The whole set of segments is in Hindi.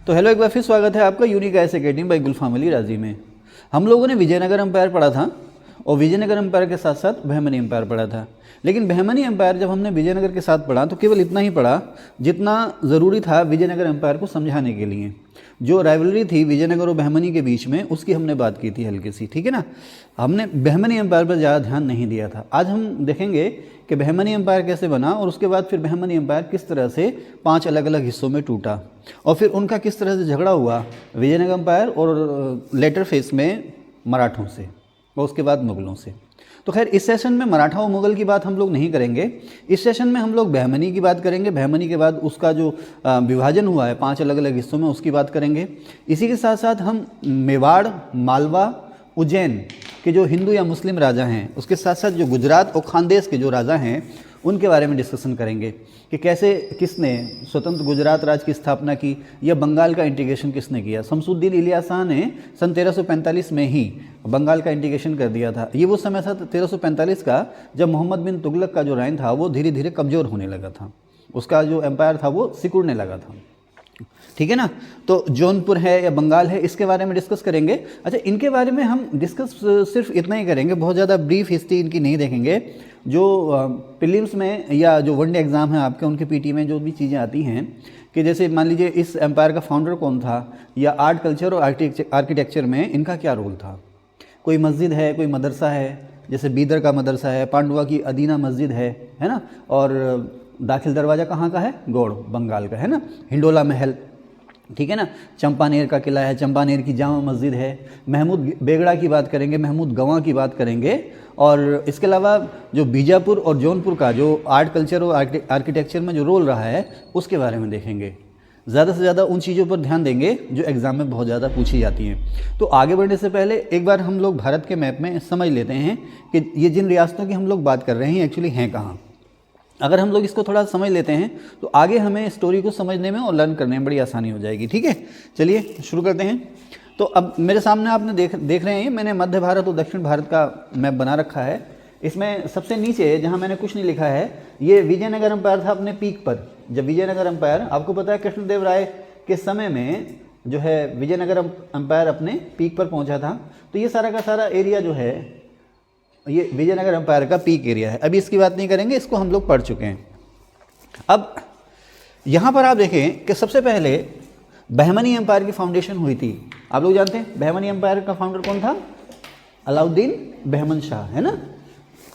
तो हेलो, एक बार फिर स्वागत है आपका यूनिक आईएएस एकेडमी बाय गुलफाम अली राजी में। हम लोगों ने विजयनगर एम्पायर पढ़ा था और विजयनगर एम्पायर के साथ साथ बहमनी एम्पायर पढ़ा था। लेकिन बहमनी एम्पायर जब हमने विजयनगर के साथ पढ़ा तो केवल इतना ही पढ़ा जितना ज़रूरी था विजयनगर एम्पायर को समझाने के लिए। जो राइवलरी थी विजयनगर और बहमनी के बीच में उसकी हमने बात की थी हल्की सी, ठीक है ना। हमने बहमनी एम्पायर पर ज़्यादा ध्यान नहीं दिया था। आज हम देखेंगे कि बहमनी एम्पायर कैसे बना और उसके बाद फिर बहमनी एम्पायर किस तरह से 5 अलग अलग हिस्सों में टूटा और फिर उनका किस तरह से झगड़ा हुआ विजयनगर एम्पायर और लेटर फेस में मराठों से और उसके बाद मुग़लों से। तो खैर इस सेशन में मराठा और मुग़ल की बात हम लोग नहीं करेंगे। इस सेशन में हम लोग बहमनी की बात करेंगे। बहमनी के बाद उसका जो विभाजन हुआ है 5 अलग अलग हिस्सों में उसकी बात करेंगे। इसी के साथ साथ हम मेवाड़, मालवा, उज्जैन के जो हिंदू या मुस्लिम राजा हैं, उसके साथ साथ जो गुजरात और खानदेश के जो राजा हैं उनके बारे में डिस्कशन करेंगे कि कैसे किसने स्वतंत्र गुजरात राज्य की स्थापना की या बंगाल का इंटीग्रेशन किसने किया। शमसुद्दीन इलियास शाह ने सन 1345 में ही बंगाल का इंटीग्रेशन कर दिया था। ये वो समय था 1345 का जब मोहम्मद बिन तुगलक का जो राइन था वो धीरे धीरे कमज़ोर होने लगा था, उसका जो एम्पायर था वो सिकुड़ने लगा था, ठीक है ना। तो जौनपुर है या बंगाल है, इसके बारे में डिस्कस करेंगे। अच्छा, इनके बारे में हम डिस्कस सिर्फ इतना ही करेंगे, बहुत ज़्यादा ब्रीफ हिस्ट्री इनकी नहीं देखेंगे। जो प्रीलिम्स में या जो वनडे एग्ज़ाम है आपके उनके पीटी में जो भी चीज़ें आती हैं कि जैसे मान लीजिए इस एम्पायर का फाउंडर कौन था या आर्ट कल्चर और आर्किटेक्चर में इनका क्या रोल था। कोई मस्जिद है, कोई मदरसा है, जैसे बीदर का मदरसा है, पांडुआ की अदीना मस्जिद है ना। और दाखिल दरवाज़ा कहाँ का है? गौड़, बंगाल का है ना। हिंडोला महल, ठीक है ना। चंपानेर का किला है, चंपानेर की जामा मस्जिद है। महमूद बेगड़ा की बात करेंगे, महमूद गवां की बात करेंगे। और इसके अलावा जो बीजापुर और जौनपुर का जो आर्ट कल्चर और आर्किटेक्चर में जो रोल रहा है उसके बारे में देखेंगे। ज़्यादा से ज़्यादा उन चीज़ों पर ध्यान देंगे जो एग्ज़ाम में बहुत ज़्यादा पूछी जाती हैं। तो आगे बढ़ने से पहले एक बार हम लोग भारत के मैप में समझ लेते हैं कि ये जिन रियासतों की हम लोग बात कर रहे हैं एक्चुअली हैं कहाँ। अगर हम लोग इसको थोड़ा समझ लेते हैं तो आगे हमें स्टोरी को समझने में और लर्न करने में बड़ी आसानी हो जाएगी, ठीक है। चलिए शुरू करते हैं। तो अब मेरे सामने आपने देख रहे हैं, मैंने मध्य भारत और दक्षिण भारत का मैप बना रखा है। इसमें सबसे नीचे जहाँ मैंने कुछ नहीं लिखा है, ये विजयनगर एम्पायर था अपने पीक पर। जब विजयनगर एम्पायर, आपको पता है कृष्णदेव राय के समय में जो है विजयनगर एम्पायर अपने पीक पर पहुँचा था। तो ये सारा का सारा एरिया जो है ये विजयनगर एम्पायर का पीक एरिया है। अभी इसकी बात नहीं करेंगे, इसको हम लोग पढ़ चुके हैं। अब यहाँ पर आप देखें कि सबसे पहले बहमनी एम्पायर की फाउंडेशन हुई थी। आप लोग जानते हैं बहमनी एम्पायर का फाउंडर कौन था? अलाउद्दीन बहमन शाह, है ना।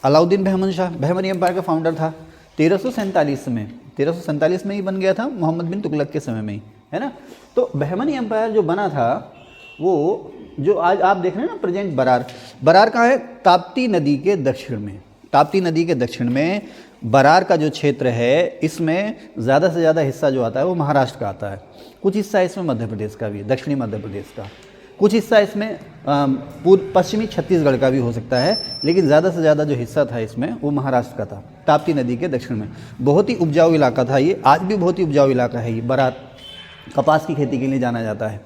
अलाउद्दीन बहमन शाह बहमनी एम्पायर का फाउंडर था 1347 में। 1347 में ही बन गया था, मोहम्मद बिन तुगलक के समय में ही, है ना। तो बहमनी एम्पायर जो बना था वो जो आज आप देख रहे हैं ना प्रेजेंट बरार कहाँ है? ताप्ती नदी के दक्षिण में। ताप्ती नदी के दक्षिण में बरार का जो क्षेत्र है इसमें ज़्यादा से ज़्यादा हिस्सा जो आता है वो महाराष्ट्र का आता है। कुछ हिस्सा इसमें मध्य प्रदेश का भी है, दक्षिणी मध्य प्रदेश का। कुछ हिस्सा इसमें पश्चिमी छत्तीसगढ़ का भी हो सकता है, लेकिन ज़्यादा से ज़्यादा जो हिस्सा था इसमें वो महाराष्ट्र का था, ताप्ती नदी के दक्षिण में। बहुत ही उपजाऊ इलाका था ये, आज भी बहुत ही उपजाऊ इलाका है ये। बरार कपास की खेती के लिए जाना जाता है,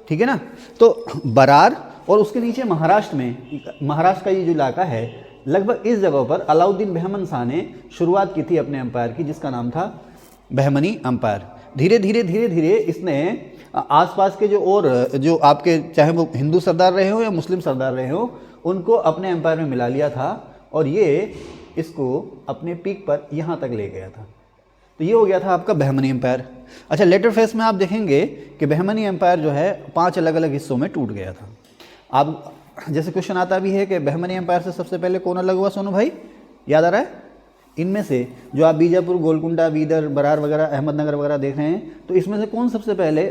ठीक है ना। तो बरार और उसके नीचे महाराष्ट्र में, महाराष्ट्र का ये जो इलाका है लगभग इस जगह पर अलाउद्दीन बहमन शाह ने शुरुआत की थी अपने एम्पायर की, जिसका नाम था बहमनी एम्पायर। धीरे धीरे इसने आसपास के जो और जो आपके चाहे वो हिंदू सरदार रहे हो या मुस्लिम सरदार रहे हो उनको अपने एम्पायर में मिला लिया था और ये इसको अपने पीक पर यहाँ तक ले गया था। तो ये हो गया था आपका बहमनी एम्पायर। अच्छा, लेटर फेस में आप देखेंगे कि बहमनी एम्पायर जो है 5 अलग अलग हिस्सों में टूट गया था। आप जैसे क्वेश्चन आता भी है कि बहमनी एम्पायर से सबसे पहले कौन अलग हुआ सोनू भाई, याद आ रहा है? इनमें से जो आप बीजापुर, गोलकुंडा, बीदर, बरार वगैरह, अहमदनगर वगैरह देख रहे हैं, तो इसमें से कौन सबसे पहले?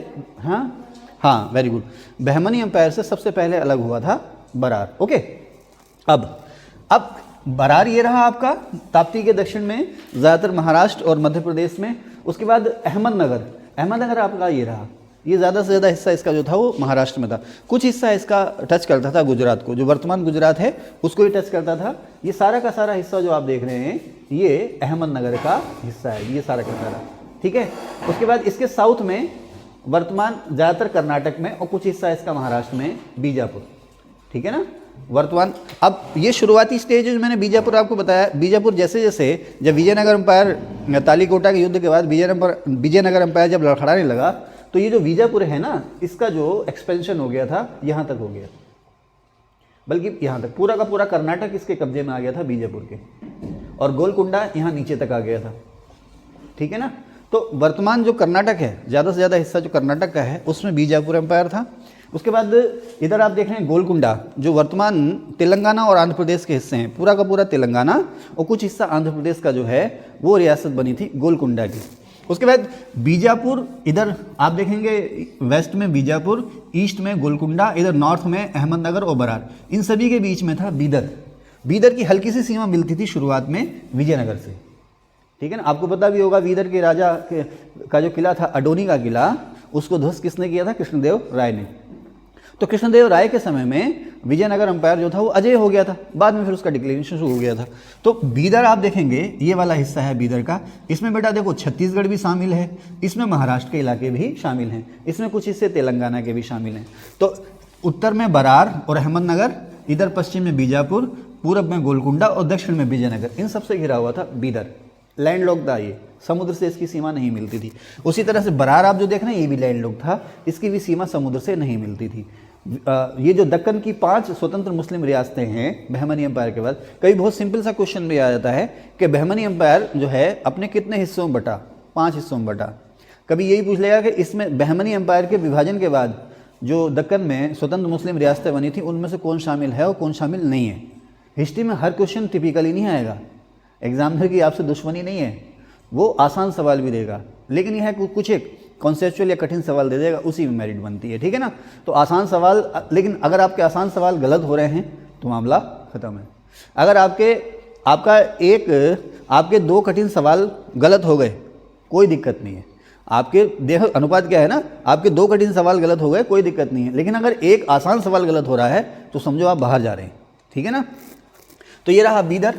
हाँ, वेरी गुड। बहमनी एम्पायर से सबसे पहले अलग हुआ था बरार। ओके, अब बरार ये रहा आपका ताप्ती के दक्षिण में, ज़्यादातर महाराष्ट्र और मध्य प्रदेश में। उसके बाद अहमदनगर आपका ये रहा, ये ज़्यादा से ज़्यादा हिस्सा इसका जो था वो महाराष्ट्र में था। कुछ हिस्सा इसका टच करता था गुजरात को, जो वर्तमान गुजरात है उसको ही टच करता था। ये सारा का सारा हिस्सा जो आप देख रहे हैं ये अहमदनगर का हिस्सा है, ये सारा का सारा, ठीक है। उसके बाद इसके साउथ में वर्तमान ज़्यादातर कर्नाटक में और कुछ हिस्सा इसका महाराष्ट्र में बीजापुर, ठीक है ना। वर्तमान अब ये शुरुआती स्टेज जो मैंने बीजापुर आपको बताया, बीजापुर जैसे जैसे जब विजयनगर एम्पायर तालीकोटा के युद्ध के बाद विजयनगर एम्पायर जब लड़खड़ाने लगा तो ये जो बीजापुर है ना, इसका जो एक्सपेंशन हो गया था यहाँ तक हो गया, बल्कि यहाँ तक पूरा का पूरा कर्नाटक इसके कब्जे में आ गया था बीजापुर के, और गोलकुंडा यहाँ नीचे तक आ गया था। ठीक है ना। तो वर्तमान जो कर्नाटक है, ज़्यादा से ज़्यादा हिस्सा जो कर्नाटक का है उसमें बीजापुर एम्पायर था। उसके बाद इधर आप देख रहे हैं गोलकुंडा, जो वर्तमान तेलंगाना और आंध्र प्रदेश के हिस्से हैं, पूरा का पूरा तेलंगाना और कुछ हिस्सा आंध्र प्रदेश का जो है वो रियासत बनी थी गोलकुंडा की। उसके बाद बीजापुर, इधर आप देखेंगे वेस्ट में बीजापुर, ईस्ट में गोलकुंडा, इधर नॉर्थ में अहमदनगर और बरार, इन सभी के बीच में था बीदर। बीदर की हल्की सी सीमा मिलती थी शुरुआत में विजयनगर से। ठीक है ना। आपको पता भी होगा बीदर के राजा का जो किला था, अडोनी का किला, उसको ध्वस्त किसने किया था? कृष्णदेव राय ने। तो कृष्णदेव राय के समय में विजयनगर एम्पायर जो था वो अजय हो गया था, बाद में फिर उसका डिक्लेरेशन शुरू हो गया था। तो बीदर आप देखेंगे, ये वाला हिस्सा है बीदर का, इसमें बेटा देखो छत्तीसगढ़ भी शामिल है, इसमें महाराष्ट्र के इलाके भी शामिल हैं, इसमें कुछ हिस्से तेलंगाना के भी शामिल हैं। तो उत्तर में बरार और अहमदनगर, इधर पश्चिम में बीजापुर, पूरब में गोलकुंडा और दक्षिण में विजयनगर, इन सबसे घिरा हुआ था बीदर। लैंडलॉक था ये, समुद्र से इसकी सीमा नहीं मिलती थी। उसी तरह से बरार आप जो देख रहे हैं ये भी लैंडलॉक था, इसकी भी सीमा समुद्र से नहीं मिलती थी। ये जो दक्कन की 5 स्वतंत्र मुस्लिम रियासतें हैं बहमनी एम्पायर के बाद, कई बहुत सिंपल सा क्वेश्चन भी आ जाता है कि बहमनी एम्पायर जो है अपने कितने हिस्सों में बटा? 5 हिस्सों में बटा। कभी यही पूछ लेगा कि इसमें बहमनी एम्पायर के विभाजन के बाद जो दक्कन में स्वतंत्र मुस्लिम रियासतें बनी थी उनमें से कौन शामिल है और कौन शामिल नहीं है। हिस्ट्री में हर क्वेश्चन टिपिकली नहीं आएगा, एग्जामिनर की आपसे दुश्मनी नहीं है, वो आसान सवाल भी देगा, लेकिन यह है कुछ एक कॉन्सेप्चुअल या कठिन सवाल दे देगा, उसी में मेरिट बनती है। ठीक है ना। तो आसान सवाल, लेकिन अगर आपके आसान सवाल गलत हो रहे हैं तो मामला खत्म है। अगर आपके 2 कठिन सवाल गलत हो गए, कोई दिक्कत नहीं है। आपके देखो अनुपात क्या है ना, आपके 2 कठिन सवाल गलत हो गए कोई दिक्कत नहीं है, लेकिन अगर एक आसान सवाल गलत हो रहा है तो समझो आप बाहर जा रहे हैं। ठीक है ना। तो ये रहा बीदर,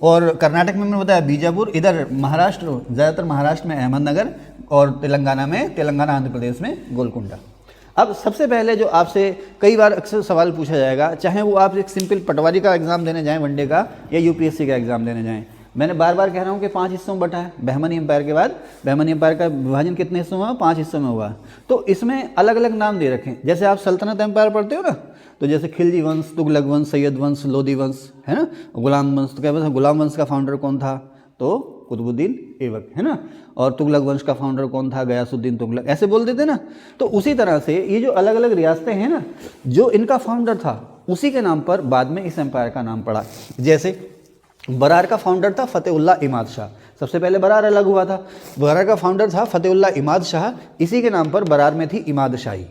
और कर्नाटक में मैंने बताया बीजापुर, इधर महाराष्ट्र, ज़्यादातर महाराष्ट्र में अहमदनगर, और तेलंगाना आंध्र प्रदेश में गोलकुंडा। अब सबसे पहले जो आपसे कई बार अक्सर सवाल पूछा जाएगा, चाहे वो आप एक सिंपल पटवारी का एग्जाम देने जाएं, वनडे का, या यूपीएससी का एग्जाम देने जाएं, मैंने बार बार कह रहा हूँ कि 5 हिस्सों में बटा है। बहमनी एम्पायर के बाद बहमनी एम्पायर का विभाजन कितने हिस्सों में हुआ? 5 हिस्सों में हुआ। तो इसमें अलग अलग नाम दे रखे हैं। जैसे आप सल्तनत एम्पायर पढ़ते हो ना, तो जैसे खिलजी वंश, तुगलक वंश, सैयद वंश, लोधी वंश, है ना, गुलाम वंश। तो क्या पता गुलाम वंश का फाउंडर कौन था? तो कुतुबुद्दीन ऐबक, है ना। और तुगलक वंश का फाउंडर कौन था? गयासुद्दीन तुगलक, ऐसे बोल देते ना। तो उसी तरह से ये जो अलग अलग रियासतें हैं ना, जो इनका फाउंडर था उसी के नाम पर बाद में इस एम्पायर का नाम पड़ा। जैसे बरार का फाउंडर था फतेहुल्लाह इमाद शाह, सबसे पहले बरार अलग हुआ था। बरार का फाउंडर था फतेहुल्लाह इमाद शाह, इसी के नाम पर बरार में थी इमाद शाही।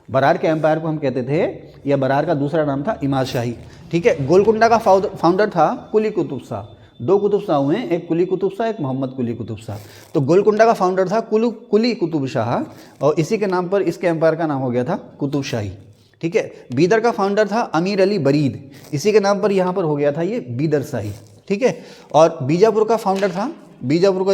बरार के एम्पायर को हम कहते थे, या बरार का दूसरा नाम था इमाद शाही। ठीक है। गोलकुंडा का फाउंडर था कुली कुतुब शाह। 2 कुतुब शाह हुए, एक कुली कुतुब शाह, एक मोहम्मद कुली कुतुब शाह। तो गोलकुंडा का फाउंडर था कुली कुतुब शाह, और इसी के नाम पर इसके एम्पायर का नाम हो गया था कुतुब शाही। ठीक है। बीदर का फाउंडर था अमीर अली बरीद, इसी के नाम पर यहाँ पर हो गया था ये बीदर शाही। ठीक है। और बीजापुर का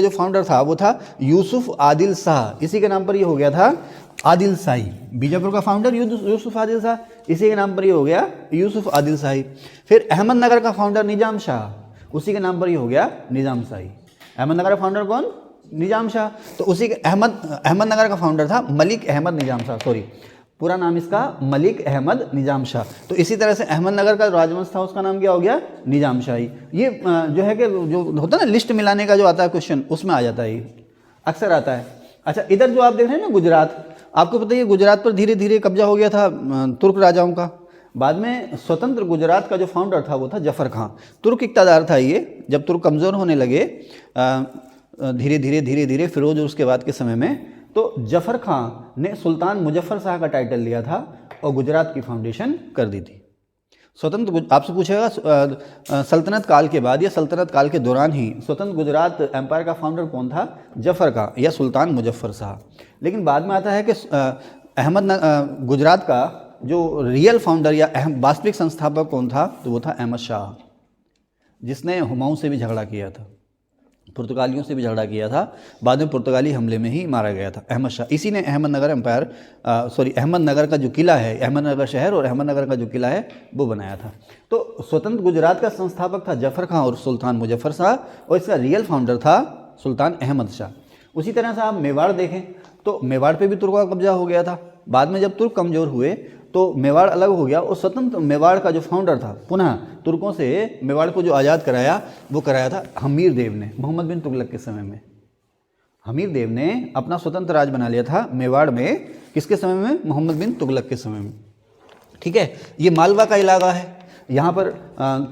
जो फाउंडर था वो था यूसुफ आदिल शाह, इसी के नाम पर ये हो गया था आदिल शाही। बीजापुर का फाउंडर यूसुफ आदिल शाह, इसी के नाम पर ये हो गया यूसुफ आदिल शाही। फिर अहमदनगर का फाउंडर निजाम शाह, उसी के नाम पर ये हो गया निजाम शाही। अहमदनगर का फाउंडर कौन? निजाम शाह। तो उसी के अहमदनगर का फाउंडर था मलिक अहमद निजाम शाह, सॉरी पूरा नाम इसका मलिक अहमद निजाम शाह। तो इसी तरह से अहमदनगर का राजवंश था, उसका नाम क्या हो गया? निजाम शाही। ये जो है कि जो होता है ना लिस्ट मिलाने का जो आता है क्वेश्चन, उसमें आ जाता है, ये अक्सर आता है। अच्छा, इधर जो आप देख रहे हैं ना गुजरात, आपको पता है गुजरात पर धीरे धीरे कब्जा हो गया था तुर्क राजाओं का। बाद में स्वतंत्र गुजरात का जो फाउंडर था वो था जफर खां। तुर्क इक़्तिदार था ये। जब तुर्क कमज़ोर होने लगे धीरे धीरे फिरोज और उसके बाद के समय में, तो जफर खां ने सुल्तान मुजफ्फर शाह का टाइटल लिया था और गुजरात की फाउंडेशन कर दी थी। स्वतंत्र, आपसे पूछेगा सल्तनत काल के बाद या सल्तनत काल के दौरान ही स्वतंत्र गुजरात एम्पायर का फाउंडर कौन था? जफर खां या सुल्तान मुजफ्फर शाह। लेकिन बाद में आता है कि गुजरात का जो रियल फाउंडर या वास्तविक संस्थापक कौन था? तो वो था अहमद शाह, जिसने हुमायूं से भी झगड़ा किया था, पुर्तगालियों से भी झगड़ा किया था, बाद में पुर्तगाली हमले में ही मारा गया था अहमद शाह। इसी ने अहमदनगर का जो किला है, अहमदनगर शहर और अहमदनगर का जो किला है वो बनाया था। तो स्वतंत्र गुजरात का संस्थापक था जफर खां और सुल्तान मुजफ्फर शाह, और इसका रियल फाउंडर था सुल्तान अहमद शाह। उसी तरह से आप मेवाड़ देखें तो मेवाड़ पे भी तुर्कों का कब्जा हो गया था। बाद में जब तुर्क कमज़ोर हुए तो मेवाड़ अलग हो गया और स्वतंत्र मेवाड़ का जो फाउंडर था, पुनः तुर्कों से मेवाड़ को जो आज़ाद कराया वो कराया था हमीर देव ने, मोहम्मद बिन तुगलक के समय में। हमीर देव ने अपना स्वतंत्र राज बना लिया था मेवाड़ में, किसके समय में? मोहम्मद बिन तुगलक के समय में। ठीक है, ये मालवा का इलाका है। यहाँ पर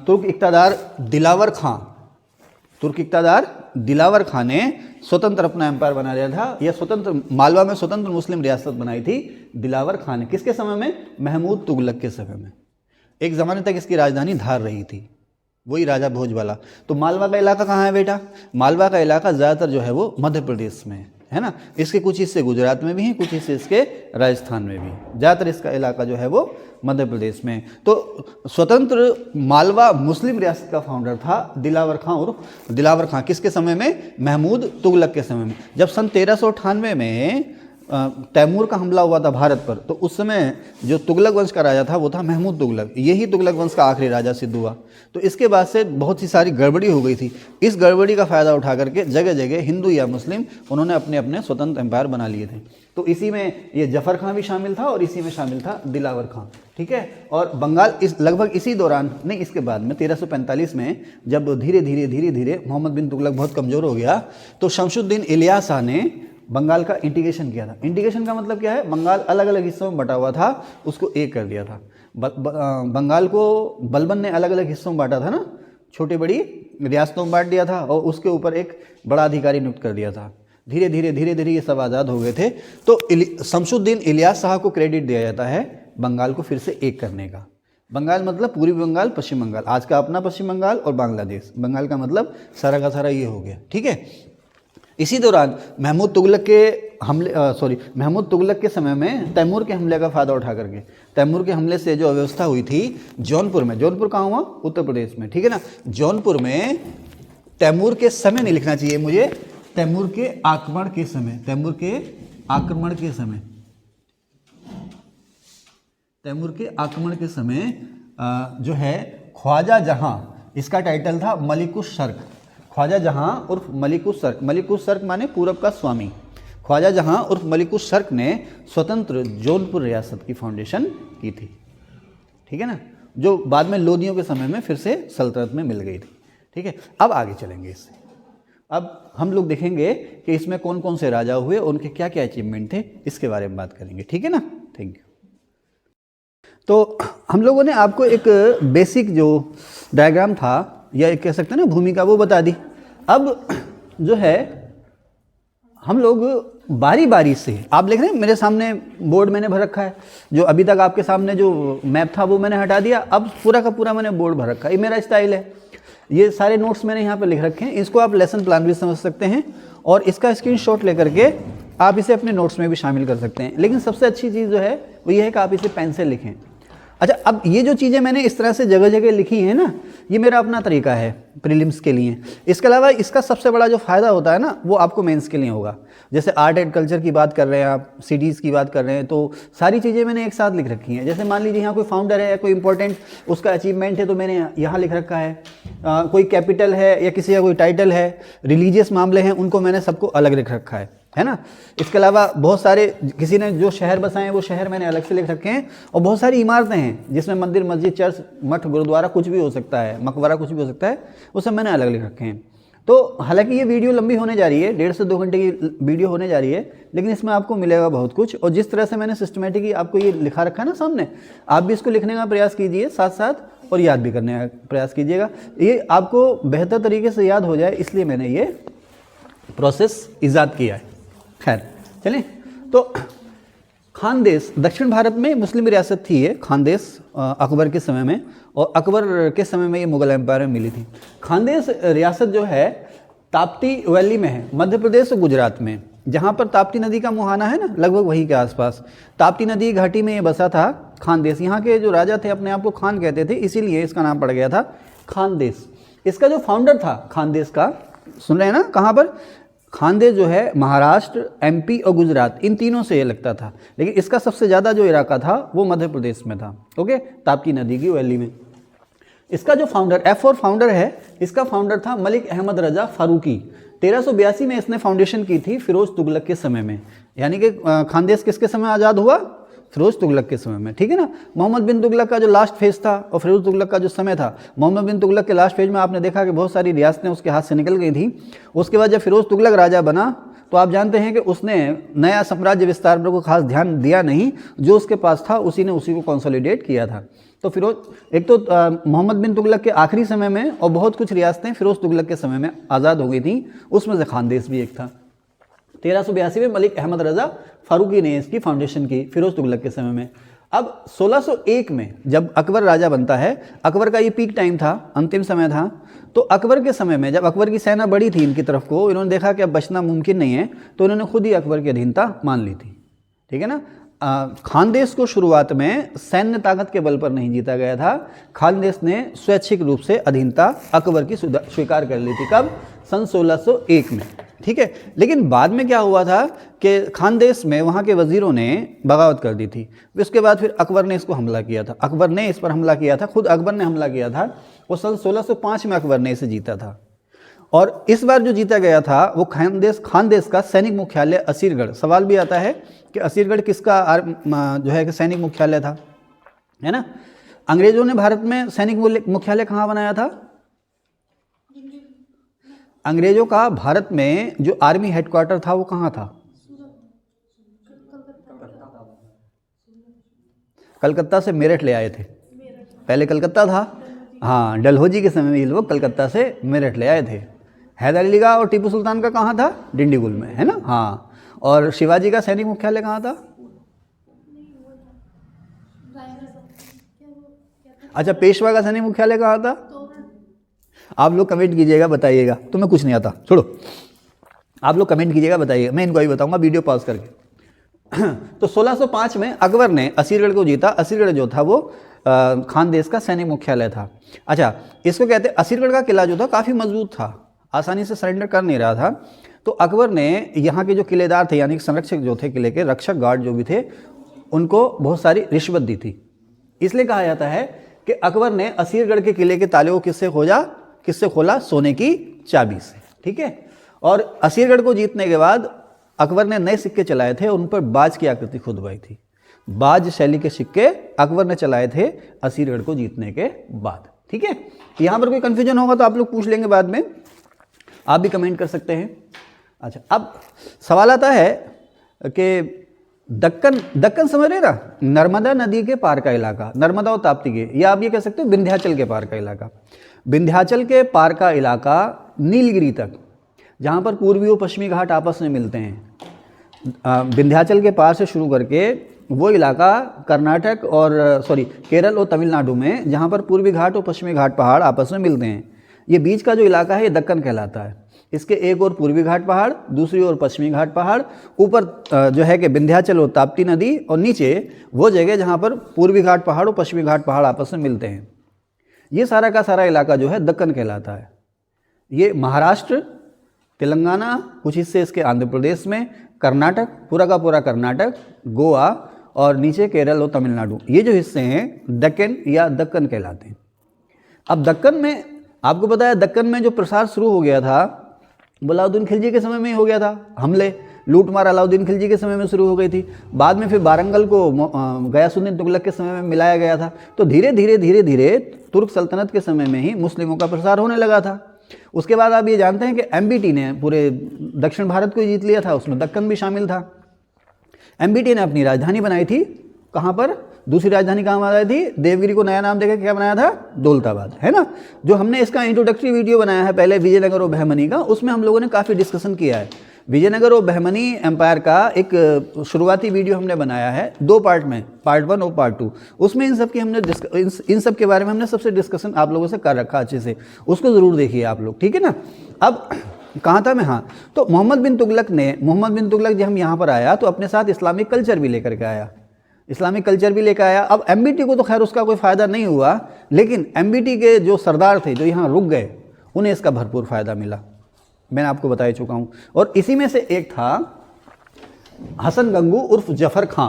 तुर्क इक़्तिदार दिलावर खां ने स्वतंत्र अपना एम्पायर बना लिया था। यह स्वतंत्र मालवा में स्वतंत्र मुस्लिम रियासत बनाई थी दिलावर खां ने। किसके समय में? महमूद तुगलक के समय में। एक ज़माने तक इसकी राजधानी धार रही थी, वही राजा भोजवाला। तो मालवा का इलाका कहाँ है बेटा? मालवा का इलाका ज़्यादातर जो है वो मध्य प्रदेश में है ना। इसके कुछ हिस्से गुजरात में भी हैं, कुछ हिस्से इसके राजस्थान में भी, ज़्यादातर इसका इलाका जो है वो मध्य प्रदेश में। तो स्वतंत्र मालवा मुस्लिम रियासत का फाउंडर था दिलावर खां, और दिलावर खां किसके समय में? महमूद तुगलक के समय में। जब सन 1398 में तैमूर का हमला हुआ था भारत पर, तो उस समय जो तुगलक वंश का राजा था वो था महमूद तुगलक। यही तुगलक वंश का आखिरी राजा सिद्ध हुआ। तो इसके बाद से बहुत सी सारी गड़बड़ी हो गई थी। इस गड़बड़ी का फ़ायदा उठा करके जगह जगह हिंदू या मुस्लिम उन्होंने अपने अपने स्वतंत्र एम्पायर बना लिए थे। तो इसी में ये जफ़र खां भी शामिल था और इसी में शामिल था दिलावर खां। ठीक है, और बंगाल इस लगभग इसी दौरान, नहीं इसके बाद में 1345 में जब धीरे धीरे मोहम्मद बिन तुगलक बहुत कमज़ोर हो गया, तो शमशुद्दीन इलियास शाह ने बंगाल का इंटीग्रेशन किया था। इंटीग्रेशन का मतलब क्या है? बंगाल अलग अलग हिस्सों में बटा हुआ था, उसको एक कर दिया था। बंगाल को बलबन ने अलग अलग हिस्सों में बांटा था ना, छोटी बड़ी रियासतों में बांट दिया था और उसके ऊपर एक बड़ा अधिकारी नियुक्त कर दिया था। धीरे धीरे ये सब आज़ाद हो गए थे। तो शमशुद्दीन इलियास शाह को क्रेडिट दिया जाता है बंगाल को फिर से एक करने का। बंगाल मतलब पूर्वी बंगाल, पश्चिम बंगाल, आज का अपना पश्चिम बंगाल और बांग्लादेश। बंगाल का मतलब सारा का सारा ये हो गया। ठीक है, इसी दौरान महमूद तुगलक के समय में तैमूर के हमले का फ़ायदा उठा करके, तैमूर के हमले से जो अव्यवस्था हुई थी जौनपुर में, जौनपुर कहाँ हुआ? उत्तर प्रदेश में। ठीक है ना, जौनपुर में तैमूर के समय नहीं लिखना चाहिए मुझे, तैमूर के आक्रमण के समय, तैमूर के आक्रमण के समय जो है ख्वाजा जहां, इसका टाइटल था मलिकुस शर्क। ख्वाजा जहां उर्फ मलिकुस शर्क, मलिकुस शर्क माने पूरब का स्वामी। ख्वाजा जहां उर्फ मलिकुस शर्क ने स्वतंत्र जौनपुर रियासत की फाउंडेशन की थी। ठीक है ना, जो बाद में लोदियों के समय में फिर से सल्तनत में मिल गई थी। ठीक है, अब आगे चलेंगे इससे। अब हम लोग देखेंगे कि इसमें कौन कौन से राजा हुए, उनके क्या क्या अचीवमेंट थे, इसके बारे में बात करेंगे। ठीक है ना, थैंक यू। तो हम लोगों ने आपको एक बेसिक जो डायग्राम था या एक कह सकते हैं ना भूमिका, वो बता दी। अब जो है हम लोग बारी बारी से, आप देख रहे हैं मेरे सामने बोर्ड मैंने भर रखा है, जो अभी तक आपके सामने जो मैप था वो मैंने हटा दिया, अब पूरा का पूरा मैंने बोर्ड भर रखा है। ये मेरा स्टाइल है, ये सारे नोट्स मैंने यहाँ पे लिख रखे हैं। इसको आप लेसन प्लान भी समझ सकते हैं और इसका स्क्रीनशॉट लेकर के आप इसे अपने नोट्स में भी शामिल कर सकते हैं। लेकिन सबसे अच्छी चीज़ जो है वो ये है कि आप इसे पेन से लिखें। अच्छा, अब ये जो चीज़ें मैंने इस तरह से जगह जगह लिखी हैं ना, ये मेरा अपना तरीका है प्रीलिम्स के लिए। इसके अलावा इसका सबसे बड़ा जो फ़ायदा होता है ना, वो आपको मेंस के लिए होगा। जैसे आर्ट एंड कल्चर की बात कर रहे हैं आप, सिटीज़ की बात कर रहे हैं, तो सारी चीज़ें मैंने एक साथ लिख रखी हैं। जैसे मान लीजिए यहाँ कोई फाउंडर है या कोई इंपॉर्टेंट उसका अचीवमेंट है तो मैंने यहाँ लिख रखा है। कोई कैपिटल है या किसी का कोई टाइटल है, रिलीजियस मामले हैं, उनको मैंने सबको अलग लिख रखा है ना। इसके अलावा बहुत सारे, किसी ने जो शहर बसाए हैं वो शहर मैंने अलग से लिख रखे हैं। और बहुत सारी इमारतें हैं जिसमें मंदिर, मस्जिद, चर्च, मठ, गुरुद्वारा कुछ भी हो सकता है, मकबरा कुछ भी हो सकता है, वो सब मैंने अलग लिख रखे हैं। तो हालांकि ये वीडियो लंबी होने जा रही है, 1.5 से 2 घंटे की वीडियो होने जा रही है, लेकिन इसमें आपको मिलेगा बहुत कुछ। और जिस तरह से मैंने सिस्टमेटिकली आपको ये लिखा रखा है ना सामने, आप भी इसको लिखने का प्रयास कीजिए साथ साथ, और याद भी करने का प्रयास कीजिएगा। ये आपको बेहतर तरीके से याद हो जाए, इसलिए मैंने ये प्रोसेस ईजाद किया है। खैर चलें, तो खानदेश दक्षिण भारत में मुस्लिम रियासत थी ये खानदेश अकबर के समय में, और अकबर के समय में ये मुगल एम्पायर में मिली थी। खानदेश रियासत जो है ताप्ती वैली में है, मध्य प्रदेश और गुजरात में, जहाँ पर ताप्ती नदी का मुहाना है ना, लगभग वहीं के आसपास ताप्ती नदी घाटी में ये बसा था खानदेश। यहाँ के जो राजा थे अपने आप को खान कहते थे, इसीलिए इसका नाम पड़ गया था खानदेश। इसका जो फाउंडर था खानदेश का, सुन रहे हैं ना, कहाँ पर? खानदेश जो है महाराष्ट्र, एमपी और गुजरात, इन तीनों से ये लगता था, लेकिन इसका सबसे ज़्यादा जो इलाका था वो मध्य प्रदेश में था। ओके, ताप्ती नदी की वैली में। इसका जो फाउंडर, F4 फाउंडर है, इसका फाउंडर था मलिक अहमद रजा फारूकी। 1382 में इसने फाउंडेशन की थी फिरोज तुगलक के समय में। यानी कि खानदेश किसके समय आज़ाद हुआ? फिरोज तुगलक के समय में, ठीक है ना। मोहम्मद बिन तुगलक का जो लास्ट फेज था और फिरोज तुगलक का जो समय था, मोहम्मद बिन तुगलक के लास्ट फेज में आपने देखा कि बहुत सारी रियासतें उसके हाथ से निकल गई थी। उसके बाद जब फिरोज तुगलक राजा बना तो आप जानते हैं कि उसने नया साम्राज्य विस्तार पर कोई खास ध्यान दिया नहीं, जो उसके पास था उसी ने उसी को कंसोलिडेट किया था। तो फिरोज एक तो मोहम्मद बिन तुगलक के आखिरी समय में और बहुत कुछ रियासतें फिरोज तुगलक के समय में आज़ाद हो गई थी, उसमें से खानदेश भी एक था। 1382 में मलिक अहमद रज़ा फारूकी ने इसकी फाउंडेशन की फिरोज तुगलक के समय में। अब 1601 में जब अकबर राजा बनता है, अकबर का ये पीक टाइम था, अंतिम समय था, तो अकबर के समय में जब अकबर की सेना बढ़ी थी इनकी तरफ को, इन्होंने देखा कि अब बचना मुमकिन नहीं है, तो इन्होंने खुद ही अकबर की अधीनता मान ली थी, ठीक है ना। खानदेश को शुरुआत में सैन्य ताकत के बल पर नहीं जीता गया था, खानदेश ने स्वैच्छिक रूप से अधीनता अकबर की स्वीकार कर ली थी। कब? सन 1601 में, ठीक है। लेकिन बाद में क्या हुआ था कि खानदेश में वहाँ के वज़ीरों ने बगावत कर दी थी। उसके बाद फिर अकबर ने इसको हमला किया था, अकबर ने इस पर हमला किया था, खुद अकबर ने हमला किया था। वो सन 1605 में अकबर ने इसे जीता था और इस बार जो जीता गया था वो खानदेश का सैनिक मुख्यालय असीरगढ़। सवाल भी आता है कि असीरगढ़ किसका जो है कि सैनिक मुख्यालय था, है ना। अंग्रेजों ने भारत में सैनिक मुख्यालय कहाँ बनाया था? अंग्रेजों का भारत में जो आर्मी हेडक्वार्टर था वो कहाँ था? कलकत्ता से मेरठ ले आए थे, पहले कलकत्ता था, हाँ, डलहौजी के समय में ये लोग कलकत्ता से मेरठ ले आए थे। हैदर अली का और टीपू सुल्तान का कहाँ था? डिंडीगुल में, है ना, हाँ। और शिवाजी का सैनिक मुख्यालय कहाँ था? अच्छा, पेशवा का सैनिक मुख्यालय कहाँ था? आप लोग कमेंट कीजिएगा, बताइएगा। तुम्हें कुछ नहीं आता, छोड़ो, आप लोग कमेंट कीजिएगा, बताइएगा, मैं इनको ही बताऊंगा वीडियो पॉज करके। तो 1605 में अकबर ने असीरगढ़ को जीता। असीरगढ़ जो था वो खानदेश का सैनिक मुख्यालय था। अच्छा, इसको कहते हैं, असीरगढ़ का किला जो था काफ़ी मजबूत था, आसानी से सरेंडर कर नहीं रहा था। तो अकबर ने यहाँ के जो किलेदार थे, यानी संरक्षक जो थे किले के, रक्षक गार्ड जो भी थे, उनको बहुत सारी रिश्वत दी थी। इसलिए कहा जाता है कि अकबर ने असीरगढ़ के किले के ताले को किससे खोला? सोने की चाबी से, ठीक है। और असीरगढ़ को जीतने के बाद अकबर ने नए सिक्के चलाए थे और उन पर बाज की आकृति खुदवाई थी। बाज शैली के सिक्के अकबर ने चलाए थे असीरगढ़ को जीतने के बाद, ठीक है। यहाँ पर कोई कन्फ्यूजन होगा तो आप लोग पूछ लेंगे बाद में, आप भी कमेंट कर सकते हैं। अच्छा, अब सवाल आता है कि दक्कन समझ रहे ना, नर्मदा नदी के पार का इलाका, नर्मदा और ताप्ती के, या आप ये कह सकते हो विंध्याचल के पार का इलाका। विंध्याचल के पार का इलाका नीलगिरी तक, जहाँ पर पूर्वी और पश्चिमी घाट आपस में मिलते हैं, विंध्याचल के पार से शुरू करके वो इलाका कर्नाटक और केरल और तमिलनाडु में, जहाँ पर पूर्वी घाट और पश्चिमी घाट पहाड़ आपस में मिलते हैं, ये बीच का जो इलाका है ये दक्कन कहलाता है। इसके एक और पूर्वी घाट पहाड़, दूसरी ओर पश्चिमी घाट पहाड़, ऊपर जो है कि विंध्याचल और ताप्ती नदी, और नीचे वो जगह जहाँ पर पूर्वी घाट पहाड़ और पश्चिमी घाट पहाड़ आपस में मिलते हैं। ये सारा का सारा इलाका जो है दक्कन कहलाता है। ये महाराष्ट्र, तेलंगाना, कुछ हिस्से इसके आंध्र प्रदेश में, कर्नाटक, पूरा का पूरा कर्नाटक, गोवा और नीचे केरल और तमिलनाडु, ये जो हिस्से हैं दक्कन या दक्कन कहलाते हैं। अब दक्कन में आपको पता है, दक्कन में जो प्रसार शुरू हो गया था अलाउद्दीन खिलजी के समय में ही हो गया था। हमले लूट मार अलाउद्दीन खिलजी के समय में शुरू हो गई थी। बाद में फिर वारंगल को गयासुद्दीन तुगलक के समय में मिलाया गया था। तो धीरे धीरे तुर्क सल्तनत के समय में ही मुस्लिमों का प्रसार होने लगा था। उसके बाद आप ये जानते हैं कि एमबीटी ने पूरे दक्षिण भारत को ही जीत लिया था, उसमें दक्कन भी शामिल था। एमबीटी ने अपनी राजधानी बनाई थी, कहाँ पर? दूसरी राजधानी कहाँ बनाई थी? देवगिरी को नया नाम देकर क्या बनाया था? दौलताबाद, है ना। जो हमने इसका इंट्रोडक्टरी वीडियो बनाया है पहले विजयनगर और बहमनी का, उसमें हम लोगों ने काफ़ी डिस्कशन किया है। विजयनगर और बहमनी एम्पायर का एक शुरुआती वीडियो हमने बनाया है 2 पार्ट में, पार्ट 1 और पार्ट 2। उसमें इन सब के बारे में हमने सबसे डिस्कशन आप लोगों से कर रखा अच्छे से, उसको ज़रूर देखिए आप लोग, ठीक है ना। अब कहाँ था मैं? हाँ, तो मोहम्मद बिन तुगलक जब हम यहाँ पर आया तो अपने साथ इस्लामिक कल्चर भी लेकर के आया, अब एमबीटी को तो खैर उसका कोई फ़ायदा नहीं हुआ, लेकिन एमबीटी के जो सरदार थे जो यहाँ रुक गए, उन्हें इसका भरपूर फ़ायदा मिला, मैंने आपको बता चुका हूँ। और इसी में से एक था हसन गंगू उर्फ जफ़र खां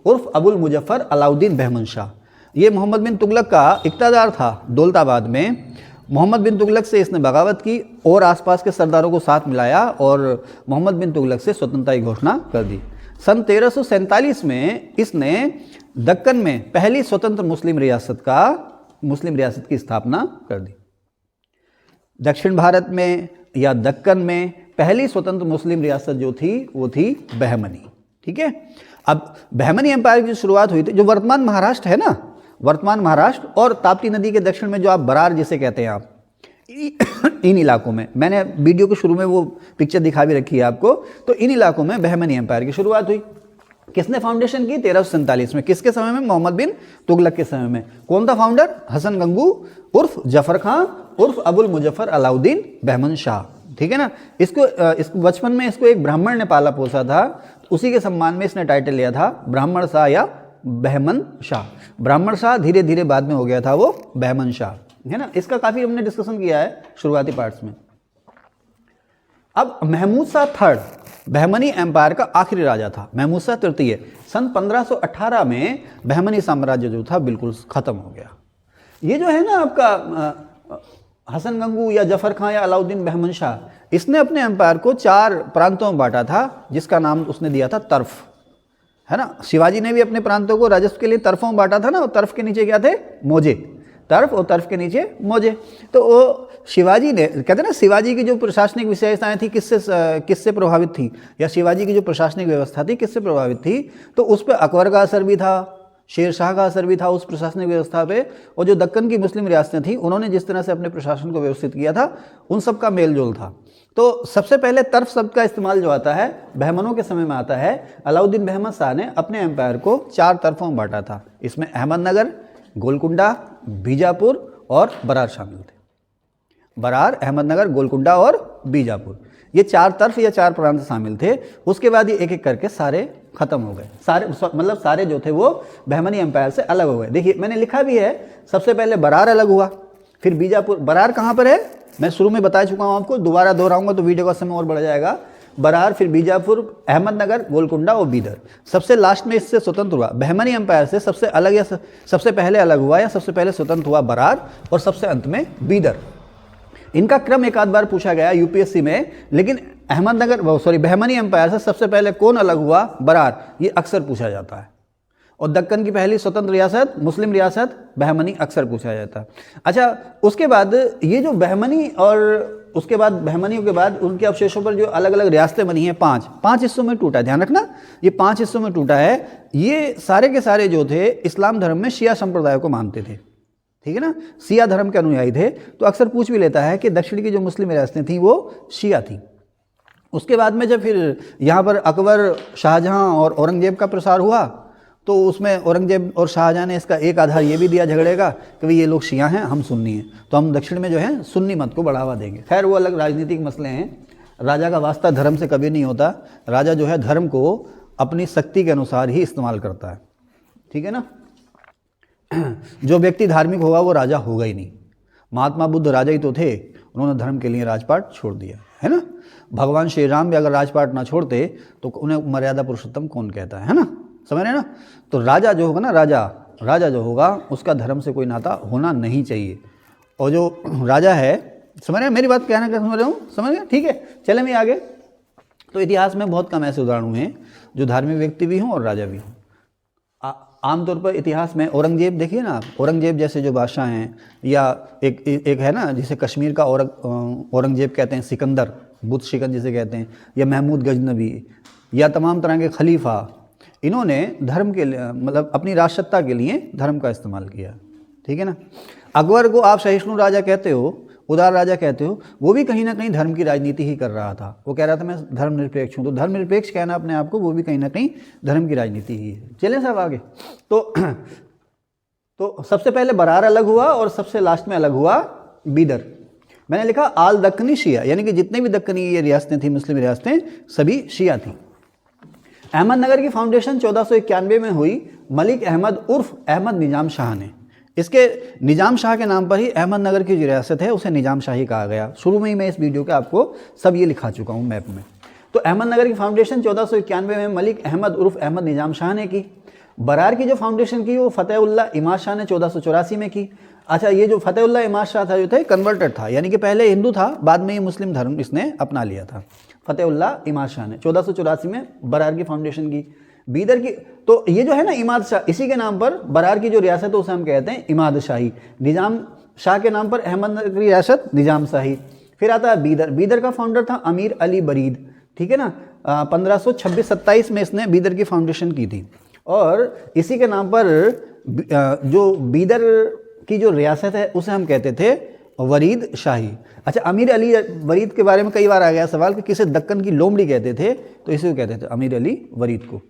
उर्फ अबुल मुजफ्फर अलाउद्दीन बहमन शाह। ये मोहम्मद बिन तुगलक का इक़्तिदार था दौलताबाद में। मोहम्मद बिन तुगलक से इसने बगावत की और आसपास के सरदारों को साथ मिलाया और मोहम्मद बिन तुगलक से स्वतंत्रता की घोषणा कर दी। सन 1347 में इसने दक्कन में पहली स्वतंत्र मुस्लिम रियासत की स्थापना कर दी। दक्षिण भारत में या दक्कन में पहली स्वतंत्र मुस्लिम रियासत जो थी वो थी बहमनी। ठीक है, अब बहमनी एम्पायर की शुरुआत हुई थी, जो वर्तमान महाराष्ट्र है ना, वर्तमान महाराष्ट्र और ताप्ती नदी के दक्षिण में जो आप बरार जिसे कहते हैं आप, इन इलाकों में, मैंने वीडियो के शुरू में वो पिक्चर दिखा भी रखी है आपको, तो इन इलाकों में बहमनी एम्पायर की शुरुआत हुई। किसने फाउंडेशन की? 1347 में। किसके समय में? मोहम्मद बिन तुगलक के समय में। कौन था फाउंडर? हसन गंगू उर्फ जफर खां उर्फ अबुल मुजफ्फर अलाउद्दीन बहमन शाह। ठीक है ना। इसको बचपन में इसको एक ब्राह्मण ने पाला पोसा था, तो उसी के सम्मान में इसने टाइटल लिया था ब्राह्मण शाह या बहमन शाह। ब्राह्मण शाह धीरे धीरे बाद में हो गया था वो बहमन शाह, है ना। इसका काफ़ी हमने डिस्कशन किया है शुरुआती पार्ट्स में। अब महमूद शाह थर्ड बहमनी एम्पायर का आखिरी राजा था। महमूद शाह तृतीय सन 1518 में बहमनी साम्राज्य जो था बिल्कुल खत्म हो गया। ये जो है ना आपका हसन गंगू या जफर खां या अलाउद्दीन बहमन शाह, इसने अपने एम्पायर को 4 प्रांतों में बांटा था, जिसका नाम उसने दिया था तर्फ, है ना। शिवाजी ने भी अपने प्रांतों को राजस्व के लिए तर्फों में बांटा था ना, और तर्फ के नीचे क्या थे? मोजे। तर्फ और तर्फ के नीचे मोजे। तो वो शिवाजी ने, कहते ना, शिवाजी की जो प्रशासनिक विशेषताएं थी किससे प्रभावित थी, या शिवाजी की जो प्रशासनिक व्यवस्था थी किससे प्रभावित थी, तो उस पर अकबर का असर भी था, शेर शाह का असर भी था उस प्रशासनिक व्यवस्था पे, और जो दक्कन की मुस्लिम रियासतें थी उन्होंने जिस तरह से अपने प्रशासन को व्यवस्थित किया था उन सब का मेल जोल था। तो सबसे पहले तर्फ शब्द का इस्तेमाल जो आता है बहमनों के समय में आता है। अलाउद्दीन बहमन शाह ने अपने एम्पायर को 4 तरफों में बांटा था। इसमें अहमदनगर, गोलकुंडा, बीजापुर और बरार शामिल थे। बरार, अहमदनगर, गोलकुंडा और बीजापुर, ये 4 तर्फ या 4 प्रांत शामिल थे। उसके बाद ये एक एक करके सारे खत्म हो गए। सारे जो थे वो बहमनी एम्पायर से अलग हो गए। देखिए मैंने लिखा भी है, सबसे पहले बरार अलग हुआ, फिर बीजापुर। बरार कहाँ पर है? मैं शुरू में बता चुका हूँ आपको, दोबारा दोहराऊंगा तो वीडियो का समय और बढ़ जाएगा। बरार, फिर बीजापुर, अहमदनगर, गोलकुंडा और बीदर। सबसे लास्ट में इससे स्वतंत्र हुआ बहमनी एम्पायर से, सबसे अलग या सबसे पहले अलग हुआ या सबसे पहले स्वतंत्र हुआ बरार, और सबसे अंत में बीदर। इनका क्रम एक आध बार पूछा गया यूपीएससी में, लेकिन बहमनी एम्पायर से सबसे पहले कौन अलग हुआ? बरार, ये अक्सर पूछा जाता है। और दक्कन की पहली स्वतंत्र रियासत, मुस्लिम रियासत बहमनी, अक्सर पूछा जाता है। अच्छा, उसके बाद ये जो बहमनी और उसके बाद बहमनियों के बाद उनके अवशेषों पर जो अलग अलग रियासतें बनी हैं, 5 हिस्सों में टूटा है। ध्यान रखना, ये 5 हिस्सों में टूटा है। ये सारे के सारे जो थे इस्लाम धर्म में शिया संप्रदाय को मानते थे। ठीक है ना, शिया धर्म के अनुयायी थे। तो अक्सर पूछ भी लेता है कि दक्षिण की जो मुस्लिम रियासतें थी वो शिया थी। उसके बाद में जब फिर यहाँ पर अकबर, शाहजहां और औरंगजेब का प्रसार हुआ, तो उसमें औरंगजेब और शाहजहां ने इसका एक आधार ये भी दिया झगड़े का कि भाई ये लोग शिया हैं, हम सुन्नी हैं, तो हम दक्षिण में जो है सुन्नी मत को बढ़ावा देंगे। खैर वो अलग राजनीतिक मसले हैं। राजा का वास्ता धर्म से कभी नहीं होता। राजा जो है धर्म को अपनी शक्ति के अनुसार ही इस्तेमाल करता है। ठीक है ना। जो व्यक्ति धार्मिक होगा वो राजा होगा ही नहीं। महात्मा बुद्ध राजा ही तो थे, उन्होंने धर्म के लिए राजपाट छोड़ दिया, है ना। भगवान श्री राम भी अगर राजपाट ना छोड़ते तो उन्हें मर्यादा पुरुषोत्तम कौन कहता है ना, समझ रहे ना। तो राजा जो होगा ना, राजा जो होगा उसका धर्म से कोई नाता होना नहीं चाहिए। और जो राजा है, समझ रहे, मेरी बात कहना क्या समझ रहे हूँ, समझ गए? ठीक है, चले मैं आगे। तो इतिहास में बहुत कम ऐसे उदाहरण हुए हैं जो धार्मिक व्यक्ति भी हों और राजा भी हों। आमतौर पर इतिहास में औरंगजेब देखिए ना, औरंगजेब जैसे जो बादशाह हैं, या एक है ना जिसे कश्मीर का औरंगजेब कहते हैं, सिकंदर, बुत शिकन जिसे कहते हैं, या महमूद गजनबी, या तमाम तरह के खलीफा, इन्होंने धर्म के लिए, मतलब अपनी राजसत्ता के लिए धर्म का इस्तेमाल किया। ठीक है ना। अकबर को आप सहिष्णु राजा कहते हो, उदार राजा कहते हो, वो भी कहीं ना कहीं धर्म की राजनीति ही कर रहा था। वो कह रहा था मैं धर्मनिरपेक्ष हूँ, तो धर्मनिरपेक्ष कहना अपने आप को वो भी कहीं ना कहीं धर्म की राजनीति ही है। चलें साहब आगे। तो सबसे पहले बरार अलग हुआ और सबसे लास्ट में अलग हुआ बीदर। मैंने लिखा आल दक्कनी शिया, यानी कि जितने भी दक्कनी ये रियासतें थी, मुस्लिम रियासतें, सभी शिया थी। अहमदनगर की फाउंडेशन 1491 में हुई मलिक अहमद उर्फ अहमद निजाम शाह ने। इसके निजाम शाह के नाम पर ही अहमदनगर की जो रियासत है उसे निजाम शाही कहा गया। शुरू में ही मैं इस वीडियो के आपको सब ये लिखा चुका हूँ मैप में। तो अहमदनगर की फाउंडेशन 1491 में मलिक अहमद उर्फ अहमद निजाम शाह ने की। बरार की जो फाउंडेशन की वो फतेहुल्लाह इमाद शाह ने 1484 में की। अच्छा, ये जो फतेहुल्लाह इमाद शाह था जो थे कन्वर्टेड था, यानी कि पहले हिंदू था, बाद में ये मुस्लिम धर्म इसने अपना लिया था। फतेहुल्लाह इमाद शाह ने 1484 में बरार की फाउंडेशन की। बीदर की, तो ये जो है ना इमाद शाह, इसी के नाम पर बरार की जो रियासत है उसे हम कहते हैं इमाद शाही। निज़ाम शाह के नाम पर अहमदनगर की रियासत निज़ाम शाही। फिर आता है बीदर। बीदर का फाउंडर था अमीर अली बरीद, ठीक है ना। 1526-27 में इसने बीदर की फाउंडेशन की थी। और इसी के नाम पर जो बीदर की जो रियासत है उसे हम कहते थे वरीद शाही। अच्छा, अमीर अली वरीद के बारे में कई बार आ गया सवाल कि किसे दक्कन की लोमड़ी कहते थे, तो इसे कहते थे अमीर अली वरीद को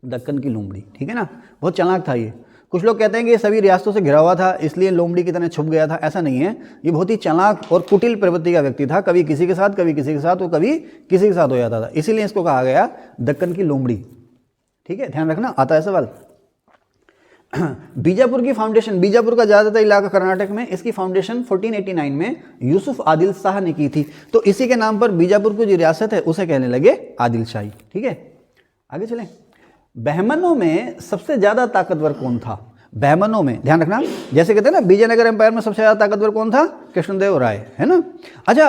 दक्कन की लोमड़ी, ठीक है ना। बहुत चालाक था ये। कुछ लोग कहते हैं कि ये सभी रियासतों से घिरा हुआ था इसलिए लोमड़ी की तरह छुप गया था, ऐसा नहीं है। ये बहुत ही चालाक और कुटिल प्रवृत्ति का व्यक्ति था, कभी किसी के साथ, कभी किसी के साथ, और कभी किसी के साथ हो जाता था, इसीलिए इसको कहा गया दक्कन की लोमड़ी, ठीक है, ध्यान रखना। आता है सवाल। बीजापुर की फाउंडेशन, बीजापुर का ज़्यादातर इलाका कर्नाटक में, इसकी फाउंडेशन 1489 में यूसुफ आदिल शाह ने की थी। तो इसी के नाम पर बीजापुर की जो रियासत है उसे कहने लगे आदिल शाही, ठीक है। आगे चलें। बहमनों में सबसे ज़्यादा ताकतवर कौन था? बहमनों में ध्यान रखना, जैसे कहते हैं ना विजयनगर एम्पायर में सबसे ज़्यादा ताकतवर कौन था? कृष्णदेव राय, है ना। अच्छा,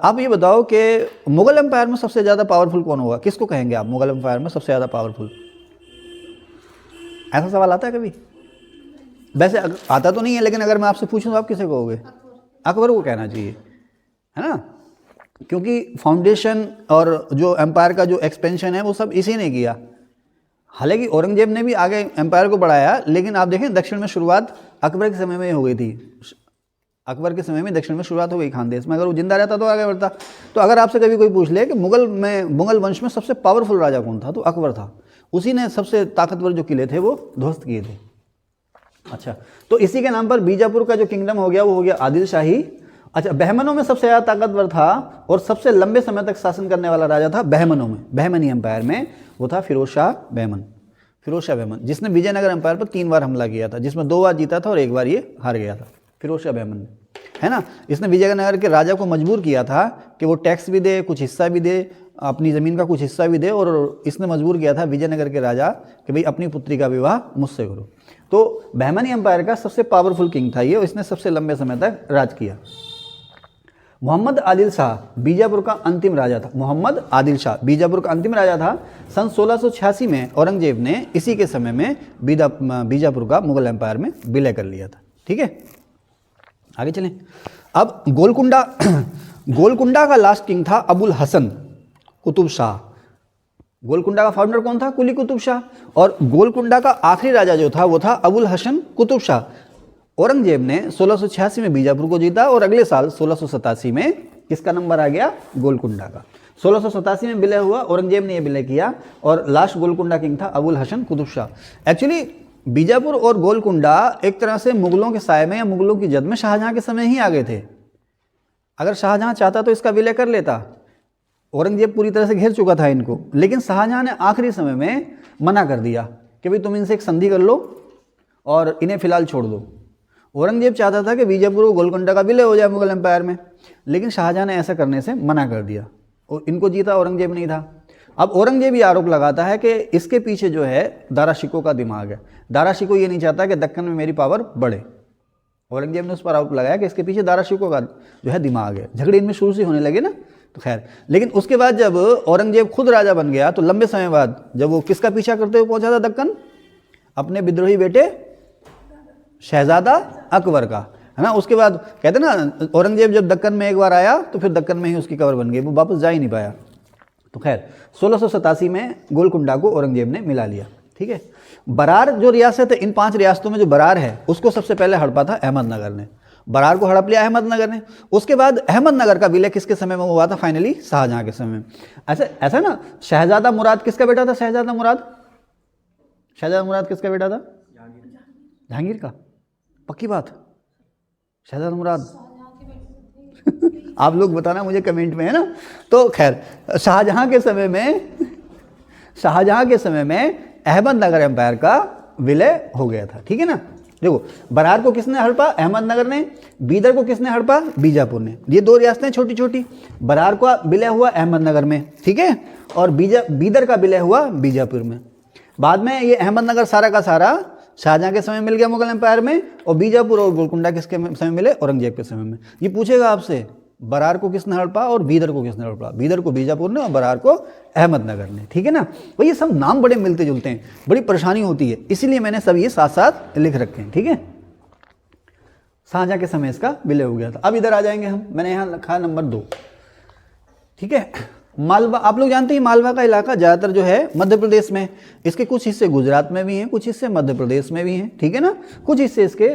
आप ये बताओ कि मुगल एम्पायर में सबसे ज़्यादा पावरफुल कौन होगा? किसको कहेंगे आप मुगल एम्पायर में सबसे ज़्यादा पावरफुल? ऐसा सवाल आता है कभी? वैसे आता तो नहीं है, लेकिन अगर मैं आपसे पूछूं तो आप किसे कहोगे? अकबर को कहना चाहिए, है ना, क्योंकि फाउंडेशन और जो एम्पायर का जो एक्सपेंशन है वो सब इसी ने किया। हालांकि औरंगजेब ने भी आगे एम्पायर को बढ़ाया, लेकिन आप देखें दक्षिण में शुरुआत अकबर के समय में हो गई थी। अकबर के समय में दक्षिण में शुरुआत हो गई खानदेश में, अगर वो जिंदा रहता तो आगे बढ़ता। तो अगर आपसे कभी कोई पूछ ले कि मुगल वंश में सबसे पावरफुल राजा कौन था, तो अकबर था। उसी ने सबसे ताकतवर जो किले थे वो ध्वस्त किए थे। अच्छा, तो इसी के नाम पर बीजापुर का जो किंगडम हो गया वो हो गया आदिल शाही। अच्छा, बहमनों में सबसे ज़्यादा ताकतवर था और सबसे लंबे समय तक शासन करने वाला राजा था बहमनों में, बहमनी एम्पायर में, वो था फिरोज शाह बहमन। फिरोज शाह बहमन जिसने विजयनगर एम्पायर पर 3 बार हमला किया था, जिसमें 2 बार जीता था और 1 बार ये हार गया था। फिरोज शाह बहमन ने, है ना, इसने विजयनगर के राजा को मजबूर किया था कि वो टैक्स भी दे, कुछ हिस्सा भी दे, अपनी ज़मीन का कुछ हिस्सा भी दे, और इसने मजबूर किया था विजयनगर के राजा कि भाई अपनी पुत्री का विवाह मुझसे करो। तो बहमनी एम्पायर का सबसे पावरफुल किंग था ये, और इसने सबसे लंबे समय तक राज किया। मोहम्मद आदिल शाह बीजापुर का अंतिम राजा था। मोहम्मद आदिल शाह बीजापुर का अंतिम राजा था। सन 1686 में औरंगजेब ने इसी के समय में बीजापुर का मुगल एम्पायर में विलय कर लिया था, ठीक है। आगे चलें। अब गोलकुंडा गोलकुंडा का लास्ट किंग था अबुल हसन कुतुब शाह। गोलकुंडा का फाउंडर कौन था? कुली कुतुब शाह। और गोलकुंडा का आखिरी राजा जो था वो था अबुल हसन कुतुब शाह। औरंगजेब ने 1686 में बीजापुर को जीता और अगले साल 1687 में किसका नंबर आ गया? गोलकुंडा का। 1687 में विलय हुआ, औरंगजेब ने यह विलय किया, और लास्ट गोलकुंडा किंग था अबुल हसन कुतुब शाह। एक्चुअली बीजापुर और गोलकुंडा एक तरह से मुगलों के साए में या मुगलों की जद में शाहजहां के समय ही आ गए थे। अगर शाहजहां चाहता तो इसका विलय कर लेता। औरंगजेब पूरी तरह से घेर चुका था इनको, लेकिन शाहजहां ने आखिरी समय में मना कर दिया कि भाई तुम इनसे एक संधि कर लो और इन्हें फिलहाल छोड़ दो। औरंगजेब चाहता था कि बीजापुर और गोलकुंडा का विलय हो जाए मुगल एम्पायर में, लेकिन शाहजहां ने ऐसा करने से मना कर दिया और इनको जीता औरंगजेब नहीं था। अब औरंगजेब ये आरोप लगाता है कि इसके पीछे जो है दारा शिकोह का दिमाग है। दारा शिकोह ये नहीं चाहता कि दक्कन में मेरी पावर बढ़े। औरंगजेब ने उस पर आरोप लगाया कि इसके पीछे दारा शिकोह का जो है दिमाग है। झगड़े इनमें शुरू से होने लगे ना, तो खैर, लेकिन उसके बाद जब औरंगजेब खुद राजा बन गया तो लंबे समय बाद जब वो किसका पीछा करते हुए पहुंचा था दक्कन? अपने विद्रोही बेटे शहजादा अकबर का, है ना। उसके बाद कहते ना औरंगजेब जब दक्कन में एक बार आया तो फिर दक्कन में ही उसकी कब्र बन गई, वो वापस जा ही नहीं पाया। तो खैर 1687 में गोलकुंडा को औरंगजेब ने मिला लिया, ठीक है। बरार जो रियासत है, इन 5 रियासतों में जो बरार है उसको सबसे पहले हड़पा था अहमदनगर ने। बरार को हड़प लिया अहमदनगर ने। उसके बाद अहमदनगर का विलय किसके समय में हुआ था? फाइनली शाहजहां के समय में। ऐसा ना, शहजादा मुराद किसका बेटा था? शहजादा मुराद किसका बेटा था? जहांगीर का। पक्की बात? शहजादा मुराद आप लोग बताना मुझे कमेंट में, है ना। तो खैर शाहजहां के समय में अहमदनगर एम्पायर का विलय हो गया था, ठीक है ना। देखो, बरार को किसने हड़पा? अहमदनगर ने। बीदर को किसने हड़पा? बीजापुर ने। ये 2 रियासतें छोटी छोटी। बरार का विलय हुआ अहमदनगर में, ठीक है, और बीदर का विलय हुआ बीजापुर में। बाद में ये अहमदनगर सारा का सारा शाहजहां के समय मिल गया मुगल एम्पायर में, और बीजापुर और गोलकुंडा किसके समय मिले? औरंगजेब के समय में। ये पूछेगा आपसे बरार को किसने हड़पा और बीदर को किसने हड़पा? बीदर को बीजापुर ने और बरार को अहमदनगर ने, ठीक है ना। तो ये सब नाम बड़े मिलते जुलते हैं, बड़ी परेशानी होती है, इसीलिए मैंने सब ये साथ साथ लिख रखे हैं, ठीक है। शाहजहां के समय इसका विलय हो गया था। अब इधर आ जाएंगे हम, मैंने यहाँ लिखा नंबर 2, ठीक है। मालवा, आप लोग जानते हैं मालवा का इलाका ज़्यादातर जो है मध्य प्रदेश में, इसके कुछ हिस्से गुजरात में भी हैं, कुछ हिस्से मध्य प्रदेश में भी हैं, ठीक है ना, कुछ हिस्से इसके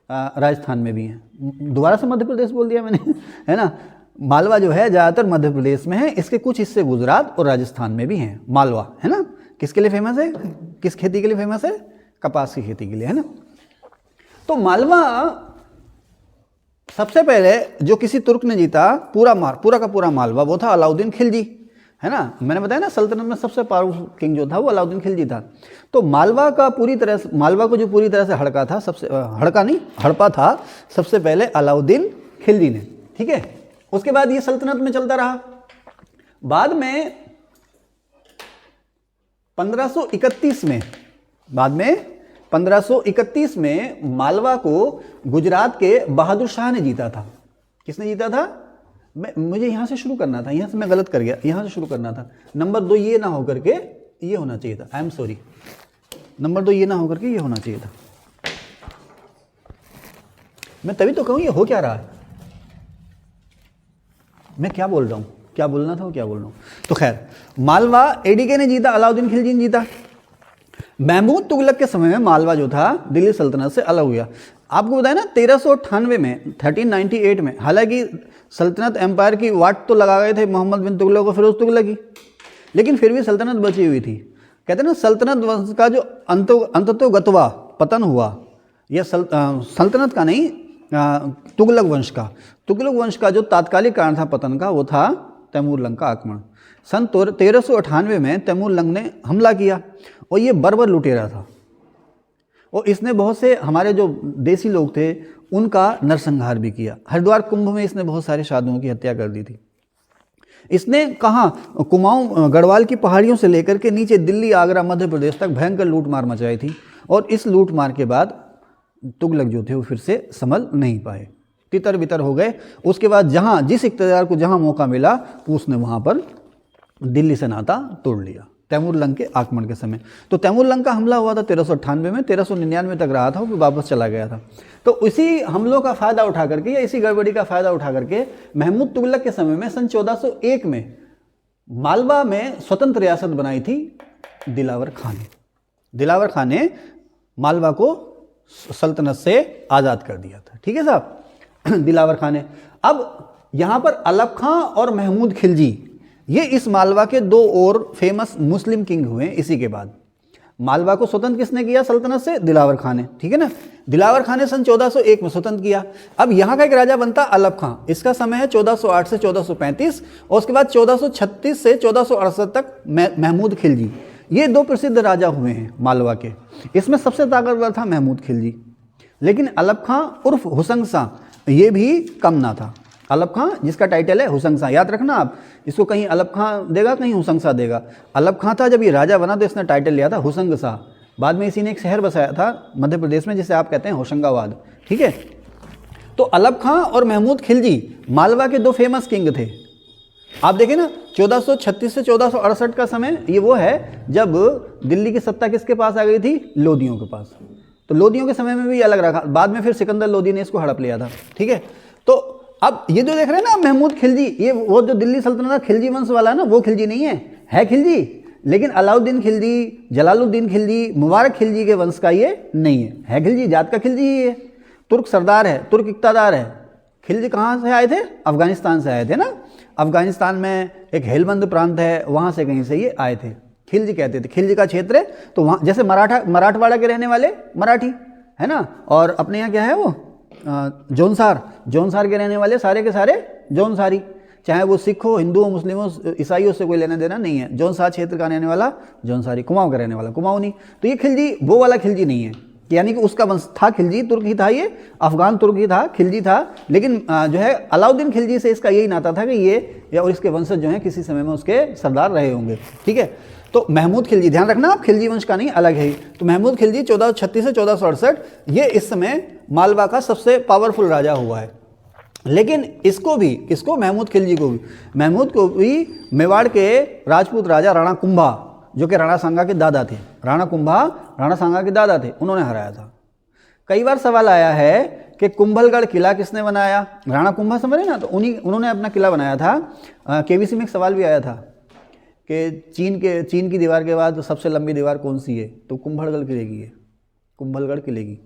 राजस्थान में भी हैं। दोबारा से मध्य प्रदेश बोल दिया मैंने, है ना। मालवा जो है ज़्यादातर मध्य प्रदेश में है, इसके कुछ हिस्से गुजरात और राजस्थान में भी हैं। मालवा, है ना, किसके लिए फेमस है, किस खेती के लिए फेमस है? कपास की खेती के लिए, है ना। तो मालवा सबसे पहले जो किसी तुर्क ने जीता पूरा का पूरा मालवा, वो था अलाउद्दीन खिलजी, है ना। मैंने बताया ना सल्तनत में सबसे पावरफुल किंग जो था वो अलाउद्दीन खिलजी था। तो मालवा को जो पूरी तरह से हड़का था, हड़पा था सबसे पहले अलाउद्दीन खिलजी ने, ठीक है। उसके बाद ये सल्तनत में चलता रहा। बाद में 1531 में मालवा को गुजरात के बहादुर शाह ने जीता था। किसने जीता था? मुझे यहाँ से शुरू करना था, यहाँ से मैं गलत कर गया, यहाँ से शुरू करना था। नंबर 2 ये ना होकर के ये होना चाहिए था, आई एम सॉरी। नंबर 2 ये ना होकर के ये होना चाहिए था। मैं तभी तो कहूँ ये हो क्या रहा है, मैं क्या बोल रहा हूँ, क्या बोलना था वो क्या बोल रहा हूँ। तो खैर, मालवा एडीके ने जीता, अलाउद्दीन खिलजी ने जीता। महमूद तुगलक के समय में मालवा जो था दिल्ली सल्तनत से अलग हुआ। आपको बताया ना 1398 में, 1398 में, हालांकि सल्तनत एम्पायर की वाट तो लगा गए थे मोहम्मद बिन तुगलक और फिरोज तुगलक की, लेकिन फिर भी सल्तनत बची हुई थी। कहते हैं ना सल्तनत वंश का जो अंततोगत्वा पतन हुआ, यह सल्तनत का नहीं, तुगलक वंश का जो तात्कालिक कारण था पतन का, वो था तैमूर लंग का आक्रमण। सन 1398 में तैमूर लंग ने हमला किया और ये बर्बर लुटेरा था, और इसने बहुत से हमारे जो देसी लोग थे उनका नरसंहार भी किया। हरिद्वार कुंभ में इसने बहुत सारे साधुओं की हत्या कर दी थी। इसने कहाँ कुमाऊं गढ़वाल की पहाड़ियों से लेकर के नीचे दिल्ली, आगरा, मध्य प्रदेश तक भयंकर लूटमार मचाई थी, और इस लूटमार के बाद तुगलक जो थे वो फिर से संभल नहीं पाए, तितर बितर हो गए। उसके बाद जहाँ जिस इक़्तिदार को जहाँ मौका मिला उसने वहाँ पर दिल्ली से नाता तोड़ लिया तैमूर लंग के आक्रमण के समय। तो तैमूर लंग का हमला हुआ था 1398 में, 1399 तक रहा था, वो वापस चला गया था। तो इसी हमलों का फ़ायदा उठा करके या इसी गड़बड़ी का फ़ायदा उठा करके महमूद तुगलक के समय में सन 1401 में मालवा में स्वतंत्र रियासत बनाई थी दिलावर खां ने। दिलावर खां ने मालवा को सल्तनत से आज़ाद कर दिया था, ठीक है साहब, दिलावर खां ने। अब यहाँ पर अलप खां और महमूद खिलजी, ये इस मालवा के 2 और फेमस मुस्लिम किंग हुए इसी के बाद। मालवा को स्वतंत्र किसने किया सल्तनत से? दिलावर खां ने, ठीक है ना। दिलावर खां ने सन 1401 में स्वतंत्र किया। अब यहाँ का एक राजा बनता अलप खां, इसका समय है 1408 से 1435, और उसके बाद 1436 से 1468 तक महमूद खिलजी। ये 2 प्रसिद्ध राजा हुए हैं मालवा के। इसमें सबसे ताकतवर था महमूद खिलजी, लेकिन अलप खां उर्फ हुसंग शाह ये भी कम ना था। अलप खां जिसका टाइटल है हुसंग शाह, याद रखना आप, इसको कहीं अलप खां देगा कहीं हुसंग शाह देगा। अलप खां था जब ये राजा बना तो इसने टाइटल लिया था हुसंग शाह। बाद में इसी ने एक शहर बसाया था मध्य प्रदेश में जिसे आप कहते हैं होशंगाबाद, ठीक है। तो अलप खां और महमूद खिलजी मालवा के 2 फेमस किंग थे। आप देखें ना 1436 से 1468 का समय ये वो है जब दिल्ली की सत्ता किसके पास आ गई थी? लोदियों के पास। तो लोदियों के समय में भी अलग रखा, बाद में फिर सिकंदर लोदी ने इसको हड़प लिया था, ठीक है। तो अब ये जो देख रहे हैं ना महमूद खिलजी, ये वो जो दिल्ली सल्तनत खिलजी वंश वाला है ना, वो खिलजी नहीं है खिलजी, लेकिन अलाउद्दीन खिलजी, जलालुद्दीन खिलजी, मुबारक खिलजी के वंश का ये नहीं है खिलजी, जात का खिलजी ही है। तुर्क सरदार है, तुर्क इक़्तिदार है। खिलजी कहाँ से आए थे? अफगानिस्तान से आए थे ना। अफगानिस्तान में एक हेलमंद प्रांत है, वहाँ से कहीं से ये आए थे। खिलजी कहते थे, खिलजी का क्षेत्र है। तो वहाँ जैसे मराठवाड़ा के रहने वाले मराठी है ना, और अपने यहाँ क्या है वो जौनसार के रहने वाले सारे के सारे जौनसारी, चाहे वो सिख हो, हिंदू हो, मुस्लिम हो, ईसाइयों से कोई लेना देना नहीं है। जौनसार क्षेत्र का रहने वाला जौनसारी, कुमाऊं का रहने वाला कुमाऊनी। तो ये खिलजी वो वाला खिलजी नहीं है, यानी कि उसका वंश था खिलजी, तुर्क ही था, ये अफगान तुर्क ही था, खिलजी था। लेकिन जो है अलाउद्दीन खिलजी से इसका यही नाता था कि ये या और इसके वंशज जो हैं किसी समय में उसके सरदार रहे होंगे, ठीक है। तो महमूद खिलजी, ध्यान रखना आप, खिलजी वंश का नहीं, अलग है। तो महमूद खिलजी 1436 से 1468 ये इस समय मालवा का सबसे पावरफुल राजा हुआ है। लेकिन इसको भी, किसको, महमूद खिलजी को भी, महमूद को भी मेवाड़ के राजपूत राजा राणा कुंभा, जो कि राणा सांगा के दादा थे, राणा कुंभा राणा सांगा के दादा थे, उन्होंने हराया था। कई बार सवाल आया है कि कुंभलगढ़ किला किसने बनाया, राणा कुंभा समझे ना, तो उन्होंने अपना किला बनाया था। केबीसी में एक सवाल भी आया था कि चीन की दीवार के बाद सबसे लंबी दीवार कौन सी है, तो कुंभलगढ़ किले की है, कुंभलगढ़ किले की।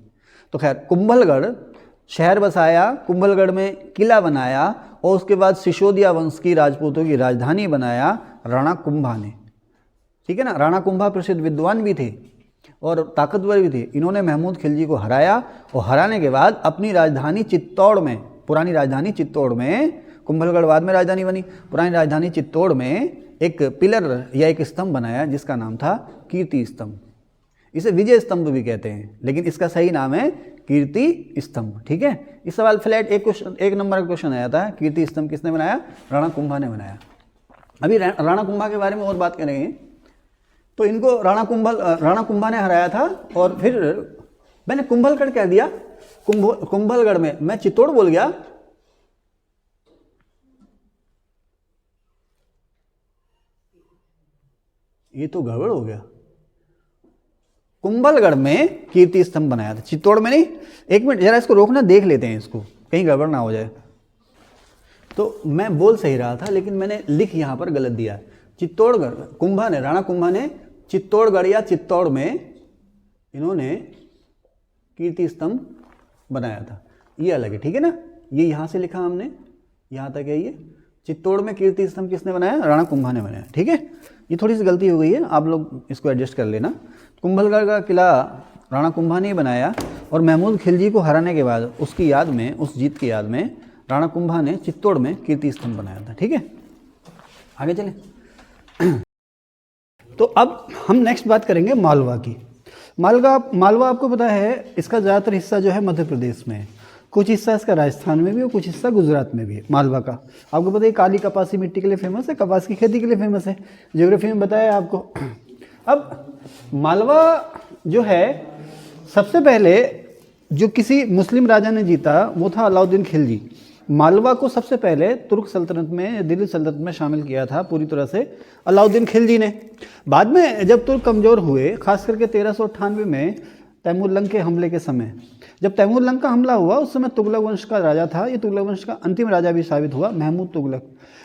तो खैर, कुंभलगढ़ शहर बसाया, कुंभलगढ़ में किला बनाया और उसके बाद सिसोदिया वंश की राजपूतों की राजधानी बनाया राणा कुंभा ने, ठीक है ना। राणा कुंभा प्रसिद्ध विद्वान भी थे और ताकतवर भी थे। इन्होंने महमूद खिलजी को हराया और हराने के बाद अपनी राजधानी चित्तौड़ में, पुरानी राजधानी चित्तौड़ में, कुंभलगढ़ बाद में राजधानी बनी, पुरानी राजधानी चित्तौड़ में एक पिलर या एक स्तंभ बनाया जिसका नाम था कीर्ति स्तंभ। इसे विजय स्तंभ भी कहते हैं, लेकिन इसका सही नाम है कीर्ति स्तंभ, ठीक है। इस सवाल फ्लैट एक नंबर का क्वेश्चन आया था, कीर्ति स्तंभ किसने बनाया, राणा कुंभा ने बनाया। अभी राणा कुंभा के बारे में और बात करेंगे। तो इनको राणा कुंभा ने हराया था और फिर मैंने कुंभलगढ़ कह दिया, कुंभलगढ़ में मैं चित्तौड़ बोल गया। ये तो गड़बड़ हो गया। कुंभलगढ़ में कीर्ति स्तंभ बनाया था, चित्तौड़ में नहीं। एक मिनट जरा इसको रोकना, देख लेते हैं इसको, कहीं गड़बड़ ना हो जाए। तो मैं बोल सही रहा था लेकिन मैंने लिख यहाँ पर गलत दिया। चित्तौड़गढ़, कुंभा ने, राणा कुंभा ने चित्तौड़गढ़ या चित्तौड़ में इन्होंने कीर्ति स्तंभ बनाया था, ये अलग है, ठीक है ना। ये यहाँ से लिखा हमने, यहाँ तक है ये। चित्तौड़ में कीर्ति स्तंभ किसने बनाया, राणा कुंभा ने बनाया, ठीक है। ये थोड़ी सी गलती हो गई है, आप लोग इसको एडजस्ट कर लेना। कुंभलगढ़ का किला राणा कुंभा ने बनाया और महमूद खिलजी को हराने के बाद उसकी याद में, उस जीत की याद में राणा कुंभा ने चित्तौड़ में कीर्ति स्तंभ बनाया था, ठीक है। आगे चलें। तो अब हम नेक्स्ट बात करेंगे मालवा की। मालवा आपको पता है, इसका ज़्यादातर हिस्सा जो है मध्य प्रदेश में है, कुछ हिस्सा इसका राजस्थान में भी और कुछ हिस्सा गुजरात में भी है। मालवा का आपको पता है काली कपासी मिट्टी के लिए फेमस है, कपास की खेती के लिए फेमस है, ज्योग्राफी में बताया आपको। अब मालवा जो है, सबसे पहले जो किसी मुस्लिम राजा ने जीता वो था अलाउद्दीन खिलजी। मालवा को सबसे पहले तुर्क सल्तनत में, दिल्ली सल्तनत में शामिल किया था पूरी तरह से अलाउद्दीन खिलजी ने। बाद में जब तुर्क कमज़ोर हुए, खास करके 1398 में तैमूरलंग के हमले के समय, जब तैमूरलंग का हमला हुआ उस समय तुगलक वंश का राजा था, ये तुगलक वंश का अंतिम राजा भी साबित हुआ, महमूद तुगलक।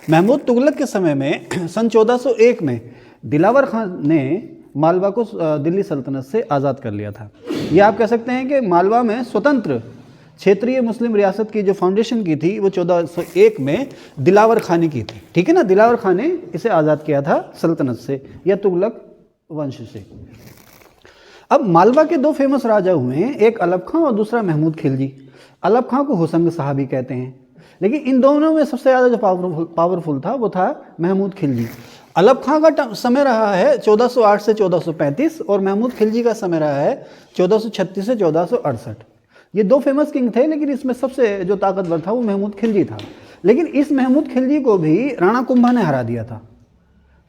महमूद तुगलक के समय में सन 1401 में दिलावर खान ने मालवा को दिल्ली सल्तनत से आज़ाद कर लिया था। ये आप कह सकते हैं कि मालवा में स्वतंत्र क्षेत्रीय मुस्लिम रियासत की जो फाउंडेशन की थी वो 1401 में दिलावर खान ने की थी, ठीक है ना। दिलावर खान ने इसे आज़ाद किया था सल्तनत से या तुगलक वंश से। अब मालवा के दो फेमस राजा हुए हैं, एक अलब खां और दूसरा महमूद खिलजी। अलब खां को होसंग शाह भी कहते हैं, लेकिन इन दोनों में सबसे ज़्यादा जो पावरफुल था वो था महमूद खिलजी। अलब खां का समय रहा है 1408 से 1435 और महमूद खिलजी का समय रहा है 1436 से 1468। ये दो फेमस किंग थे, लेकिन इसमें सबसे जो ताकतवर था वो महमूद खिलजी था। लेकिन इस महमूद खिलजी को भी राणा कुंभा ने हरा दिया था,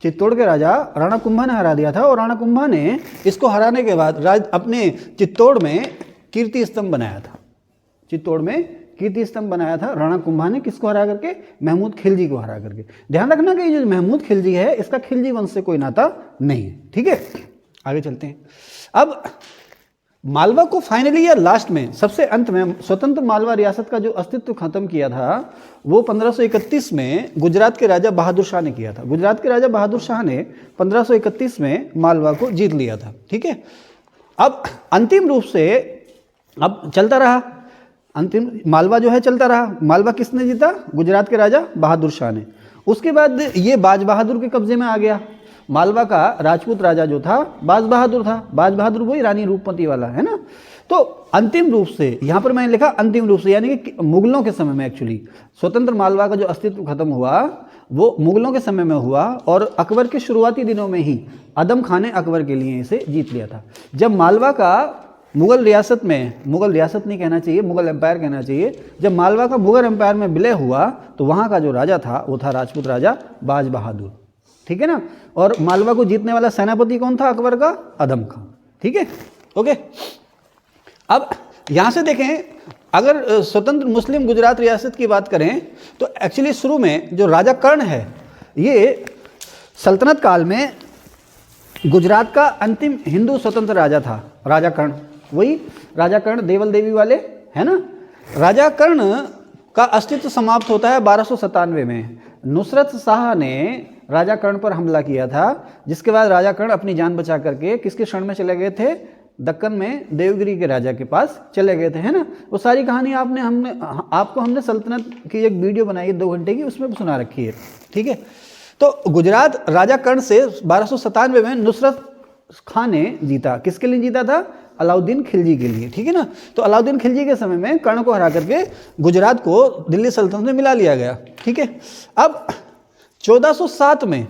चित्तौड़ के राजा राणा कुंभा ने हरा दिया था। और राणा कुंभा ने इसको हराने के बाद अपने चित्तौड़ में कीर्ति स्तंभ बनाया था। चित्तौड़ में कीर्ति स्तंभ बनाया था राणा कुंभा ने, किसको हरा करके, महमूद खिलजी को हरा करके। ध्यान रखना कि ये जो महमूद खिलजी है इसका खिलजी वंश से कोई नाता नहीं है, ठीक है। आगे चलते हैं। अब मालवा को फाइनली या लास्ट में, सबसे अंत में, स्वतंत्र मालवा रियासत का जो अस्तित्व खत्म किया था वो 1531 में गुजरात के राजा बहादुर शाह ने किया था। गुजरात के राजा बहादुर शाह ने 1531 में मालवा को जीत लिया था, ठीक है। अब अंतिम रूप से अब चलता रहा, अंतिम मालवा जो है चलता रहा। मालवा किसने जीता, गुजरात के राजा बहादुर शाह ने। उसके बाद ये बाज बहादुर के कब्जे में आ गया। मालवा का राजपूत राजा जो था बाज बहादुर था। बाज बहादुर वही रानी रूपमती वाला, है ना। तो अंतिम रूप से, यहाँ पर मैंने लिखा अंतिम रूप से, यानी कि मुगलों के समय में एक्चुअली स्वतंत्र मालवा का जो अस्तित्व खत्म हुआ वो मुगलों के समय में हुआ। और अकबर के शुरुआती दिनों में ही आदम खान ने अकबर के लिए इसे जीत लिया था। जब मालवा का मुगल रियासत में, मुगल रियासत नहीं कहना चाहिए, मुगल एम्पायर कहना चाहिए, जब मालवा का मुगल एम्पायर में विलय हुआ तो वहाँ का जो राजा था वो था राजपूत राजा बाज बहादुर, ठीक है ना। और मालवा को जीतने वाला सेनापति कौन था अकबर का, आदम खान, ठीक है, ओके। अब यहाँ से देखें अगर स्वतंत्र मुस्लिम गुजरात रियासत की बात करें तो एक्चुअली शुरू में जो राजा कर्ण है, ये सल्तनत काल में गुजरात का अंतिम हिंदू स्वतंत्र राजा था। राजा कर्ण, वही राजा कर्ण देवल देवी वाले, है ना। राजा कर्ण का अस्तित्व समाप्त होता है 1297 में। नुसरत शाह ने राजा कर्ण पर हमला किया था, जिसके बाद राजा कर्ण अपनी जान बचा करके किसके शरण में चले गए थे? दक्कन में देवगिरी के राजा के पास चले गए थे, है ना। वो सारी कहानी हमने सल्तनत की एक वीडियो बनाई है 2 घंटे की, उसमें सुना रखी है, ठीक है। तो गुजरात राजा कर्ण से 1297 में नुसरत खां ने जीता। किसके लिए जीता था? अलाउद्दीन खिलजी के लिए, ठीक है ना। तो अलाउद्दीन खिलजी के समय में कर्ण को हरा करके गुजरात को दिल्ली सल्तनत में मिला लिया गया, ठीक है। अब 1407 में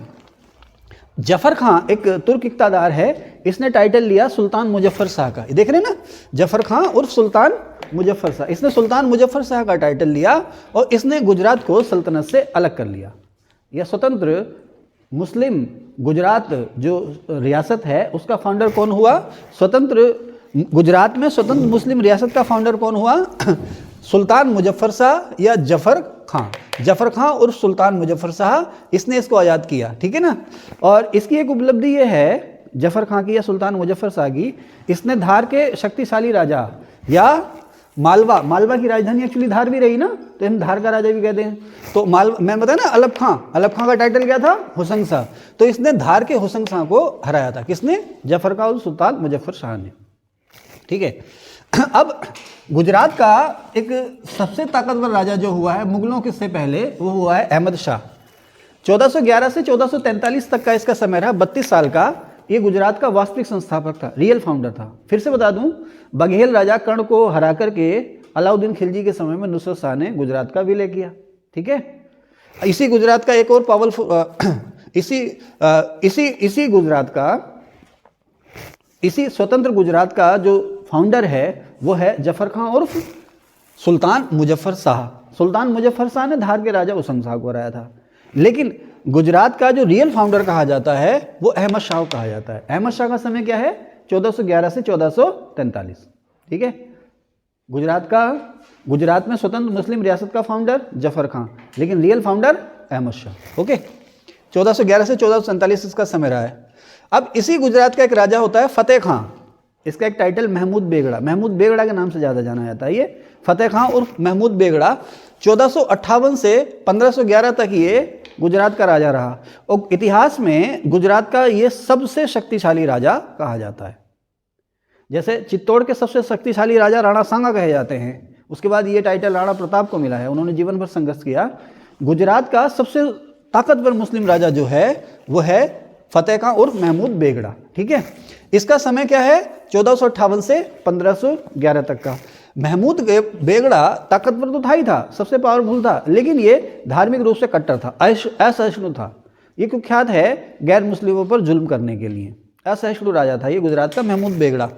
जफर खां, एक तुर्क इक़्तिदार है, इसने टाइटल लिया सुल्तान मुजफ्फर शाह का। देख रहे हैं ना, जफर खां उर्फ सुल्तान मुजफ्फर शाह, इसने सुल्तान मुजफ्फर शाह का टाइटल लिया और इसने गुजरात को सल्तनत से अलग कर लिया। यह स्वतंत्र मुस्लिम गुजरात जो रियासत है उसका फाउंडर कौन हुआ? स्वतंत्र गुजरात में स्वतंत्र मुस्लिम रियासत का फाउंडर कौन हुआ? सुल्तान मुजफ्फर शाह या जफर खां। जफर खां उर्फ सुल्तान मुजफ्फर शाह, इसने इसको आज़ाद किया, ठीक है ना। और इसकी एक उपलब्धि ये है जफर खां की या सुल्तान मुजफ्फर शाह की, इसने धार के शक्तिशाली राजा या मालवा की राजधानी एक्चुअली धार भी रही ना, तो हम धार का राजा भी कहते हैं। तो मैं बताया ना, अलब खां का टाइटल क्या था? हुसैन शाह। तो इसने धार के हुसैन शाह को हराया था। किसने? जफर का और सुल्तान मुजफ्फर शाह ने, ठीक है। अब गुजरात का एक सबसे ताकतवर राजा जो हुआ है मुगलों के से पहले, वो हुआ है अहमद शाह। 1411 से 1443 तक का इसका समय रहा, 32 साल का। ये गुजरात का वास्तविक संस्थापक था, रियल फाउंडर था। फिर से बता दूं, बघेल राजा कर्ण को हरा करके अलाउद्दीन खिलजी के समय में नुसरत शाह ने गुजरात का विलय किया, ठीक है। इसी गुजरात का एक और पावरफुल इसी स्वतंत्र गुजरात का जो फाउंडर है वो है जफर खां उर्फ सुल्तान मुजफ्फर शाह। सुल्तान मुजफ्फर शाह ने धार के राजा हुसैन शाह को हराया था। लेकिन गुजरात का जो रियल फाउंडर कहा जाता है वो अहमद शाह कहा जाता है। अहमद शाह का समय क्या है? 1411 से 1443, ठीक है। गुजरात में स्वतंत्र मुस्लिम रियासत का फाउंडर जफर खां, लेकिन real founder Ahmad Shah, okay. 1411 से 1447 इसका समय रहा है। अब इसी गुजरात का एक राजा होता है फतेह खां। इसका एक टाइटल महमूद बेगड़ा के नाम से ज़्यादा जाना जाता है। ये फतेह खां उर्फ महमूद बेगड़ा 1458 से 1511 तक ये गुजरात का राजा रहा और इतिहास में गुजरात का ये सबसे शक्तिशाली राजा कहा जाता है। जैसे चित्तौड़ के सबसे शक्तिशाली राजा राणा सांगा कहे जाते हैं, उसके बाद ये टाइटल राणा प्रताप को मिला है, उन्होंने जीवन भर संघर्ष किया। गुजरात का सबसे ताकतवर मुस्लिम राजा जो है वो है फतेह खां उर्फ महमूद बेगड़ा, ठीक है। इसका समय क्या है? 1458 से 1511 तक का। महमूद बेगड़ा ताकतवर तो था ही था, सबसे पावरफुल था, लेकिन ये धार्मिक रूप से कट्टर था, असहिष्णु था। ये कुख्यात है गैर मुस्लिमों पर जुल्म करने के लिए। असहिष्णु राजा था ये गुजरात का महमूद बेगड़ा।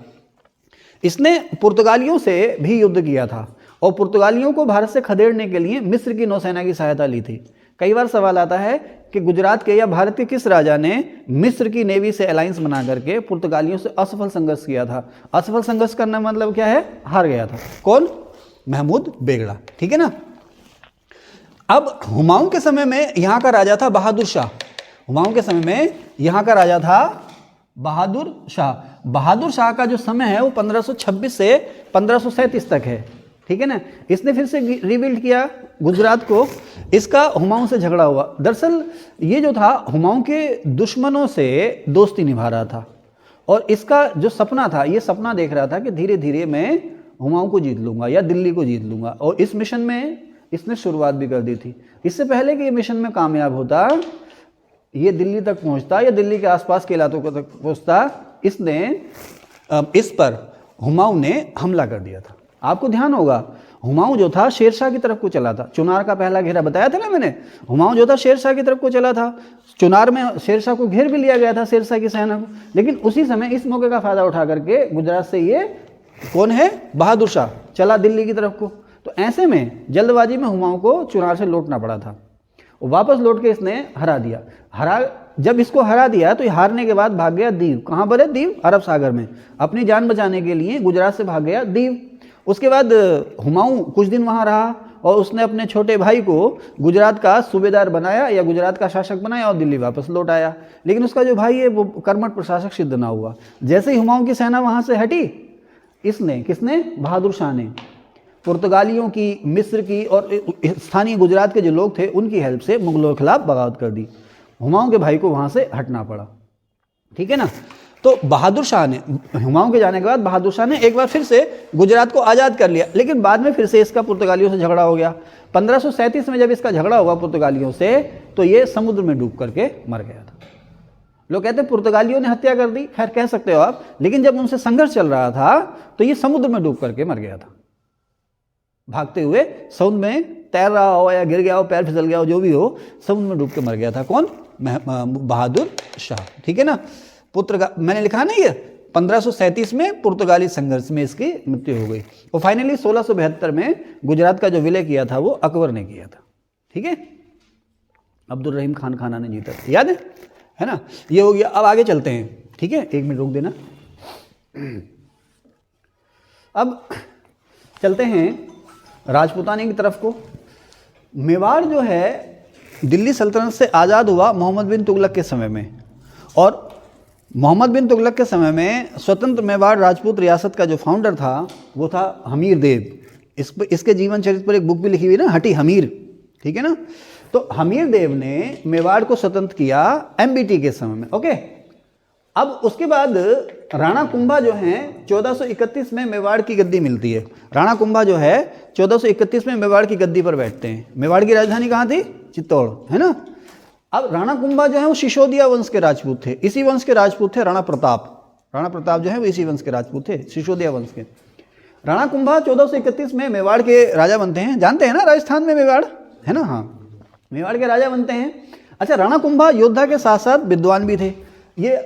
इसने पुर्तगालियों से भी युद्ध किया था और पुर्तगालियों को भारत से खदेड़ने के लिए मिस्र की नौसेना की सहायता ली थी। कई बार सवाल आता है कि गुजरात के या भारत के किस राजा ने मिस्र की नेवी से अलायंस बना करके पुर्तगालियों से असफल संघर्ष किया था। असफल संघर्ष करना मतलब क्या है? हार गया था। कौन? महमूद बेगड़ा, ठीक है ना। अब हुमायूं के समय में यहाँ का राजा था बहादुर शाह। हुमायूं के समय में यहाँ का राजा था बहादुर शाह। बहादुर शाह का जो समय है वो 1526 से 1537 तक है, ठीक है ना। इसने फिर से रिबिल्ड किया गुजरात को। इसका हुमायूं से झगड़ा हुआ। दरअसल ये जो था हुमायूं के दुश्मनों से दोस्ती निभा रहा था और इसका जो सपना था, ये सपना देख रहा था कि धीरे धीरे मैं हुमायूं को जीत लूंगा या दिल्ली को जीत लूंगा। और इस मिशन में इसने शुरुआत भी कर दी थी। इससे पहले कि ये मिशन में कामयाब होता, ये दिल्ली तक पहुंचता या दिल्ली के आसपास के इलाकों तक पहुंचता, इस पर हुमायूं ने हमला कर दिया था। आपको ध्यान होगा हुमायूं जो था शेरशाह की तरफ को चला था। चुनार का पहला घेरा बताया था ना मैंने। हुमायूं जो था शेरशाह की तरफ को चला था। चुनार में शेरशाह को घेर भी लिया गया था, शेरशाह की सेना को। लेकिन उसी समय इस मौके का फायदा उठा करके गुजरात से ये कौन है? बहादुर शाह चला दिल्ली की तरफ को। तो ऐसे में जल्दबाजी में हुमायूं को चुनार से लौटना पड़ा था। वापस लौट के इसने हरा दिया। जब इसको हरा दिया तो हारने के बाद भाग गया दीव। कहाँ पर है दीव? अरब सागर में। अपनी जान बचाने के लिए गुजरात से भाग गया दीव। उसके बाद हुमायूं कुछ दिन वहाँ रहा और उसने अपने छोटे भाई को गुजरात का सूबेदार बनाया या गुजरात का शासक बनाया और दिल्ली वापस लौट आया। लेकिन उसका जो भाई है वो कर्मठ प्रशासक सिद्ध ना हुआ। जैसे ही हुमायूं की सेना वहाँ से हटी, किसने बहादुर शाह ने पुर्तगालियों की, मिस्र की और स्थानीय गुजरात के जो लोग थे उनकी हेल्प से मुगलों के खिलाफ बगावत कर दी। हुमायूं के भाई को वहाँ से हटना पड़ा, ठीक है ना। तो बहादुर शाह ने, हुमायूं के जाने के बाद बहादुर शाह ने एक बार फिर से गुजरात को आज़ाद कर लिया, लेकिन बाद में फिर से इसका पुर्तगालियों से झगड़ा हो गया। 1537 में जब इसका झगड़ा हुआ पुर्तगालियों से, तो ये समुद्र में डूब करके मर गया था। लोग कहते हैं पुर्तगालियों ने हत्या कर दी, खैर कह सकते हो आप, लेकिन जब उनसे संघर्ष चल रहा था तो ये समुद्र में डूब करके मर गया था। भागते हुए समुद्र में तैर रहा हो या गिर गया हो, पैर फिसल गया हो, जो भी हो, समुद्र में डूब के मर गया था। कौन? बहादुर शाह, ठीक है ना। मैंने लिखा ना ये 1537 में पुर्तगाली संघर्ष में इसकी मृत्यु हो गई और फाइनली 1672 में गुजरात का जो विलय किया था वो अकबर ने किया था, ठीक है। अब्दुल रहीम खान खाना ने जीता था, याद है ना। ये हो गया। अब आगे चलते हैं, ठीक है, 1 मिनट रोक देना। अब चलते हैं राजपूतानी की तरफ को। मेवाड़ जो है दिल्ली सल्तनत से आज़ाद हुआ मोहम्मद बिन तुगलक के समय में, और मोहम्मद बिन तुगलक के समय में स्वतंत्र मेवाड़ राजपूत रियासत का जो फाउंडर था वो था हमीर देव। इसके जीवन चरित्र पर एक बुक भी लिखी हुई ना, हटी हमीर, ठीक है ना। तो हमीर देव ने मेवाड़ को स्वतंत्र किया एमबीटी के समय में, ओके। अब उसके बाद राणा कुंभा जो हैं 1431 में मेवाड़ की गद्दी मिलती है। राणा कुंभा जो है 1431 में मेवाड़ की गद्दी पर बैठते हैं। मेवाड़ की राजधानी कहाँ थी? चित्तौड़, है ना। अब राणा कुंभा जो है वो सिसोदिया वंश के राजपूत थे। इसी वंश के राजपूत थे राणा प्रताप। राणा प्रताप जो है वो इसी वंश के राजपूत थे, सिसोदिया वंश के। राणा कुंभा 1431 में मेवाड़ के राजा बनते हैं। जानते हैं ना राजस्थान में मेवाड़ है ना, हाँ, मेवाड़ के राजा बनते हैं। अच्छा, राणा कुंभा योद्धा के साथ साथ विद्वान भी थे। ये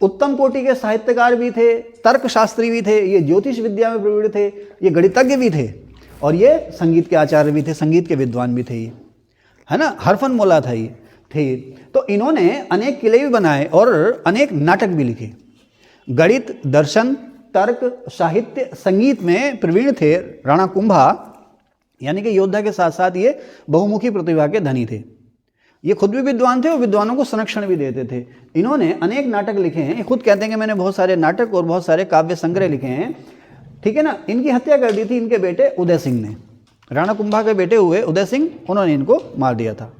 उत्तम कोटि के साहित्यकार भी थे, तर्कशास्त्री भी थे, ये ज्योतिष विद्या में प्रवीण थे, ये गणितज्ञ भी थे, और ये संगीत के आचार्य भी थे, संगीत के विद्वान भी थे ये, है ना। हरफन मोला था ये थे। तो इन्होंने अनेक किले भी बनाए और अनेक नाटक भी लिखे। गणित, दर्शन, तर्क, साहित्य, संगीत में प्रवीण थे राणा कुंभा, यानी कि योद्धा के साथ साथ ये बहुमुखी प्रतिभा के धनी थे। ये खुद भी विद्वान थे और विद्वानों को संरक्षण भी देते थे। इन्होंने अनेक नाटक लिखे हैं। ये खुद कहते हैं कि मैंने बहुत सारे नाटक और बहुत सारे काव्य संग्रह लिखे हैं, ठीक है ना। इनकी हत्या कर दी थी इनके बेटे उदय सिंह ने। राणा कुंभा के बेटे हुए उदय सिंह, उन्होंने इनको मार दिया था,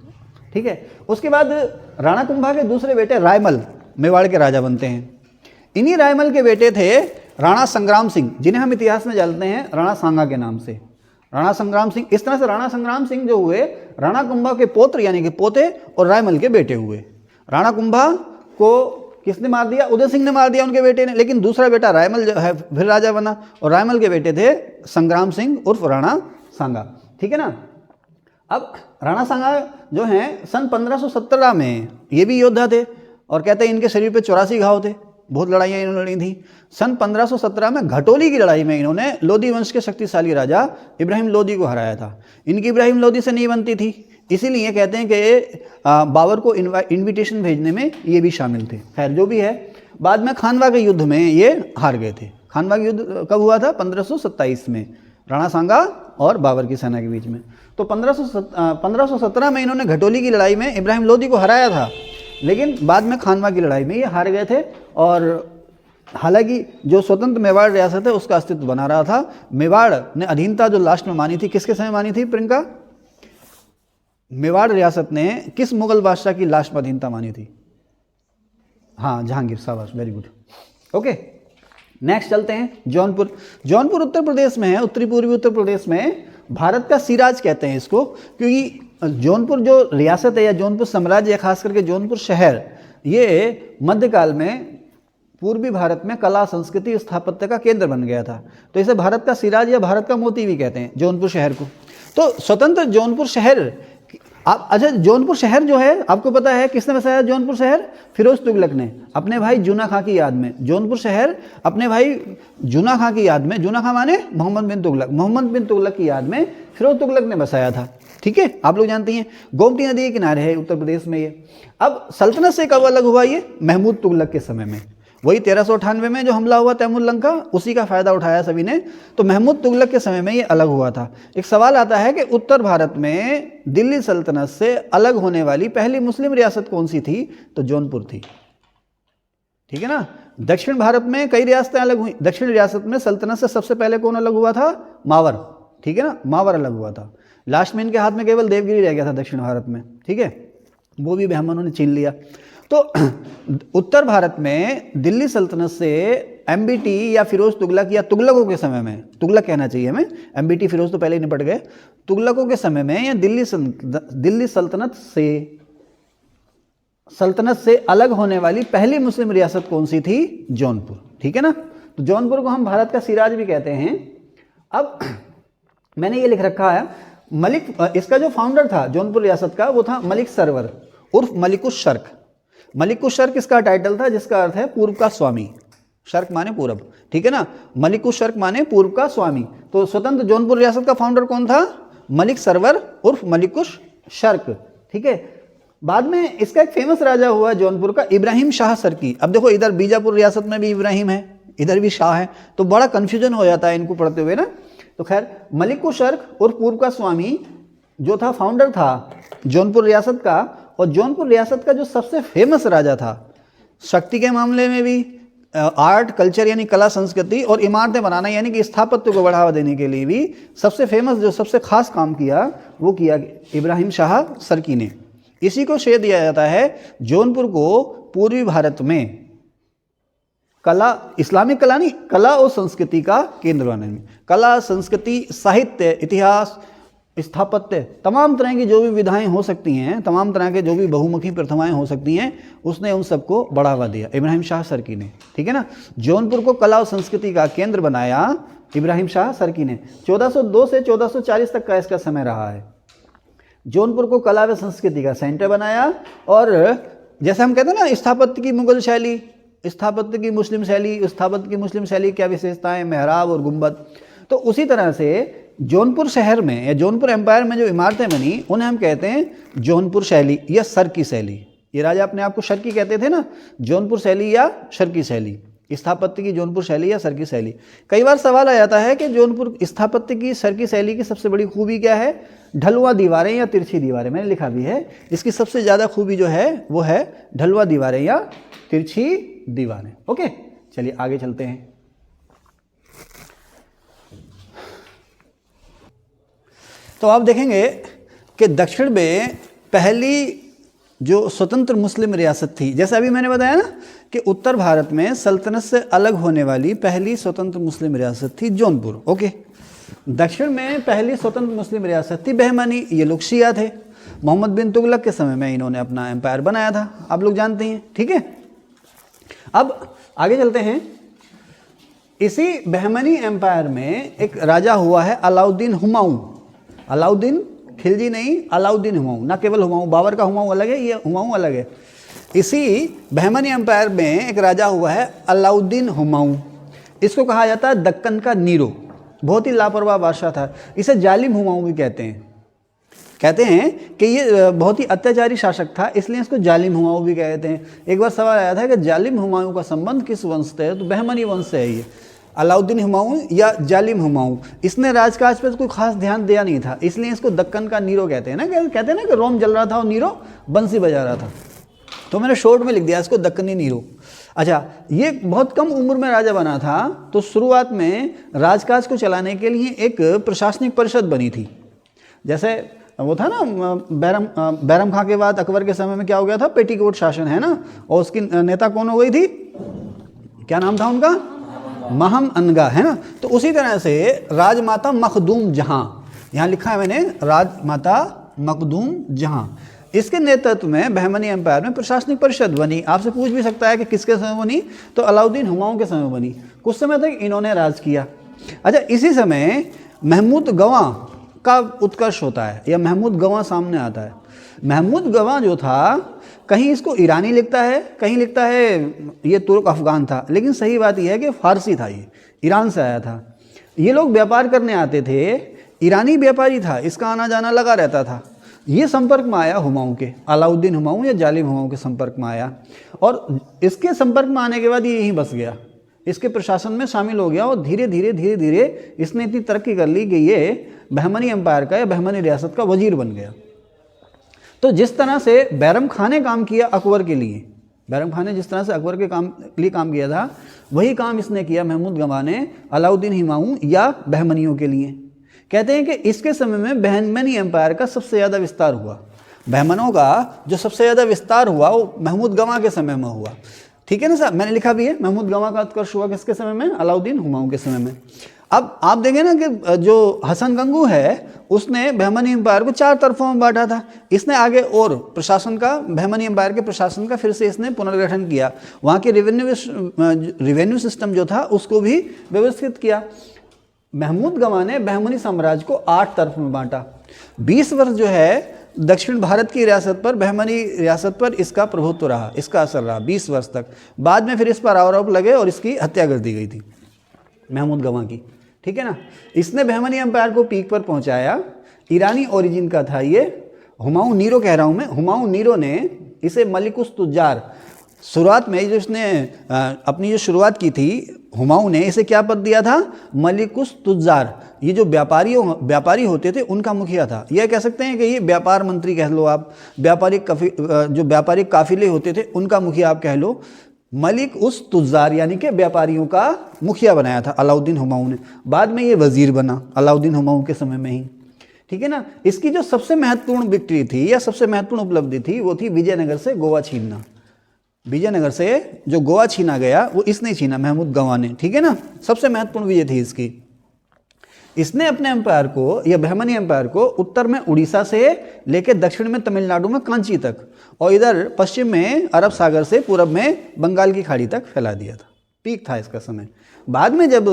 ठीक है। उसके बाद राणा कुंभा के दूसरे बेटे रायमल मेवाड़ के राजा बनते हैं। इन्हीं रायमल के बेटे थे राणा संग्राम सिंह, जिन्हें हम इतिहास में जानते हैं राणा सांगा के नाम से। राणा संग्राम सिंह, इस तरह से राणा संग्राम सिंह जो हुए राणा कुंभा के पौत्र यानी कि पोते और रायमल के बेटे हुए। राणा कुंभा को किसने मार दिया? उदय सिंह ने मार दिया, उनके बेटे ने। लेकिन दूसरा बेटा रायमल जो है फिर राजा बना, और रायमल के बेटे थे संग्राम सिंह उर्फ राणा सांगा, ठीक है ना। अब राणा सांगा जो हैं सन 1517 में ये भी योद्धा थे, और कहते हैं इनके शरीर पे 84 घाव थे। बहुत लड़ाइयाँ इन्होंने लड़ी थी। सन 1517 में घटोली की लड़ाई में इन्होंने लोधी वंश के शक्तिशाली राजा इब्राहिम लोधी को हराया था। इनकी इब्राहिम लोधी से नहीं बनती थी, इसीलिए कहते हैं कि बाबर को इन्विटेशन भेजने में ये भी शामिल थे। खैर जो भी है, बाद में खानवा के युद्ध में ये हार गए थे। खानवा का युद्ध कब हुआ था? 1527 में, राणा सांगा और बाबर की सेना के बीच में। तो 1517 में इन्होंने घटोली की लड़ाई में इब्राहिम लोधी को हराया था, लेकिन बाद में खानवा की लड़ाई में ये हार गए थे। और हालांकि जो स्वतंत्र मेवाड़ रियासत है उसका अस्तित्व बना रहा था। मेवाड़ ने अधीनता जो लास्ट में मानी थी, किसके समय मानी थी प्रियंका? मेवाड़ रियासत ने किस मुगल बादशाह की लास्ट में अधीनता मानी थी? हाँ, जहांगीर। शाबाश, वेरी गुड, ओके। नेक्स्ट चलते हैं जौनपुर। जौनपुर उत्तर प्रदेश में है, उत्तरी पूर्वी उत्तर प्रदेश में। भारत का सिराज कहते हैं इसको, क्योंकि जौनपुर जो रियासत है या जौनपुर साम्राज्य या खास करके जौनपुर शहर, ये मध्यकाल में पूर्वी भारत में कला, संस्कृति, स्थापत्य का केंद्र बन गया था। तो इसे भारत का सिराज या भारत का मोती भी कहते हैं जौनपुर शहर को। तो स्वतंत्र जौनपुर शहर, आप अच्छा, जौनपुर शहर जो है आपको पता है किसने बसाया जौनपुर शहर? फिरोज तुगलक ने अपने भाई जूना खां की याद में। जौनपुर शहर अपने भाई जूना खां की याद में, जूना खां माने मोहम्मद बिन तुगलक, मोहम्मद बिन तुगलक की याद में फिरोज तुगलक ने बसाया था, ठीक है। आप लोग जानते हैं गोमती नदी के किनारे है उत्तर प्रदेश में ये। अब सल्तनत से कब अलग हुआ ये? महमूद तुगलक के समय में। वही 1398 में जो हमला हुआ तैमूर लंका, उसी का फ़ायदा उठाया सभी ने। तो महमूद तुगलक के समय में ये अलग हुआ था। एक सवाल आता है कि उत्तर भारत में दिल्ली सल्तनत से अलग होने वाली पहली मुस्लिम रियासत कौन सी थी? तो जौनपुर थी। ठीक है ना। दक्षिण भारत में कई रियासतें अलग हुई। दक्षिण रियासत में सल्तनत से सबसे पहले कौन अलग हुआ था? मावर। ठीक है ना, मावर अलग हुआ था। लास्ट में इनके हाथ में केवल देवगिरी रह गया था दक्षिण भारत में। ठीक है, वो भी बहमनों ने छीन लिया। तो उत्तर भारत में दिल्ली सल्तनत से एमबीटी या फिरोज तुगलक या तुगलकों के समय में, तुगलक कहना चाहिए हमें, एमबीटी फिरोज तो पहले ही निपट गए, तुगलकों के समय में या दिल्ली सल्तनत से अलग होने वाली पहली मुस्लिम रियासत कौन सी थी? जौनपुर। ठीक है ना। तो जौनपुर को हम भारत का सिराज भी कहते हैं। अब मैंने ये लिख रखा है, मलिक, इसका जो फाउंडर था जौनपुर रियासत का, वो था मलिक सरवर उर्फ मलिकुश शर्क। मलिकुश शर्क इसका टाइटल था, जिसका अर्थ है पूर्व का स्वामी। शर्क माने पूर्व। ठीक है ना, मलिकुश शर्क माने पूर्व का स्वामी। तो स्वतंत्र जौनपुर रियासत का फाउंडर कौन था? मलिक सरवर उर्फ मलिकुश शर्क। ठीक है। बाद में इसका एक फेमस राजा हुआ जौनपुर का, इब्राहिम शाह सरकी। अब देखो, इधर बीजापुर रियासत में भी इब्राहिम है, इधर भी शाह है, तो बड़ा कन्फ्यूजन हो जाता है इनको पढ़ते हुए ना। तो खैर, मलिकुश शर्क और पूर्व का स्वामी जो था, फाउंडर था जौनपुर रियासत का। और जौनपुर रियासत का जो सबसे फेमस राजा था, शक्ति के मामले में भी, आर्ट कल्चर यानी कला संस्कृति और इमारतें बनाना यानी कि स्थापत्य को बढ़ावा देने के लिए भी सबसे फेमस, जो सबसे खास काम किया, वो किया इब्राहिम शाह सरकी ने। इसी को श्रेय दिया जाता है जौनपुर को पूर्वी भारत में कला, इस्लामिक कला नहीं, कला और संस्कृति का केंद्र बनाने में। कला, संस्कृति, साहित्य, इतिहास, स्थापत्य, तमाम तरह की जो भी विधाएं हो सकती हैं, तमाम तरह के जो भी बहुमुखी प्रतिमाएं हो सकती हैं, उसने उन सबको बढ़ावा दिया इब्राहिम शाह सरकी ने। ठीक है ना। जौनपुर को कला और संस्कृति का केंद्र बनाया इब्राहिम शाह सरकी ने। 1402 से 1440 तक का इसका समय रहा है। जौनपुर को कला व संस्कृति का सेंटर बनाया। और जैसे हम कहते हैं ना, स्थापत्य की मुगल शैली, स्थापत्य की मुस्लिम शैली, स्थापत्य की मुस्लिम शैली क्या विशेषताएं, मेहराब और गुंबद। तो उसी तरह से जौनपुर शहर में या जौनपुर एम्पायर में जो इमारतें बनी, उन्हें हम कहते हैं जौनपुर शैली या शर्की शैली। ये राजा अपने आप को शर्की कहते थे ना, जौनपुर शैली या शर्की शैली, स्थापत्य की जौनपुर शैली या शर्की शैली। कई बार सवाल आ जाता है कि जौनपुर स्थापत्य की शर्की शैली की सबसे बड़ी खूबी क्या है? ढलुआ दीवारें या तिरछी दीवारें। मैंने लिखा भी है, इसकी सबसे ज़्यादा खूबी जो है वो है ढलुआ दीवारें या तिरछी दीवारें। ओके, चलिए आगे चलते हैं। तो आप देखेंगे कि दक्षिण में पहली जो स्वतंत्र मुस्लिम रियासत थी, जैसे अभी मैंने बताया ना कि उत्तर भारत में सल्तनत से अलग होने वाली पहली स्वतंत्र मुस्लिम रियासत थी जौनपुर। ओके। दक्षिण में पहली स्वतंत्र मुस्लिम रियासत थी बहमनी। ये लोग शिया थे। मोहम्मद बिन तुगलक के समय में इन्होंने अपना एम्पायर बनाया था, आप लोग जानते हैं। ठीक है। अब आगे चलते हैं। इसी बहमनी एम्पायर में एक राजा हुआ है अलाउद्दीन हुमायूं। अलाउद्दीन खिलजी नहीं, अलाउद्दीन हुमायूं। ना केवल हुमायूं, बाबर का हुमायूं अलग है, ये हुमायूं अलग है। इसी बहमनी एम्पायर में एक राजा हुआ है अलाउद्दीन हुमायूं। इसको कहा जाता है दक्कन का नीरो। बहुत ही लापरवाह बादशाह था। इसे जालिम हुमायूं भी कहते हैं। कहते हैं कि ये बहुत ही अत्याचारी शासक था, इसलिए इसको जालिम हुमायूं भी कहते हैं। एक बार सवाल आया था कि जालिम हुमायूं का संबंध किस वंश से है? तो बहमनी वंश से है ये, अलाउद्दीन हुमायूं या जालिम हुमायूं। इसने राजकाज पर कोई खास ध्यान दिया नहीं था, इसलिए इसको दक्कन का नीरो कहते हैं ना। कहते हैं ना कि रोम जल रहा था और नीरो बंसी बजा रहा था, तो मैंने शॉर्ट में लिख दिया इसको दक्कनी नीरो। अच्छा, ये बहुत कम उम्र में राजा बना था, तो शुरुआत में राजकाज को चलाने के लिए एक प्रशासनिक परिषद बनी थी। जैसे वो था ना बैरम खां के बाद अकबर के समय में क्या हो गया था? पेटीकोट शासन, है ना। और उसकी नेता कौन हो गई थी? क्या नाम था उनका? महम अनगा, है ना। तो उसी तरह से राजमाता मखदूम जहां, यहाँ लिखा है मैंने राजमाता मखदूम जहां, इसके नेतृत्व में बहमनी एम्पायर में प्रशासनिक परिषद बनी। आपसे पूछ भी सकता है कि किसके समय बनी? तो अलाउद्दीन हुमायूं के समय बनी। कुछ समय तक इन्होंने राज किया। अच्छा, इसी समय महमूद गवां का उत्कर्ष होता है, या महमूद गवां सामने आता है। महमूद गवां जो था, कहीं इसको ईरानी लिखता है, कहीं लिखता है ये तुर्क अफगान था, लेकिन सही बात यह है कि फारसी था, ये ईरान से आया था। ये लोग व्यापार करने आते थे, ईरानी व्यापारी था, इसका आना जाना लगा रहता था। ये संपर्क में आया हुमायूं के, अलाउद्दीन हुमायूं या जालिम हुमायूं के संपर्क में आया, और इसके संपर्क में आने के बाद ये यहीं बस गया, इसके प्रशासन में शामिल हो गया, और धीरे धीरे इसने इतनी तरक्की कर ली कि ये बहमनी एम्पायर का या बहमनी रियासत का वजीर बन गया। तो जिस तरह से बैरम खान ने काम किया अकबर के लिए, बैरम खान ने जिस तरह से अकबर के लिए काम किया था, वही काम इसने किया महमूद गवा ने अलाउद्दीन हुमायूं या बहमनियों के लिए। कहते हैं कि इसके समय में बहमनी एम्पायर का सबसे ज़्यादा विस्तार हुआ, बहमनों का जो सबसे ज़्यादा विस्तार हुआ वो महमूद गवा के समय में हुआ। ठीक है ना साहब, मैंने लिखा भी है, महमूद गवा का उत्कर्ष हुआ किसके समय में? अलाउद्दीन हुमायूं के समय में। अब आप देखें ना कि जो हसन गंगू है उसने बहमनी एम्पायर को 4 तरफों में बांटा था, इसने आगे और प्रशासन का, बहमनी एम्पायर के प्रशासन का फिर से इसने पुनर्गठन किया, वहाँ के रिवेन्यू सिस्टम जो था उसको भी व्यवस्थित किया। महमूद गवा ने बहमनी साम्राज्य को 8 तरफ में बांटा। 20 वर्ष जो है दक्षिण भारत की रियासत पर, बहमनी रियासत पर इसका प्रभुत्व रहा, इसका असर रहा 20 वर्ष तक। बाद में फिर इस पर आरोप लगे और इसकी हत्या कर दी गई थी महमूद गवा की। ठीक है ना, इसने बहमनी एम्पायर को पीक पर पहुंचाया। ईरानी ओरिजिन का था ये, हुमायूं नीरो कह रहा हूँ मैं, हुमायूं नीरो ने इसे मलिकुस तुज्जार, शुरुआत में जो इसने अपनी जो शुरुआत की थी हुमायूं ने, इसे क्या पद दिया था? मलिकुस तुज्जार। ये जो व्यापारी होते थे उनका मुखिया था। यह कह सकते हैं कि ये व्यापार मंत्री कह लो आप, जो व्यापारिक काफिले होते थे उनका मुखिया आप कह लो। मलिक उस तुज्जार यानी कि व्यापारियों का मुखिया बनाया था अलाउद्दीन हुमायूं ने। बाद में ये वजीर बना अलाउद्दीन हुमायूं के समय में ही। ठीक है ना, इसकी जो सबसे महत्वपूर्ण विक्ट्री थी या सबसे महत्वपूर्ण उपलब्धि थी वो थी विजयनगर से गोवा छीनना। विजयनगर से जो गोवा छीना गया वो इसने छीना, महमूद गवा ने। ठीक है ना, सबसे महत्वपूर्ण विजय थी इसकी। इसने अपने एम्पायर को या बहमनी एम्पायर को उत्तर में उड़ीसा से लेकर दक्षिण में तमिलनाडु में कांची तक, और इधर पश्चिम में अरब सागर से पूरब में बंगाल की खाड़ी तक फैला दिया था। पीक था इसका समय। बाद में जब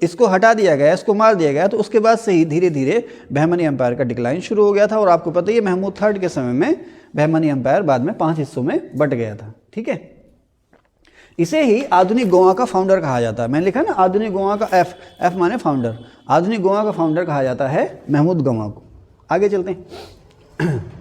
इसको हटा दिया गया, इसको मार दिया गया, तो उसके बाद से ही धीरे धीरे बहमनी एम्पायर का डिक्लाइन शुरू हो गया था। और आपको पता ही है महमूद III के समय में बहमनी एम्पायर बाद में 5 हिस्सों में बट गया था। ठीक है, इसे ही आधुनिक गोवा का फाउंडर कहा जाता है। मैंने लिखा ना आधुनिक गोवा का एफ माने फाउंडर, आधुनिक गोवा का फाउंडर कहा जाता है महमूद गवा को। आगे चलते हैं।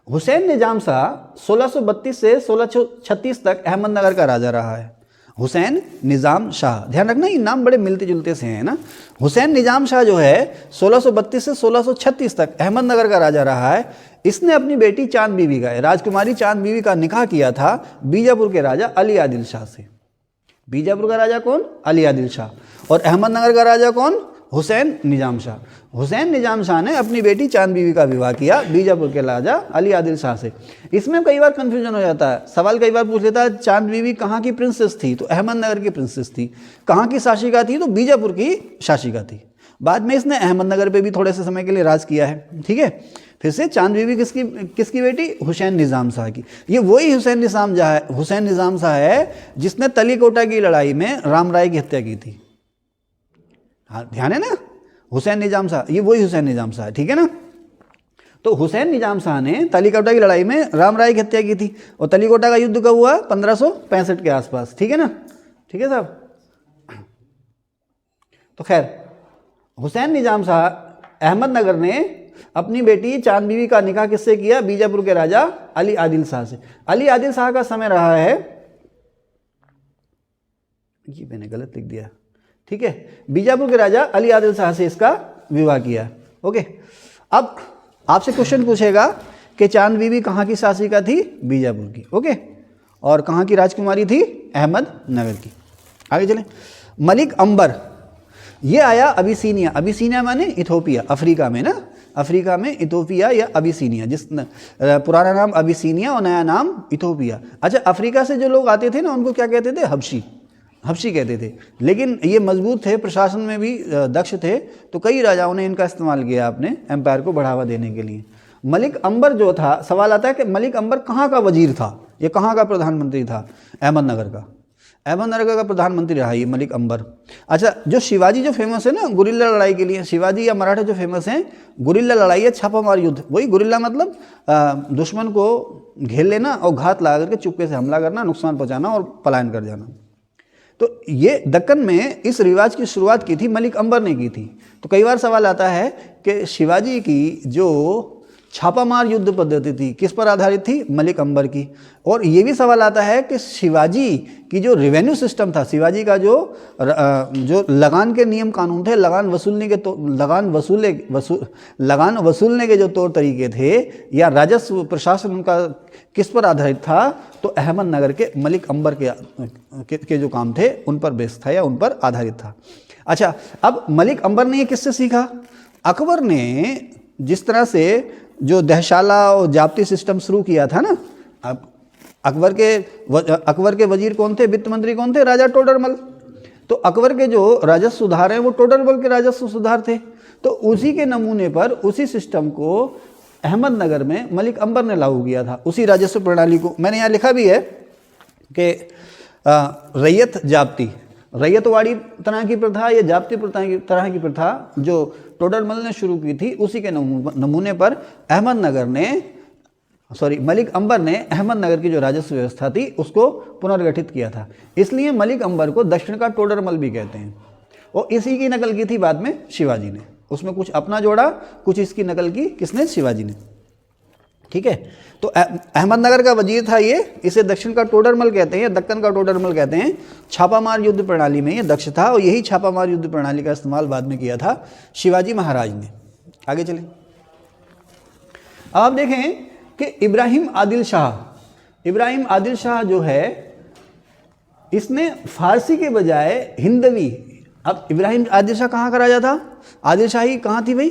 हुसैन निजाम शाह 1632 से 1636 तक अहमदनगर का राजा रहा है। हुसैन निजाम शाह, ध्यान रखना ये नाम बड़े मिलते जुलते से हैं ना। हुसैन निजाम शाह जो है 1632 से 1636 तक अहमदनगर का राजा रहा है। इसने अपनी बेटी चांद बीवी का, राजकुमारी चांद बीवी का निकाह किया था बीजापुर के राजा अली आदिल शाह से। बीजापुर का राजा कौन? अली आदिल शाह। और अहमदनगर का राजा कौन? हुसैन निजाम शाह। हुसैन निजाम शाह ने अपनी बेटी चांद बीवी का विवाह किया बीजापुर के राजा अली आदिल शाह से। इसमें कई बार कन्फ्यूजन हो जाता है, सवाल कई बार पूछ लेता है चांद बीवी कहाँ की प्रिंसेस थी? तो अहमदनगर की प्रिंसेस थी। कहाँ की शासिका थी? तो बीजापुर की शासिका थी। बाद में इसने अहमदनगर पे भी थोड़े से समय के लिए राज किया है। ठीक है, फिर से चांद बीवी किसकी बेटी? हुसैन निजाम शाह की। ये वही हुसैन निजाम शाह है जिसने तलीकोटा की लड़ाई में राम राय की हत्या की थी। हाँ, ध्यान है ना, हुसैन निजाम शाह, ये वही हुसैन निजाम शाह है। ठीक है ना, तो हुसैन निजाम शाह ने तलीकोटा की लड़ाई में राम राय की हत्या की थी। और तलीकोटा का युद्ध कब हुआ? 1565 के आसपास। ठीक है ना, ठीक है साहब। तो खैर, हुसैन निजाम शाह अहमदनगर ने अपनी बेटी चांद बीवी का निकाह किससे किया? बीजापुर के राजा अली आदिल शाह से। अली आदिल शाह का समय रहा है, ये मैंने गलत लिख दिया। ठीक है, बीजापुर के राजा अली आदिल शाह से इसका विवाह किया। ओके, अब आपसे क्वेश्चन पूछेगा कि चांद बीवी कहाँ की शासिका थी? बीजापुर की। ओके, और कहाँ की राजकुमारी थी? अहमदनगर की। आगे चलें। मलिक अंबर, ये आया अबिसीनिया। अबिसीनिया माने इथोपिया, अफ्रीका में ना, अफ्रीका में इथोपिया या अबिसीनिया, जिस पुराना नाम अबिसीनिया और नया नाम इथोपिया। अच्छा, अफ्रीका से जो लोग आते थे ना उनको क्या कहते थे? हबशी कहते थे। लेकिन ये मजबूत थे, प्रशासन में भी दक्ष थे, तो कई राजाओं ने इनका इस्तेमाल किया अपने एम्पायर को बढ़ावा देने के लिए। मलिक अंबर जो था, सवाल आता है कि मलिक अंबर कहाँ का वजीर था? ये कहाँ का प्रधानमंत्री था? अहमदनगर का। अहमदनगर का प्रधानमंत्री रहा ये मलिक अंबर। अच्छा, जो शिवाजी जो फेमस है ना गुरिल्ला लड़ाई के लिए, शिवाजी या मराठा जो फेमस हैं गुरिल्ला लड़ाई है, छापामार युद्ध। वही गुरिल्ला मतलब दुश्मन को घेर लेना और घात लगा करके चुपके से हमला करना, नुकसान पहुंचाना और पलायन कर जाना। तो ये दक्कन में इस रिवाज की शुरुआत की थी मलिक अंबर ने की थी। तो कई बार सवाल आता है कि शिवाजी की जो छापामार युद्ध पद्धति थी किस पर आधारित थी, मलिक अंबर की। और ये भी सवाल आता है कि शिवाजी की जो रेवेन्यू सिस्टम था, शिवाजी का जो लगान के नियम कानून थे, लगान वसूलने के जो तौर तरीके थे या राजस्व प्रशासन उनका किस पर आधारित था, तो अहमदनगर के मलिक अंबर के जो काम थे उन पर बेस था या उन पर आधारित था। अच्छा, अब मलिक अंबर ने ये किससे सीखा? अकबर ने जिस तरह से जो दहशाला और जाब्ती सिस्टम शुरू किया था ना, अब अकबर के वजीर कौन थे, वित्त मंत्री कौन थे? राजा टोडरमल। तो अकबर के जो राजस्व सुधार हैं वो टोडरमल के राजस्व सुधार थे। तो उसी के नमूने पर उसी सिस्टम को अहमदनगर में मलिक अंबर ने लागू किया था, उसी राजस्व प्रणाली को। मैंने यहाँ लिखा भी है कि रैयत जाब्ती, रैयतवाड़ी तरह की प्रथा या जाब्ती तरह की प्रथा जो टोडरमल ने शुरू की थी, उसी के नमूने पर मलिक अंबर ने अहमदनगर की जो राजस्व व्यवस्था थी उसको पुनर्गठित किया था। इसलिए मलिक अंबर को दक्षिण का टोडरमल भी कहते हैं। और इसी की नकल की थी बाद में शिवाजी ने, उसमें कुछ अपना जोड़ा, कुछ इसकी नकल की किसने? शिवाजी ने। ठीक है, तो अहमदनगर का वजीर था ये, इसे दक्षिण का टोडरमल कहते हैं, दक्कन का टोडरमल कहते हैं। छापामार युद्ध प्रणाली में ये दक्ष था और यही छापामार युद्ध प्रणाली का इस्तेमाल बाद में किया था शिवाजी महाराज ने। आगे चलें, अब आप देखें कि इब्राहिम आदिल शाह जो है, इसने फारसी के बजाय हिंदवी। अब इब्राहिम आदिल शाह कहाँ का राजा था? आदिल शाही कहाँ थी भाई?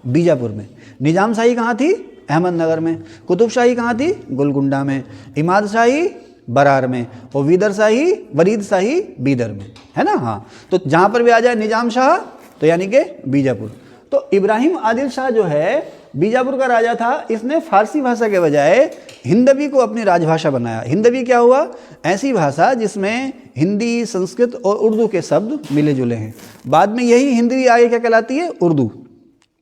बीजापुर में। निजाम शाही कहाँ थी? अहमदनगर में। कुतुब शाही कहाँ थी? गोलकुंडा में। इमाद शाही बरार में। और वरीद शाही बीदर में, है ना। हाँ, तो जहाँ पर भी आ जाए निजाम शाह तो यानी कि बीजापुर। तो इब्राहिम आदिल शाह जो है बीजापुर का राजा था, इसने फारसी भाषा के बजाय हिंदवी को अपनी राजभाषा बनाया। हिंदवी क्या हुआ? ऐसी भाषा जिसमें हिंदी, संस्कृत और उर्दू के शब्द मिले जुले हैं। बाद में यही हिंदवी आगे क्या कहलाती है? उर्दू।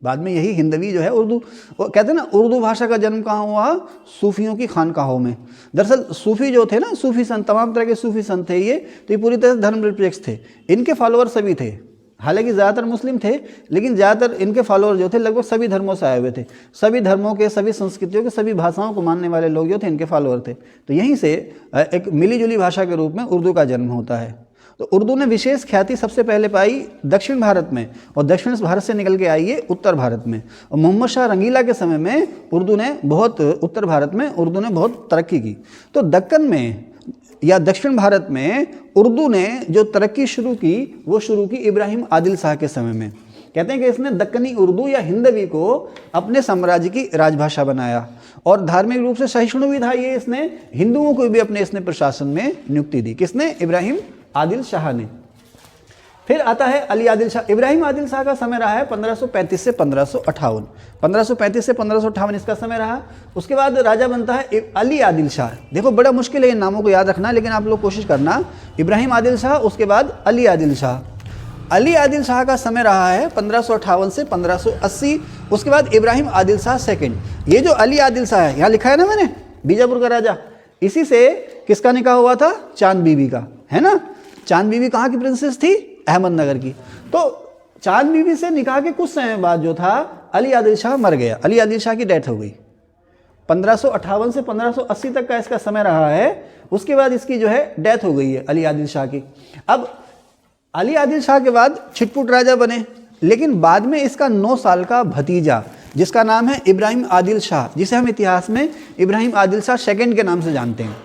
बाद में यही हिंदवी जो है उर्दू, वो कहते हैं ना, उर्दू भाषा का जन्म कहाँ हुआ? सूफियों की खानकाहों में। दरअसल सूफी जो थे ना, सूफी संत, तमाम तरह के सूफी संत थे ये, तो ये पूरी तरह से धर्मनिरपेक्ष थे। इनके फॉलोअर सभी थे, हालांकि ज़्यादातर मुस्लिम थे, लेकिन ज़्यादातर इनके फॉलोअर जो थे लगभग सभी धर्मों से आए हुए थे। सभी धर्मों के, सभी संस्कृतियों के, सभी भाषाओं को मानने वाले लोग जो थे इनके फॉलोअर थे। तो यहीं से एक मिली जुली भाषा के रूप में उर्दू का जन्म होता है। तो उर्दू ने विशेष ख्याति सबसे पहले पाई दक्षिण भारत में, और दक्षिण भारत से निकल के आई है उत्तर भारत में। और मोहम्मद शाह रंगीला के समय में उत्तर भारत में उर्दू ने बहुत तरक्की की। तो दक्कन में या दक्षिण भारत में उर्दू ने जो तरक्की शुरू की, वो शुरू की इब्राहिम आदिल शाह के समय में। कहते हैं कि इसने दक्कनी उर्दू या हिंदवी को अपने साम्राज्य की राजभाषा बनाया, और धार्मिक रूप से सहिष्णु भी था ये। इसने हिंदुओं को भी अपने इसने प्रशासन में नियुक्ति दी। किसने? इब्राहिम आदिल शाह ने। फिर आता है अली आदिल शाह। इब्राहिम आदिल शाह का समय रहा है 1535 से 1558। 1535 से 1558 इसका समय रहा। उसके बाद राजा बनता है अली आदिल शाह। देखो बड़ा मुश्किल है इन नामों को याद रखना, लेकिन आप लोग कोशिश करना। इब्राहिम आदिल शाह, उसके बाद अली आदिल शाह। अली आदिल शाह का समय रहा है 1558 से 1580। उसके बाद इब्राहिम आदिल शाह सेकंड। ये जो अली आदिल शाह है, यहाँ लिखा है ना मैंने, बीजापुर का राजा, इसी से किसका निकाह हुआ था? चांद बीबी का, है ना। चांद बीबी कहाँ की प्रिंसेस थी? अहमदनगर की। तो चांद बीबी से निकाह के कुछ समय बाद जो था अली आदिल शाह मर गया। अली आदिल शाह की डेथ हो गई। 1558 से 1580 तक का इसका समय रहा है। उसके बाद इसकी जो है डेथ हो गई है अली आदिल शाह की। अब अली आदिल शाह के बाद छिटपुट राजा बने, लेकिन बाद में इसका 9 साल का भतीजा, जिसका नाम है इब्राहिम आदिल शाह, जिसे हम इतिहास में इब्राहिम आदिल शाह सेकंड के नाम से जानते हैं।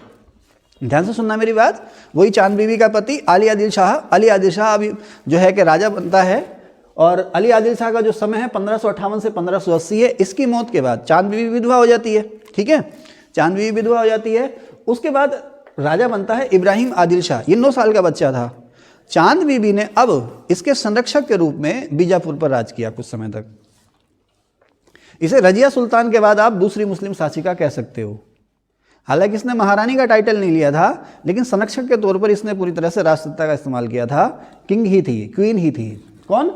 ध्यान से सुनना मेरी बात। वही चांद बीबी का पति अली आदिल शाह। अली आदिल शाह अभी जो है कि राजा बनता है, और अली आदिल शाह का जो समय है 1558 से 1580 है। इसकी मौत के बाद चांद बीबी विधवा हो जाती है। ठीक है, चांद बीबी विधवा हो जाती है। उसके बाद राजा बनता है इब्राहिम आदिल शाह। ये 9 साल का बच्चा था। चांद बीबी ने अब इसके संरक्षक के रूप में बीजापुर पर राज किया कुछ समय तक। इसे रजिया सुल्तान के बाद आप दूसरी मुस्लिम शासिका कह सकते हो। हालांकि इसने महारानी का टाइटल नहीं लिया था, लेकिन संरक्षक के तौर पर इसने पूरी तरह से राजसत्ता का इस्तेमाल किया था। किंग ही थी, क्वीन ही थी। कौन?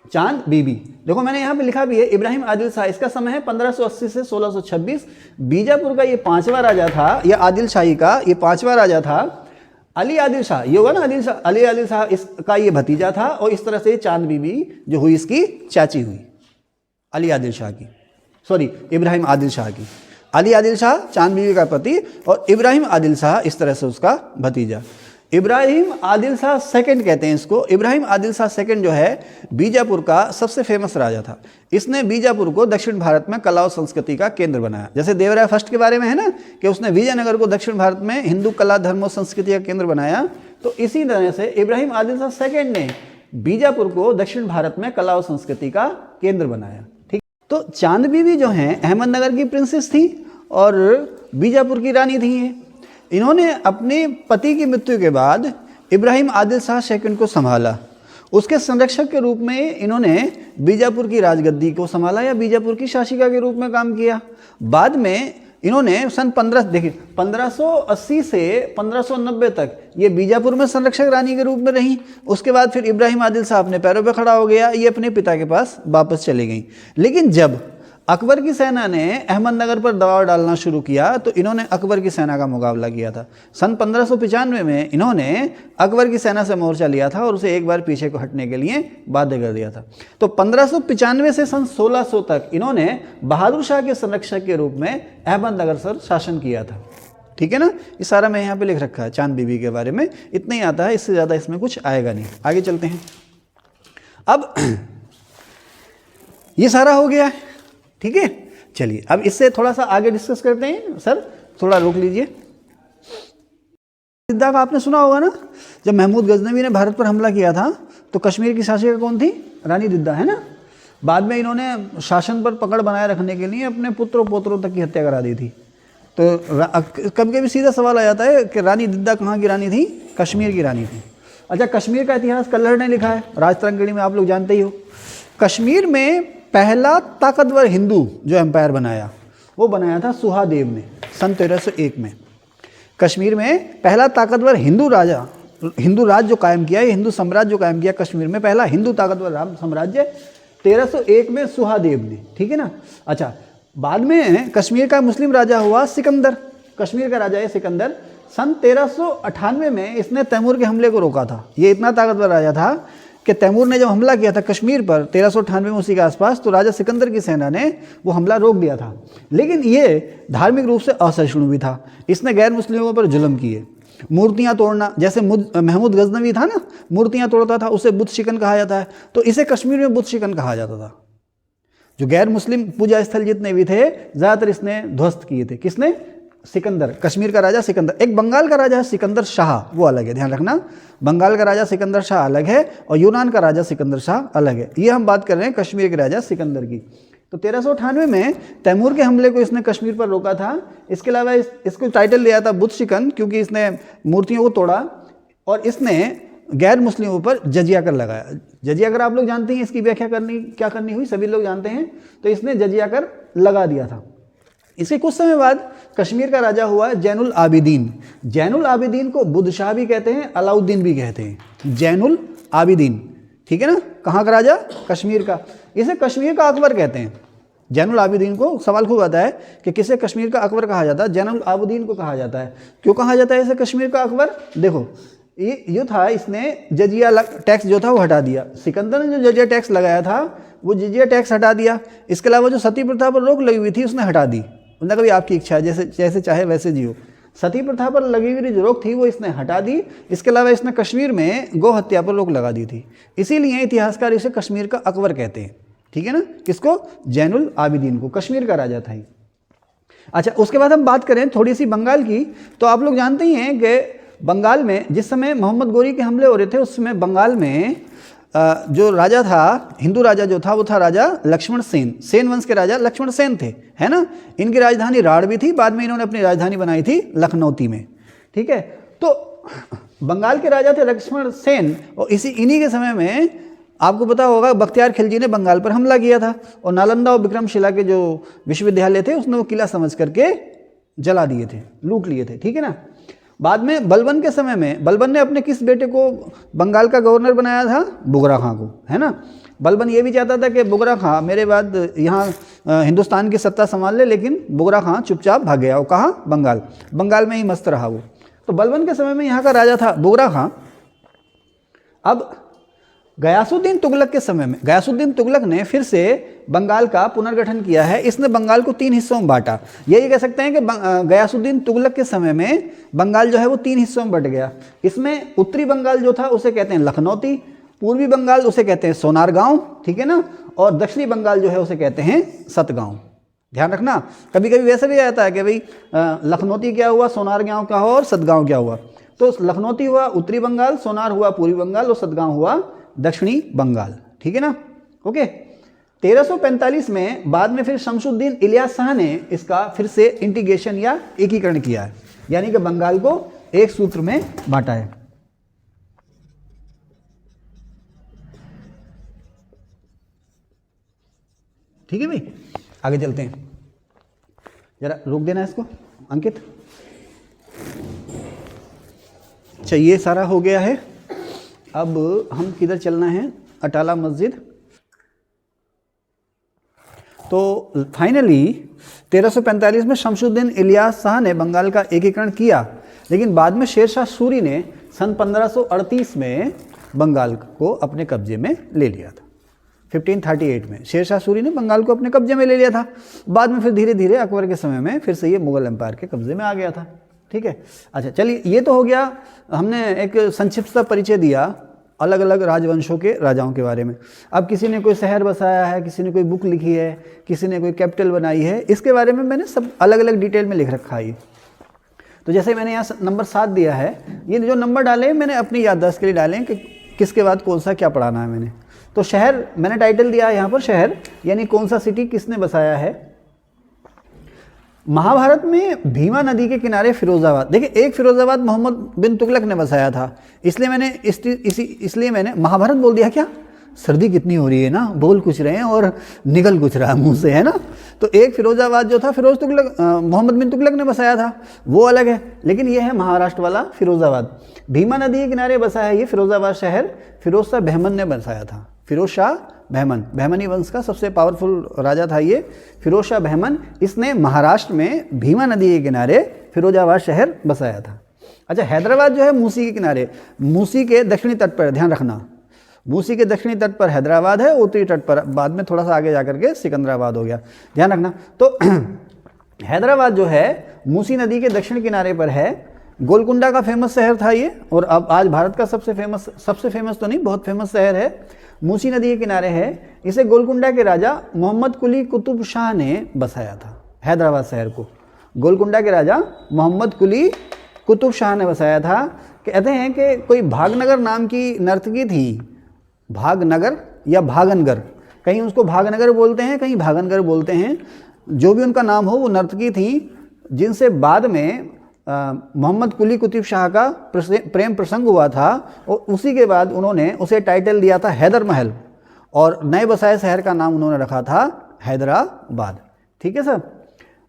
चांद बीबी। देखो मैंने यहाँ पे लिखा भी है इब्राहिम आदिल शाह, इसका समय है 1580 से 1626। बीजापुर का ये 5वां राजा था, या आदिल शाही का ये 5वां राजा था। अली आदिल शाह, ये होगा ना अली आदिल शाह इसका ये भतीजा था, और इस तरह से चांद बीबी जो हुई इसकी चाची हुई, अली आदिल शाह की, सॉरी इब्राहिम आदिल शाह की। अली आदिल शाह चांद बीबी का पति, और इब्राहिम आदिल शाह इस तरह से उसका भतीजा। इब्राहिम आदिल शाह सेकंड कहते हैं इसको। इब्राहिम आदिल शाह सेकंड जो है बीजापुर का सबसे फेमस राजा था। इसने बीजापुर को दक्षिण भारत में कला और संस्कृति का केंद्र बनाया। जैसे देवराय फर्स्ट के बारे में है ना कि उसने विजयनगर को दक्षिण भारत में हिंदू कला धर्म और संस्कृति का केंद्र बनाया, तो इसी तरह से इब्राहिम आदिल शाह सेकंड ने बीजापुर को दक्षिण भारत में कला और संस्कृति का केंद्र बनाया। ठीक, तो चांद बीबी जो हैं अहमदनगर की प्रिंसेस थी और बीजापुर की रानी थी। इन्होंने अपने पति की मृत्यु के बाद इब्राहिम आदिल शाह सेकंड को संभाला। उसके संरक्षक के रूप में इन्होंने बीजापुर की राजगद्दी को संभाला या बीजापुर की शासिका के रूप में काम किया। बाद में इन्होंने सन 1580 से 1590 तक ये बीजापुर में संरक्षक रानी के रूप में रही। उसके बाद फिर इब्राहिम आदिल शाह अपने पैरों पर खड़ा हो गया, ये अपने पिता के पास वापस चली गई। लेकिन जब अकबर की सेना ने अहमदनगर पर दबाव डालना शुरू किया तो इन्होंने अकबर की सेना का मुकाबला किया था। सन 1595 में इन्होंने अकबर की सेना से मोर्चा लिया था और उसे एक बार पीछे को हटने के लिए बाध्य कर दिया था। तो 1595 से सन 1600 तक इन्होंने बहादुर शाह के संरक्षक के रूप में अहमदनगर पर शासन किया था। ठीक है ना, ये सारा मैं यहाँ पे लिख रखा है चांद बीबी के बारे में, इतना ही आता है, इससे ज़्यादा इसमें कुछ आएगा नहीं। आगे चलते हैं। अब ये सारा हो गया है, ठीक है। चलिए अब इससे थोड़ा सा आगे डिस्कस करते हैं। सर थोड़ा रोक लीजिए। दिद्दा का आपने सुना होगा ना, जब महमूद गजनवी ने भारत पर हमला किया था तो कश्मीर की शासिका कौन थी? रानी दिद्दा, है ना। बाद में इन्होंने शासन पर पकड़ बनाए रखने के लिए अपने पुत्रों पोत्रों तक की हत्या करा दी थी। तो कभी कभी सीधा सवाल आ जाता है कि रानी दिद्दा कहाँ की रानी थी? कश्मीर की रानी थी। अच्छा, कश्मीर का इतिहास कल्हड़ ने लिखा है, राजतरंगिणी में आप लोग जानते ही हो। कश्मीर में पहला ताकतवर हिंदू जो एम्पायर बनाया वो बनाया था सुहादेव ने सन 1301 में। कश्मीर में पहला ताकतवर हिंदू राज जो कायम किया, हिंदू साम्राज्य जो कायम किया कश्मीर में, पहला हिंदू ताकतवर साम्राज्य 1301 में सुहादेव ने, ठीक है ना। अच्छा, बाद में कश्मीर का मुस्लिम राजा हुआ सिकंदर। कश्मीर का राजा है सिकंदर। सन 1398 में इसने तैमूर के हमले को रोका था। ये इतना ताकतवर राजा था कि तैमूर ने जब हमला किया था कश्मीर पर 1398 में उसी के आसपास, तो राजा सिकंदर की सेना ने वो हमला रोक दिया था। लेकिन ये धार्मिक रूप से असहिष्णु भी था। इसने गैर मुस्लिमों पर जुल्म किए, मूर्तियां तोड़ना, जैसे महमूद गजनवी था ना, मूर्तियां तोड़ता था, उसे बुत शिकन कहा जाता है। तो इसे कश्मीर में बुत शिकन कहा जाता था। जो गैर मुस्लिम पूजा स्थल जितने भी थे ज़्यादातर इसने ध्वस्त किए थे। किसने? सिकंदर, कश्मीर का राजा सिकंदर। एक बंगाल का राजा है सिकंदर शाह, वो अलग है, ध्यान रखना। बंगाल का राजा सिकंदर शाह अलग है और यूनान का राजा सिकंदर शाह अलग है। ये हम बात कर रहे हैं कश्मीर के राजा सिकंदर की। तो 1398 में तैमूर के हमले को इसने कश्मीर पर रोका था। इसके अलावा इसको टाइटल दिया था बुत शिकन, क्योंकि इसने मूर्तियों को तोड़ा और इसने गैर मुस्लिमों पर जजिया कर लगाया। जजिया कर आप लोग जानते हैं, इसकी व्याख्या क्या करनी हुई, सभी लोग जानते हैं। तो इसने जजिया कर लगा दिया था। इसके कुछ समय बाद कश्मीर का राजा हुआ जैनुल आबिदीन। जैनुल आबिदीन को बुद्ध शाह भी कहते हैं, अलाउद्दीन भी कहते हैं। जैनुल आबिदीन, ठीक है ना। कहाँ का राजा? कश्मीर का। इसे कश्मीर का अकबर कहते हैं। जैनुल आबिदीन को सवाल खूब आता है कि किसे कश्मीर का अकबर कहा जाता है? जैनुल आबिदीन को कहा जाता है। क्यों कहा जाता है इसे कश्मीर का अकबर? देखो, ये था, इसने जजिया टैक्स जो था वो हटा दिया। सिकंदर ने जो जजिया टैक्स लगाया था वो जजिया टैक्स हटा दिया। इसके अलावा जो सती प्रथा पर रोक लगी हुई थी उसने हटा दी। उन्होंने कभी आपकी इच्छा है, जैसे चाहे वैसे जियो। सती प्रथा पर लगी हुई जो रोक थी वो इसने हटा दी। इसके अलावा इसने कश्मीर में गौ हत्या पर रोक लगा दी थी। इसीलिए इतिहासकार इसे कश्मीर का अकबर कहते हैं, ठीक है ना। किसको? जैनुल आबिदीन को, कश्मीर का राजा था। अच्छा, उसके बाद हम बात करें थोड़ी सी बंगाल की। तो आप लोग जानते ही हैं कि बंगाल में जिस समय मोहम्मद गोरी के हमले हो रहे थे उस समय बंगाल में जो राजा था, हिंदू राजा जो था वो था राजा लक्ष्मण सेन। सेन वंश के राजा लक्ष्मण सेन थे, है ना। इनकी राजधानी राढ़ भी थी। बाद में इन्होंने अपनी राजधानी बनाई थी लखनौती में, ठीक है। तो बंगाल के राजा थे लक्ष्मण सेन और इन्हीं के समय में आपको पता होगा बख्तियार खिलजी ने बंगाल पर हमला किया था और नालंदा और विक्रमशिला के जो विश्वविद्यालय थे उसने वो किला समझ करके जला दिए थे, लूट लिए थे, ठीक है ना। बाद में बलबन के समय में बलबन ने अपने किस बेटे को बंगाल का गवर्नर बनाया था? बुगरा खां को, है ना। बलबन ये भी चाहता था कि बुगरा खां मेरे बाद यहाँ हिंदुस्तान की सत्ता संभाल ले, लेकिन बुगरा खां चुपचाप भाग गया। वो कहाँ? बंगाल में ही मस्त रहा वो। तो बलबन के समय में यहाँ का राजा था बुगरा खां। अब गयासुद्दीन तुगलक के समय में गयासुद्दीन तुगलक ने फिर से बंगाल का पुनर्गठन किया है। इसने बंगाल को 3 हिस्सों में बांटा। यही कह सकते हैं कि गयासुद्दीन तुगलक के समय में बंगाल जो है वो 3 हिस्सों में बंट गया। इसमें उत्तरी बंगाल जो था उसे कहते हैं लखनौती, पूर्वी बंगाल उसे कहते हैं सोनारगांव, ठीक है ना, और दक्षिणी बंगाल जो है उसे कहते हैं सतगांव। ध्यान रखना, कभी कभी वैसे भी आता है कि भाई लखनौती क्या हुआ, सोनारगांव क्या हुआ और सतगांव क्या हुआ। तो लखनौती हुआ उत्तरी बंगाल, सोनार हुआ पूर्वी बंगाल और सतगांव हुआ दक्षिणी बंगाल, ठीक है ना। ओके, 1345 में बाद में फिर शमसुद्दीन इलियास शाह ने इसका फिर से इंटीग्रेशन या एकीकरण किया है, यानी कि बंगाल को एक सूत्र में बांटा है। ठीक है भाई, आगे चलते हैं। जरा रोक देना इसको अंकित। अच्छा, ये सारा हो गया है। अब हम किधर चलना है, अटाला मस्जिद। तो फाइनली 1345 में शमसुद्दीन इलियास शाह ने बंगाल का एकीकरण किया, लेकिन बाद में शेरशाह सूरी ने सन 1538 में बंगाल को अपने कब्जे में ले लिया था। 1538 में शेरशाह सूरी ने बंगाल को अपने कब्जे में ले लिया था। बाद में फिर धीरे धीरे अकबर के समय में फिर से ये मुगल एम्पायर के कब्जे में आ गया था। ठीक है, अच्छा चलिए, ये तो हो गया, हमने एक संक्षिप्त सा परिचय दिया अलग अलग राजवंशों के राजाओं के बारे में। अब किसी ने कोई शहर बसाया है, किसी ने कोई बुक लिखी है, किसी ने कोई कैपिटल बनाई है, इसके बारे में मैंने सब अलग अलग डिटेल में लिख रखा है। तो जैसे मैंने यहाँ नंबर 7 दिया है, ये जो नंबर डाले मैंने अपनी याददाश्त के लिए डाले कि किसके बाद कौन सा क्या पढ़ाना है मैंने। तो शहर मैंने टाइटल दिया है यहाँ पर, शहर यानी कौन सा सिटी किसने बसाया है। महाभारत में भीमा नदी के किनारे फिरोजाबाद, देखिए एक फिरोजाबाद मोहम्मद बिन तुगलक ने बसाया था, इसलिए मैंने महाभारत बोल दिया। क्या सर्दी कितनी हो रही है ना, बोल कुछ रहे हैं और निकल कुछ रहा है मुंह से, है ना। तो एक फिरोजाबाद जो था मोहम्मद बिन तुगलक ने बसाया था, वो अलग है, लेकिन ये है महाराष्ट्र वाला फिरोजाबाद। भीमा नदी के किनारे बसा है ये फिरोजाबाद शहर, फिरोज शाह बहमन ने बसाया था। फिरोज शाह बहमन, बहमनी वंश का सबसे पावरफुल राजा था ये फिरोज शाह बहमन। इसने महाराष्ट्र में भीमा नदी के किनारे फिरोजाबाद शहर बसाया था। अच्छा, हैदराबाद जो है मूसी के किनारे, मूसी के दक्षिणी तट पर, ध्यान रखना, मूसी के दक्षिणी तट पर हैदराबाद है, उत्तरी तट पर बाद में थोड़ा सा आगे जाकर के सिकंदराबाद हो गया, ध्यान रखना। तो हैदराबाद जो है मूसी नदी के दक्षिण किनारे पर है। गोलकुंडा का फेमस शहर था ये, और अब आज भारत का सबसे फेमस तो नहीं, बहुत फेमस शहर है, मूसी नदी के किनारे है। इसे गोलकुंडा के राजा मोहम्मद कुली कुतुब शाह ने बसाया था, हैदराबाद शहर को गोलकुंडा के राजा मोहम्मद कुली कुतुब शाह ने बसाया था। कहते हैं कि कोई भागनगर नाम की नर्तकी थी, भागनगर या भागनगर, कहीं उसको भागनगर बोलते हैं, कहीं भागनगर बोलते हैं, जो भी उनका नाम हो, वो नर्तकी थी, जिनसे बाद में मोहम्मद कुली कुतुब शाह का प्रेम प्रसंग हुआ था, और उसी के बाद उन्होंने उसे टाइटल दिया था हैदर महल, और नए बसाए शहर का नाम उन्होंने रखा था हैदराबाद। ठीक है सर।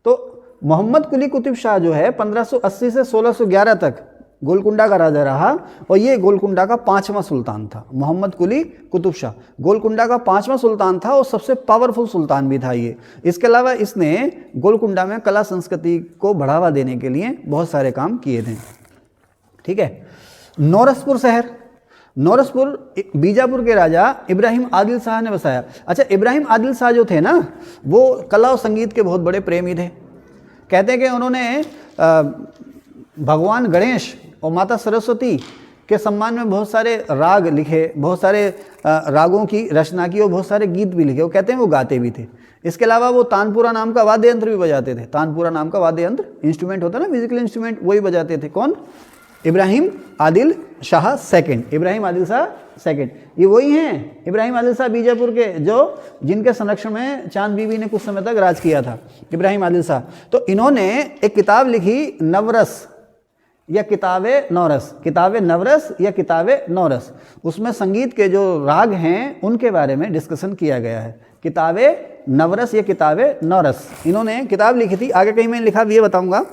तो मोहम्मद कुली कुतुब शाह जो है 1580 से 1611 तक गोलकुंडा का राजा रहा, और ये गोलकुंडा का 5वां सुल्तान था। मोहम्मद कुली कुतुब शाह गोलकुंडा का 5वां सुल्तान था और सबसे पावरफुल सुल्तान भी था ये। इसके अलावा इसने गोलकुंडा में कला संस्कृति को बढ़ावा देने के लिए बहुत सारे काम किए थे। ठीक है, नौरसपुर शहर, नौरसपुर बीजापुर के राजा इब्राहिम आदिल शाह ने बसाया। अच्छा, इब्राहिम आदिल शाह जो थे ना, वो कला और संगीत के बहुत बड़े प्रेमी थे। कहते हैं कि उन्होंने भगवान गणेश और माता सरस्वती के सम्मान में बहुत सारे राग लिखे, बहुत सारे रागों की रचना की और बहुत सारे गीत भी लिखे। वो कहते हैं वो गाते भी थे। इसके अलावा वो तानपुरा नाम का वाद्य यंत्र भी बजाते थे। तानपुरा नाम का वाद्य यंत्र, इंस्ट्रूमेंट होता है ना, म्यूजिकल इंस्ट्रूमेंट, वही बजाते थे। कौन? इब्राहिम आदिल शाह सेकंड, इब्राहिम आदिल शाह सेकंड, ये वही हैं इब्राहिम आदिल शाह बीजापुर के, जो जिनके संरक्षण में चांद बीबी ने कुछ समय तक राज किया था, इब्राहिम आदिल शाह। तो इन्होंने एक किताब लिखी, नवरस या किताबे नौरस, किताबे नवरस या किताबे नौरस। उसमें संगीत के जो राग हैं उनके बारे में डिस्कशन किया गया है। किताबे नवरस या किताबे नौरस, इन्होंने किताब लिखी थी। आगे कहीं मैंने लिखा भी, ये बताऊंगा।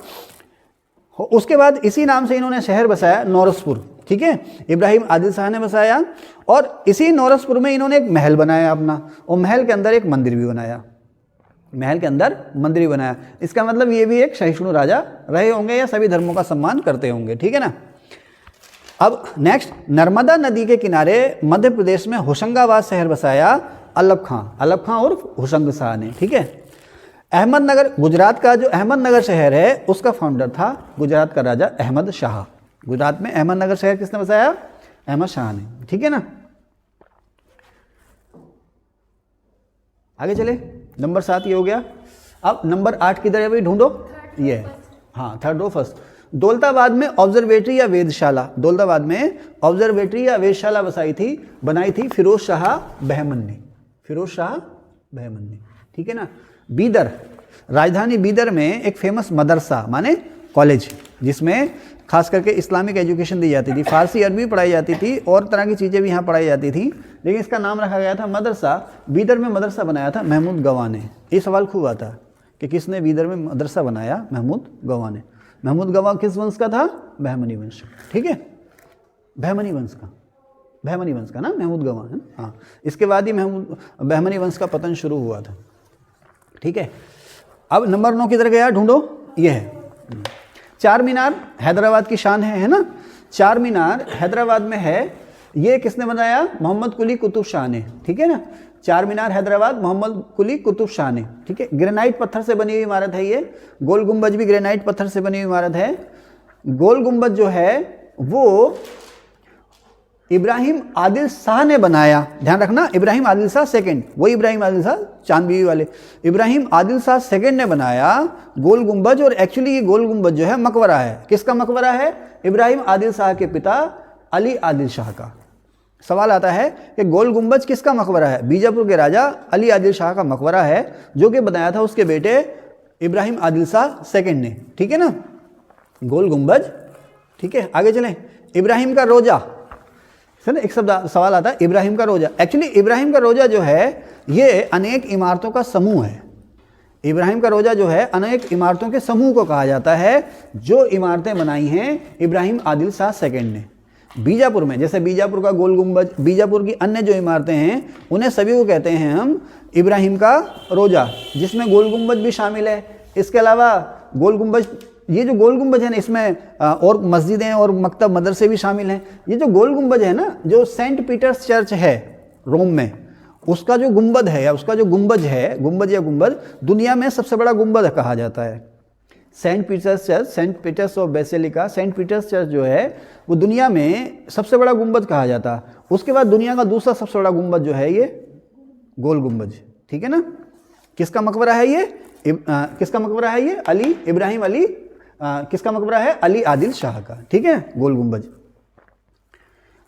उसके बाद इसी नाम से इन्होंने शहर बसाया, नौरसपुर। ठीक है, इब्राहिम आदिल शाह ने बसाया, और इसी नौरसपुर में इन्होंने एक महल बनाया अपना, और महल के अंदर एक मंदिर भी बनाया। महल के अंदर मंदिर भी बनाया। इसका मतलब ये भी एक सहिष्णु राजा रहे होंगे या सभी धर्मों का सम्मान करते होंगे, ठीक है ना। अब नेक्स्ट, नर्मदा नदी के किनारे मध्य प्रदेश में होशंगाबाद शहर बसाया अल्लभ खां और हुसंग शाह ने, ठीक है। अहमदनगर, गुजरात का जो अहमदनगर शहर है उसका फाउंडर था गुजरात का राजा अहमद शाह। गुजरात में अहमदनगर शहर किसने बसाया? अहमद शाह ने, ठीक है ना। आगे चले, नंबर 7 ये हो गया। अब नंबर 8 किधर है भाई, ढूंढो। ये है, हाँ, थर्ड रो फर्स्ट। दौलताबाद में ऑब्जर्वेटरी या वेधशाला, दौलताबाद में ऑब्जर्वेटरी या वेधशाला बनाई थी फिरोज शाह बहमन ने, फिरोज शाह बहमन ने, ठीक है ना। बीदर, राजधानी बीदर में एक फेमस मदरसा माने कॉलेज, जिसमें खास करके इस्लामिक एजुकेशन दी जाती थी, फारसी अरबी पढ़ाई जाती थी और तरह की चीज़ें भी यहाँ पढ़ाई जाती थी, लेकिन इसका नाम रखा गया था मदरसा। बीदर में मदरसा बनाया था महमूद गवाह ने। ये सवाल खूब आता है कि किसने बीदर में मदरसा बनाया? महमूद गवाह ने। महमूद गवाह किस वंश का था? बहमनी वंश, ठीक है, बहमनी वंश का ना महमूद गवाह है। हाँ, इसके बाद ही बहमनी वंश का पतन शुरू हुआ था, ठीक है। अब नंबर 9 किधर गया, ढूंढो। ये है चार मीनार, हैदराबाद की शान है ना। चार मीनार हैदराबाद में है, ये किसने बनाया? मोहम्मद कुली कुतुब शाह ने, ठीक है ना। चार मीनार हैदराबाद मोहम्मद कुली कुतुब शाह ने, ठीक है। ग्रेनाइट पत्थर से बनी हुई इमारत है ये। गोल गुंबज भी ग्रेनाइट पत्थर से बनी हुई इमारत है। गोल गुंबज जो है वो इब्राहिम आदिल शाह ने बनाया, ध्यान रखना, इब्राहिम आदिल शाह सेकंड, वही इब्राहिम आदिल शाह चांद बीवी वाले, इब्राहिम आदिल शाह सेकंड ने बनाया गोल गुंबज। और एक्चुअली ये गोल गुंबज जो है मकबरा है, किसका मकबरा है? इब्राहिम आदिल शाह के पिता अली आदिल शाह का। सवाल आता है कि गोल गुंबज किसका मकबरा है? बीजापुर के राजा अली आदिल शाह का मकबरा है, जो कि बनाया था उसके बेटे इब्राहिम आदिल शाह सेकंड ने, ठीक है ना। गोल गुंबज, ठीक है। आगे चलें, इब्राहिम का रोजा, सर एक सवाल आता है, इब्राहिम का रोजा। एक्चुअली इब्राहिम का रोजा जो है ये अनेक इमारतों का समूह है। इब्राहिम का रोजा जो है अनेक इमारतों के समूह को कहा जाता है, जो इमारतें बनाई हैं इब्राहिम आदिल शाह सेकंड ने। बीजापुर में, जैसे बीजापुर का गोल गुंबज, बीजापुर की अन्य जो इमारतें हैं उन्हें सभी को कहते हैं हम इब्राहिम का रोजा, जिसमें गोल गुंबज भी शामिल है। इसके अलावा गोल गुंबज, ये जो गोल गुंबज है ना, इसमें और मस्जिदें और मकतब मदरसे भी शामिल हैं। ये जो गोल गुंबज है ना, जो सेंट पीटर्स चर्च है रोम में, उसका जो गुंबद है या उसका जो गुंबज है, गुंबज या गुंबद, दुनिया में सबसे बड़ा गुंबद कहा जाता है। Saint Peter's church, Saint Peter's of basilica, Saint Peter's church जो है वो दुनिया में सबसे बड़ा गुंबद कहा जाता है। उसके बाद दुनिया का दूसरा सबसे बड़ा गुंबद जो है ये गोल गुंबज, ठीक है ना। किसका मकबरा है ये? किसका मकबरा है ये? अली इब्राहिम अली, किसका मकबरा है? अली आदिल शाह का, ठीक है। गोल गुंबज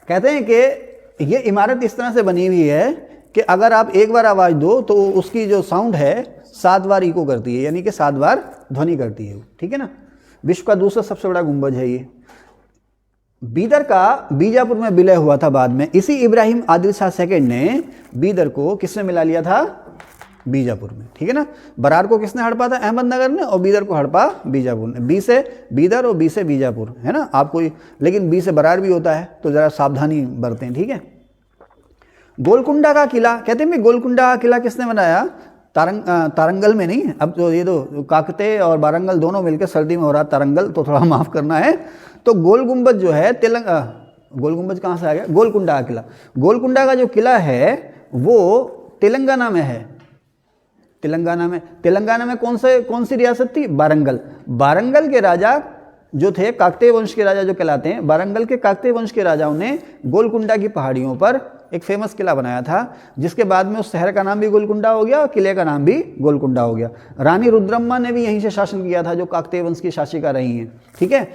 कहते हैं कि ये इमारत इस तरह से बनी हुई है कि अगर आप एक बार आवाज़ दो तो उसकी जो साउंड है 7 बार इको करती है, यानी कि 7 बार ध्वनि करती है, ठीक है ना। विश्व का दूसरा सबसे बड़ा गुंबज है ये। बीदर का बीजापुर में विलय हुआ था बाद में। इसी इब्राहिम आदिल शाह सेकंड ने बीदर को किसने मिला लिया था? बीजापुर में, ठीक है ना। बरार को किसने हड़पा था? अहमदनगर ने, और बीदर को हड़पा बीजापुर ने। बी से बीदर और बी से बीजापुर, है ना। आपको, लेकिन बी से बरार भी होता है, तो ज़रा सावधानी बरतें, ठीक है। गोलकुंडा का किला, कहते हैं गोलकुंडा का किला किसने बनाया? तारंगल में नहीं, अब तो ये तो काकते और वारंगल दोनों मिलकर सर्दी में हो रहा तारंगल, तो थोड़ा माफ़ करना है। तो गोल गुंबज जो है गोल गुंबज कहाँ से आ गया? गोलकुंडा का किला। गोलकुंडा का जो किला है वो तेलंगाना में है। तेलंगाना में कौन सी रियासत थी? वारंगल। वारंगल के राजा जो थे, काकतीय वंश के राजा जो कहलाते हैं, वारंगल के काकतीय वंश के राजाओं ने गोलकुंडा की पहाड़ियों पर एक फेमस किला बनाया था, जिसके बाद में उस शहर का नाम भी गोलकुंडा हो गया और किले का नाम भी गोलकुंडा हो गया। रानी रुद्रम्मा ने भी यहीं से शासन किया था, जो काकतीय वंश की शासिका रही हैं, ठीक है।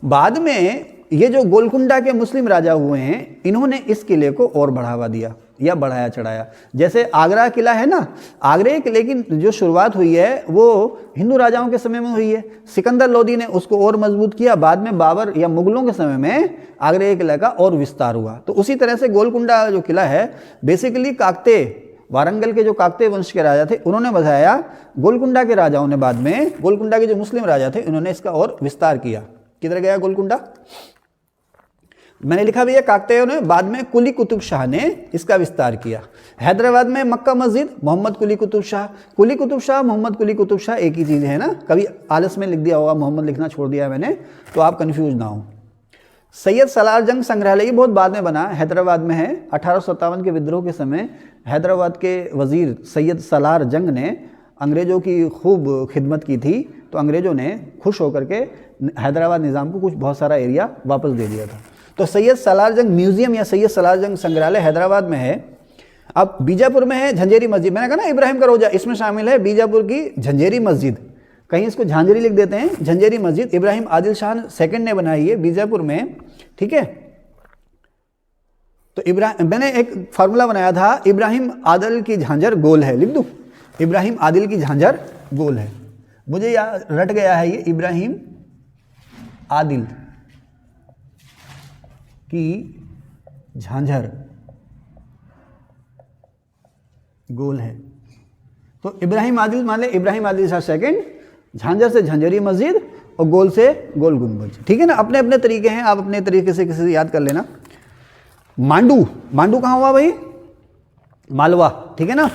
बाद में ये जो गोलकुंडा के मुस्लिम राजा हुए हैं, इन्होंने इस किले को और बढ़ावा दिया या बढ़ाया चढ़ाया। जैसे आगरा किला है ना, आगरे किले की जो शुरुआत हुई है वो हिंदू राजाओं के समय में हुई है। सिकंदर लोदी ने उसको और मजबूत किया, बाद में बाबर या मुगलों के समय में आगरे किले का और विस्तार हुआ। तो उसी तरह से गोलकुंडा जो किला है बेसिकली वारंगल के जो काकतीय वंश के राजा थे उन्होंने बसाया, गोलकुंडा के राजाओं ने बाद में, गोलकुंडा के जो मुस्लिम राजा थे उन्होंने इसका और विस्तार किया। किधर गया गोलकुंडा? मैंने लिखा भैया काकतियों ने, बाद में कुली कुतुब शाह ने इसका विस्तार किया। हैदराबाद में मक्का मस्जिद, मोहम्मद कुली कुतुब शाह। कुली कुतुब शाह, मोहम्मद कुली कुतुब शाह एक ही चीज़ है ना, कभी आलस में लिख दिया होगा, मोहम्मद लिखना छोड़ दिया मैंने, तो आप कन्फ्यूज ना हो। सैयद सलार जंग संग्रहालय, ये बहुत बाद में बना, हैदराबाद में है। 1857 के विद्रोह के समय हैदराबाद के वज़ीर सैयद सलार जंग ने अंग्रेज़ों की खूब खिदमत की थी, तो अंग्रेज़ों ने खुश होकर के हैदराबाद निज़ाम को कुछ बहुत सारा एरिया वापस दे दिया था। तो सैयद सलार जंग म्यूज़ियम या सैयद सलार जंग संग्रहालय हैदराबाद में है। अब बीजापुर में है झंझेरी मस्जिद, मैंने कहा ना इब्राहिम का रोजा, इसमें शामिल है बीजापुर की झंझेरी मस्जिद, कहीं इसको झांझरी लिख देते हैं, झंझेरी मस्जिद इब्राहिम आदिल शाह सेकंड ने बनाई है बीजापुर में, ठीक है। तो मैंने एक फार्मूला बनाया था, इब्राहिम आदिल की झांझर गोल है, लिख दूं, इब्राहिम आदिल की झांझर गोल है, मुझे याद रट गया है ये, इब्राहिम आदिल की झांझर गोल है। तो इब्राहिम आदिल मान ले, इब्राहिम आदिल शाह सेकंड, झांझर से झंझरी मस्जिद और गोल से गोल गुंबज, ठीक है ना। अपने अपने तरीके हैं, आप अपने तरीके से किसी से याद कर लेना। मांडू, मांडू कहाँ हुआ भाई? मालवा, ठीक है ना।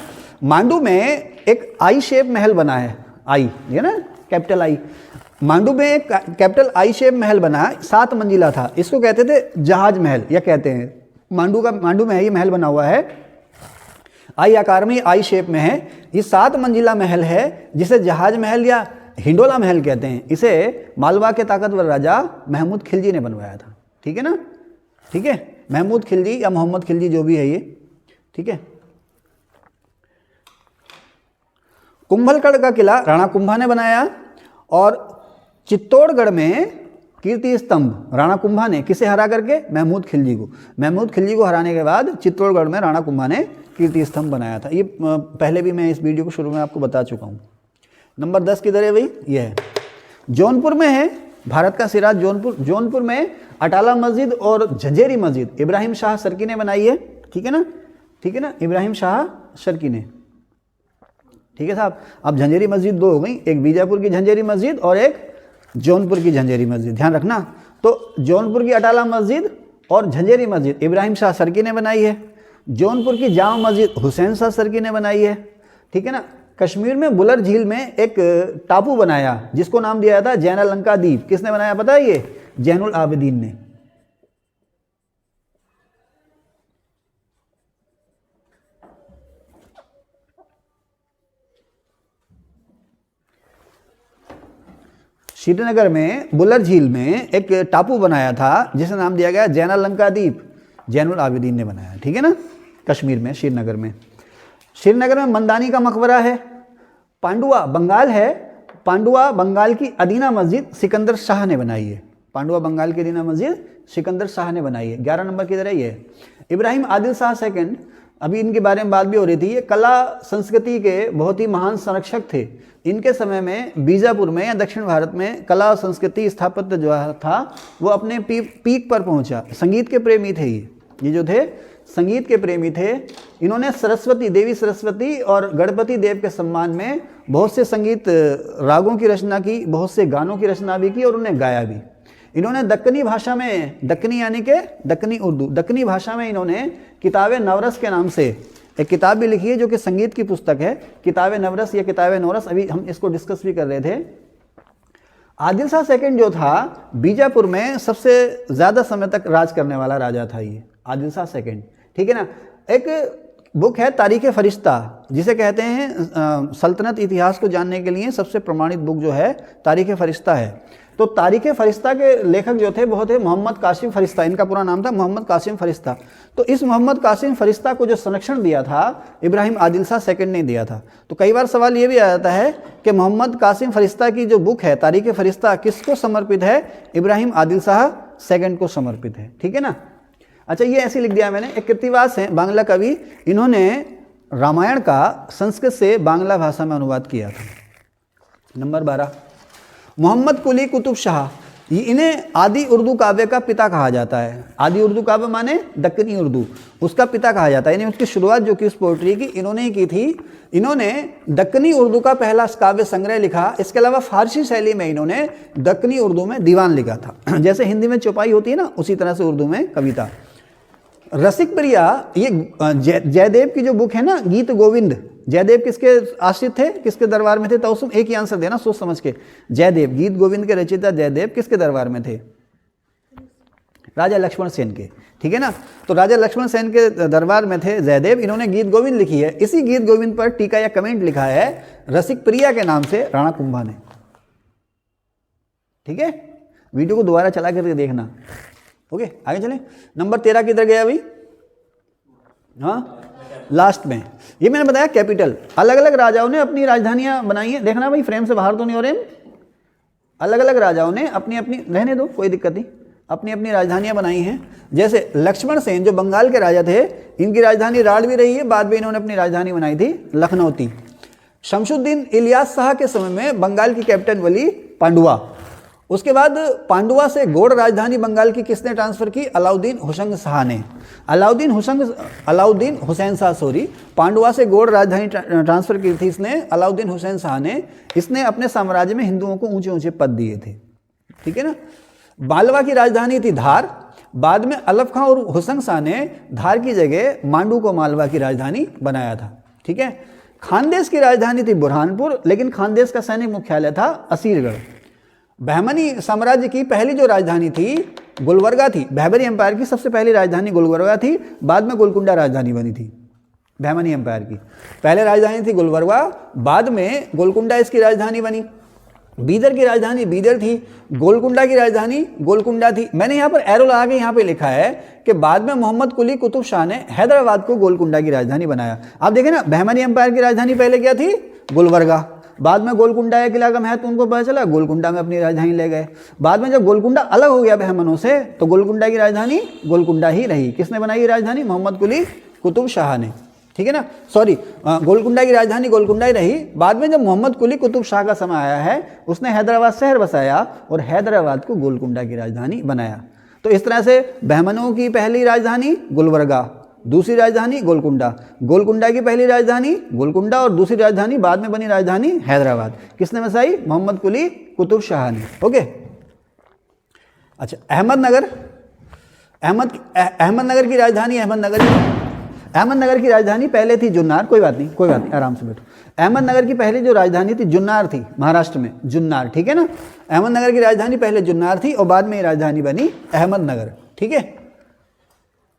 मांडू में एक आई शेप महल बना है, आई है ना, कैपिटल आई। मांडू में एक कैपिटल आई शेप महल बना है, 7 मंजिला था, इसको कहते थे जहाज महल, या कहते हैं मांडू में ये महल बना हुआ है, आई आकार में, आई शेप में है। ये 7 मंजिला महल है, जिसे जहाज महल या हिंडोला महल कहते हैं। इसे मालवा के ताकतवर राजा महमूद खिलजी ने बनवाया था, ठीक है ना, ठीक है, महमूद खिलजी या मोहम्मद खिलजी जो भी है ये, ठीक है। कुंभलगढ़ का किला राणा कुंभा ने बनाया, और चित्तौड़गढ़ में कीर्ति स्तंभ राणा कुंभा ने, किसे हरा करके? महमूद खिलजी को। महमूद खिलजी को हराने के बाद चित्तौड़गढ़ में राणा कुंभा ने कीर्ति स्तंभ बनाया था। ये पहले भी मैं इस वीडियो को शुरू में आपको बता चुका हूँ। नंबर 10 किधर है भाई? ये है, जौनपुर में है, भारत का सिराज जौनपुर। जौनपुर में अटाला मस्जिद और झंझेरी मस्जिद इब्राहिम शाह सरकी ने बनाई है, ठीक है ना, ठीक है ना, इब्राहिम शाह सरकी ने, ठीक है साहब। अब झंझेरी मस्जिद 2 हो गई, एक बीजापुर की झंझेरी मस्जिद और एक जौनपुर की झंझेरी मस्जिद, ध्यान रखना। तो जौनपुर की अटाला मस्जिद और झंझेरी मस्जिद इब्राहिम शाह सरकी ने बनाई है। जौनपुर की जामा मस्जिद हुसैन शाह सरकी ने बनाई है, ठीक है ना। कश्मीर में बुलर झील में एक टापू बनाया जिसको नाम दिया था जैनुलंका द्वीप, किसने बनाया पता है? ये जैनुल आबिदीन ने। श्रीनगर में बुलर झील में एक टापू बनाया था जिसे नाम दिया गया जैनुलंका द्वीप, जैनुल आबिदीन ने बनाया, ठीक है ना, कश्मीर में, श्रीनगर में। श्रीनगर में मंदानी का मकबरा है। पांडुआ बंगाल है, पांडुआ बंगाल की अदीना मस्जिद सिकंदर शाह ने बनाई है। पांडुआ बंगाल की अदीना मस्जिद सिकंदर शाह ने बनाई है। 11 नंबर किधर है? ये इब्राहिम आदिल शाह सेकंड, अभी इनके बारे में बात भी हो रही थी। ये कला संस्कृति के बहुत ही महान संरक्षक थे। इनके समय में बीजापुर में या दक्षिण भारत में कला संस्कृति स्थापत्य जो था वो अपने पीक पर पहुंचा। संगीत के प्रेमी थे ये जो थे संगीत के प्रेमी थे। इन्होंने सरस्वती, देवी सरस्वती और गणपति देव के सम्मान में बहुत से संगीत रागों की रचना की, बहुत से गानों की रचना भी की और उन्हें गाया भी। इन्होंने दक्कनी भाषा में, दक्कनी यानी कि दक्कनी उर्दू, दक्कनी भाषा में इन्होंने किताब नवरस के नाम से एक किताब भी लिखी है जो कि संगीत की पुस्तक है, किताब नवरस या किताब नवरस। अभी हम इसको डिस्कस भी कर रहे थे। आदिल शाह सेकंड जो था बीजापुर में सबसे ज़्यादा समय तक राज करने वाला राजा था ये आदिल शाह सेकंड, ठीक है ना। एक बुक है तारीख फरिश्ता, जिसे कहते हैं सल्तनत इतिहास को जानने के लिए सबसे प्रमाणित बुक जो है तारीख फरिश्ता है। तो तारीख फरिश्ता के लेखक जो थे वो थे मोहम्मद कासिम फरिश्ता, इनका पूरा नाम था मोहम्मद कासिम फरिश्ता। तो इस मोहम्मद कासिम फरिश्ता को जो संरक्षण दिया था इब्राहिम आदिल शाह सेकंड ने दिया था। तो कई बार सवाल ये भी आ जाता है कि मोहम्मद कासिम फरिश्ता की जो बुक है तारीख फरिश्ता किसको समर्पित है? इब्राहिम आदिल शाह सेकंड को समर्पित है, ठीक है ना। अच्छा, ये ऐसे लिख दिया मैंने। एक कृतिवास है बांग्ला कवि, इन्होंने रामायण का संस्कृत से बांग्ला भाषा में अनुवाद किया था। नंबर 12 मोहम्मद कुली कुतुब शाह। इन्हें आदि उर्दू काव्य का पिता कहा जाता है। आदि उर्दू काव्य माने दक्कनी उर्दू, उसका पिता कहा जाता है। इन्हें उसकी शुरुआत जो की उस पोइट्री की इन्होंने ही की थी। इन्होंने दक्कनी उर्दू का पहला काव्य संग्रह लिखा। इसके अलावा फारसी शैली में इन्होंने दक्कनी उर्दू में दीवान लिखा था। जैसे हिंदी में चौपाई होती है ना, उसी तरह से उर्दू में कविता। रसिक प्रिया, ये जयदेव की जो बुक है ना गीत गोविंद, जयदेव किसके आश्रित थे, किसके दरबार में थे? तो उसमें एक ही आंसर देना सोच समझ के। जयदेव, गीत गोविंद के रचयिता जयदेव किसके दरबार में थे? राजा लक्ष्मण सेन के, ठीक है ना। तो राजा लक्ष्मण सेन के दरबार में थे जयदेव। इन्होंने गीत गोविंद लिखी है। इसी गीत गोविंद पर टीका या कमेंट लिखा है रसिक प्रिया के नाम से राणा कुंभा ने, ठीक है। वीडियो को दोबारा चला करके देखना। ओके, आगे चलें। नंबर 13 किधर गया अभी? हाँ, लास्ट में। ये मैंने बताया कैपिटल। अलग अलग राजाओं ने अपनी राजधानियां बनाई हैं। देखना भाई, फ्रेम से बाहर तो नहीं हो रहे। अलग अलग राजाओं ने अपनी अपनी, रहने दो कोई दिक्कत नहीं, अपनी अपनी राजधानियां बनाई हैं। जैसे लक्ष्मण सेन जो बंगाल के राजा थे, इनकी राजधानी राढ़ भी रही है, बाद में इन्होंने अपनी राजधानी बनाई थी लखनऊती। शमशुद्दीन इलियास शाह के समय में बंगाल की कैपिटल बनी पांडुआ। उसके बाद पांडुआ से गौड़ राजधानी बंगाल की किसने ट्रांसफर की? अलाउद्दीन हुसैन शाह ने। अलाउद्दीन हुसैन शाह सॉरी, पांडुआ से गौड़ राजधानी ट्रांसफर की थी इसने, अलाउद्दीन हुसैन शाह ने। इसने अपने साम्राज्य में हिंदुओं को ऊंचे ऊंचे पद दिए थे, ठीक है ना। मालवा की राजधानी थी धार। बाद में अलफ खां और हुसैन शाह ने धार की जगह मांडू को मालवा की राजधानी बनाया था, ठीक है। खानदेश की राजधानी थी बुरहानपुर, लेकिन खानदेश का सैनिक मुख्यालय था असीरगढ़। बहमनी साम्राज्य की पहली जो राजधानी थी गुलबर्गा थी। बहमनी एम्पायर की सबसे पहली राजधानी गुलबर्गा थी, बाद में गोलकुंडा राजधानी बनी थी। बहमनी एम्पायर की पहले राजधानी थी गुलबर्गा, बाद में गोलकुंडा इसकी राजधानी बनी। बीदर की राजधानी बीदर थी, गोलकुंडा की राजधानी गोलकुंडा थी। मैंने यहाँ पर एरो लगा के यहाँ पे लिखा है कि बाद में मोहम्मद कुली कुतुब शाह ने हैदराबाद को गोलकुंडा की राजधानी बनाया। आप देखें ना, बहमनी एम्पायर की राजधानी पहले क्या थी? गुलबर्गा। बाद में गोलकुंडा एक किला का महत्व उनको पता चला, गोलकुंडा में अपनी राजधानी ले गए। बाद में जब गोलकुंडा अलग हो गया बहमनों से, तो गोलकुंडा की राजधानी गोलकुंडा ही रही। किसने बनाई राजधानी? मोहम्मद कुली कुतुब शाह ने, ठीक है ना। सॉरी, गोलकुंडा की राजधानी गोलकुंडा ही रही। बाद में जब मोहम्मद कुली कुतुब शाह का समय आया है, उसने हैदराबाद शहर बसाया और हैदराबाद को गोलकुंडा की राजधानी बनाया। तो इस तरह से बहमनों की पहली राजधानी गुलबर्गा, दूसरी राजधानी गोलकुंडा, गोलकुंडा की पहली राजधानी गोलकुंडा और दूसरी राजधानी बाद में बनी राजधानी हैदराबाद। किसने बसाई? मोहम्मद कुली कुतुब शाह ने। ओके, अच्छा, अहमदनगर की राजधानी अहमदनगर की राजधानी पहले थी जुन्नार। कोई बात नहीं, आराम से बैठो। अहमदनगर की पहले जो राजधानी थी जुन्नार थी, महाराष्ट्र में जुन्नार, ठीक है ना। अहमदनगर की राजधानी पहले जुन्नार थी और बाद में राजधानी बनी अहमदनगर, ठीक है।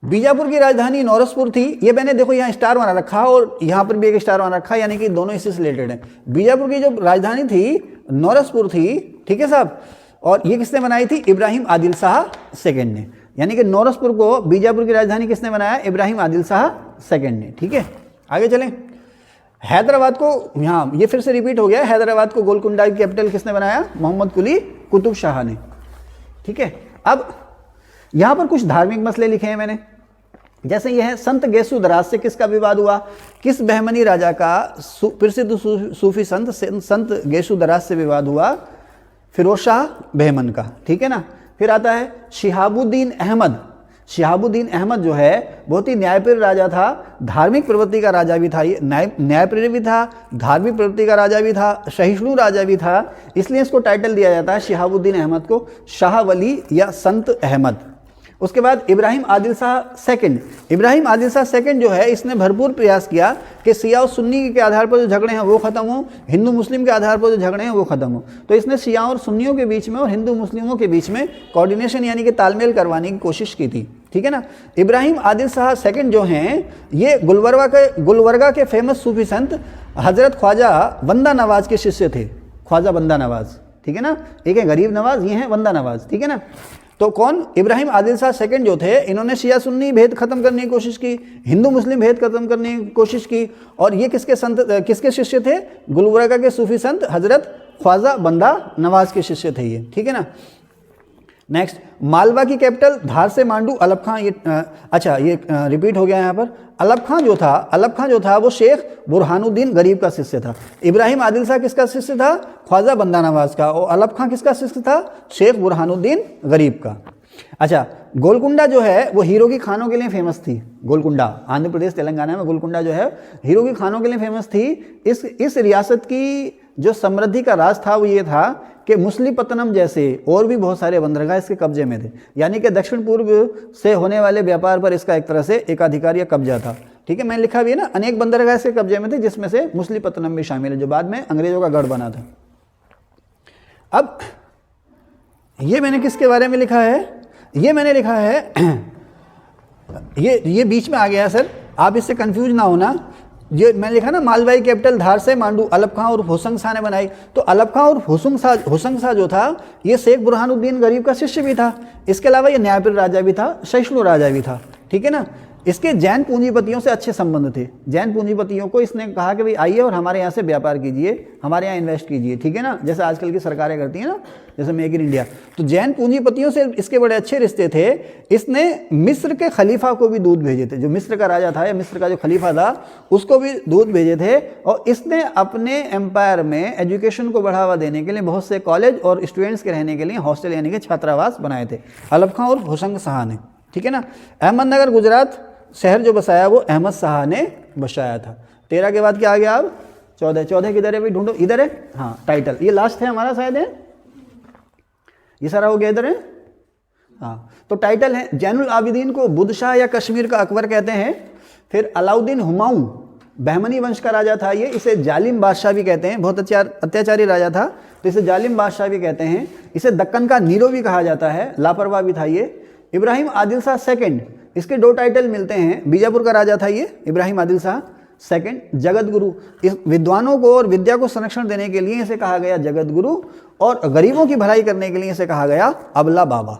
बीजापुर की राजधानी नौरसपुर थी। ये मैंने देखो यहाँ स्टार बना रखा और यहाँ पर भी एक स्टार बना रखा, यानी कि दोनों इससे रिलेटेड हैं। बीजापुर की जो राजधानी थी नौरसपुर थी, ठीक है साहब। और ये किसने बनाई थी? इब्राहिम आदिल शाह सेकंड ने। यानी कि नौरसपुर को बीजापुर की राजधानी किसने बनाया? इब्राहिम आदिल शाह सेकंड ने, ठीक है। आगे चलें। हैदराबाद को, यहाँ ये फिर से रिपीट हो गया, हैदराबाद को गोलकुंडा की कैपिटल किसने बनाया? मोहम्मद कुली कुतुब शाह ने, ठीक है। अब यहाँ पर कुछ धार्मिक मसले लिखे हैं मैंने, जैसे यह है संत गेसुदराज से किसका विवाद हुआ? किस बहमनी राजा का प्रसिद्ध सूफी संत गेसुदराज से विवाद हुआ? फिरोज शाह बहमन का, ठीक है ना। फिर आता है शिहाबुद्दीन अहमद। शिहाबुद्दीन अहमद जो है बहुत ही न्यायप्रिय राजा था, धार्मिक प्रवृत्ति का राजा भी था। ये न्यायप्रिय भी था, धार्मिक प्रवृत्ति का राजा भी था, सहिष्णु राजा भी था। इसलिए इसको टाइटल दिया जाता है शिहाबुद्दीन अहमद को शाह वली या संत अहमद। उसके बाद इब्राहिम आदिल शाह सेकंड। इब्राहिम आदिल शाह सेकंड जो है, इसने भरपूर प्रयास किया कि शिया और सुन्नी के आधार पर जो झगड़े हैं वो खत्म हो, हिंदू मुस्लिम के आधार पर जो झगड़े हैं वो खत्म हो। तो इसने शिया और सुन्नियों के बीच में और हिंदू मुस्लिमों के बीच में कोऑर्डिनेशन यानी कि तालमेल करवाने की कोशिश की थी, ठीक है ना। इब्राहिम आदिल शाह सेकंड जो हैं, ये गुलबर्गा के फेमस सूफी संत हजरत ख्वाजा बंदा नवाज के शिष्य थे। ख्वाजा बंदा नवाज, ठीक है ना। एक है गरीब नवाज, ये हैं बंदा नवाज, ठीक है ना। तो कौन? इब्राहिम आदिल शाह सेकंड जो थे, इन्होंने शिया सुन्नी भेद खत्म करने की कोशिश की, हिंदू मुस्लिम भेद खत्म करने की कोशिश की। और ये किसके शिष्य थे? गुलबर्गा के सूफी संत हजरत ख्वाजा बंदा नवाज के शिष्य थे ये, ठीक है ना। नेक्स्ट, मालवा की कैपिटल धार से मांडू अलब खां, ये अच्छा ये रिपीट हो गया यहाँ पर। अलब खां जो था वो शेख बुरहानुद्दीन गरीब का शिष्य था। इब्राहिम आदिल शाह किसका शिष्य था? ख्वाजा बंदा नवाज का। और अलब खां किसका शिष्य था? शेख बुरहानुद्दीन गरीब का। अच्छा, गोलकुंडा जो है वो हीरो की खानों के लिए फेमस थी। गोलकुंडा आंध्र प्रदेश तेलंगाना में गोलकुंडा जो है हीरो की खानों के लिए फेमस थी। इस रियासत की जो समृद्धि का राज था वो ये था कि मुसलीपत्तनम जैसे और भी बहुत सारे बंदरगाह इसके कब्जे में थे, यानी कि दक्षिण पूर्व से होने वाले व्यापार पर इसका एक तरह से एकाधिकार या कब्जा था। ठीक है, मैंने लिखा भी है ना, अनेक बंदरगाह इसके कब्जे में थे जिसमें से मुसलीपत्तनम भी शामिल है जो बाद में अंग्रेजों का गढ़ बना था। अब ये मैंने किसके बारे में लिखा है? ये मैंने लिखा है ये बीच में आ गया सर, आप इससे कंफ्यूज ना होना। ये मैं लिखा ना, मालवाई कैपिटल धार से मांडू अलब खां और होशंग शाह ने बनाई। तो अलब खां और होशंग शाह जो था ये शेख बुरहानुद्दीन गरीब का शिष्य भी था। इसके अलावा ये न्यायपुर राजा भी था, सहिष्णु राजा भी था। ठीक है ना। इसके जैन पूंजीपतियों से अच्छे संबंध थे। जैन पूंजीपतियों को इसने कहा कि भाई आइए और हमारे यहाँ से व्यापार कीजिए, हमारे यहाँ इन्वेस्ट कीजिए। ठीक है ना, जैसे आजकल की सरकारें करती हैं ना, जैसे मेक इन इंडिया। तो जैन पूंजीपतियों से इसके बड़े अच्छे रिश्ते थे। इसने मिस्र के खलीफा को भी दूध भेजे थे, जो मिस्र का राजा था या मिस्र का जो खलीफा था उसको भी दूध भेजे थे। और इसने अपने एम्पायर में एजुकेशन को बढ़ावा देने के लिए बहुत से कॉलेज और स्टूडेंट्स के रहने के लिए हॉस्टल यानी कि छात्रावास बनाए थे अलब खां और होशंग शाह ने। ठीक है ना। अहमदनगर गुजरात शहर जो बसाया वो अहमद शाह ने बसाया था। 13 के बाद क्या आ गया? अब 14 किधर है भाई? ढूंढो, इधर है। हाँ, टाइटल ये लास्ट है हमारा शायद है, ये सारा हो गया इधर है। हाँ, तो टाइटल है जैनुल आबिदीन को बुद्ध शाह या कश्मीर का अकबर कहते हैं। फिर अलाउद्दीन हुमायूं बहमनी वंश का राजा था ये, इसे जालिम बादशाह भी कहते हैं, बहुत अत्याचारी राजा था तो इसे जालिम बादशाह भी कहते हैं। इसे दक्कन का नीरो भी कहा जाता है, लापरवाह भी था ये। इब्राहिम आदिल शाह सेकंड, इसके 2 टाइटल मिलते हैं। बीजापुर का राजा था ये इब्राहिम आदिल शाह सेकंड। जगत गुरु, इस विद्वानों को और विद्या को संरक्षण देने के लिए इसे कहा गया जगत गुरु, और गरीबों की भलाई करने के लिए इसे कहा गया अबला बाबा।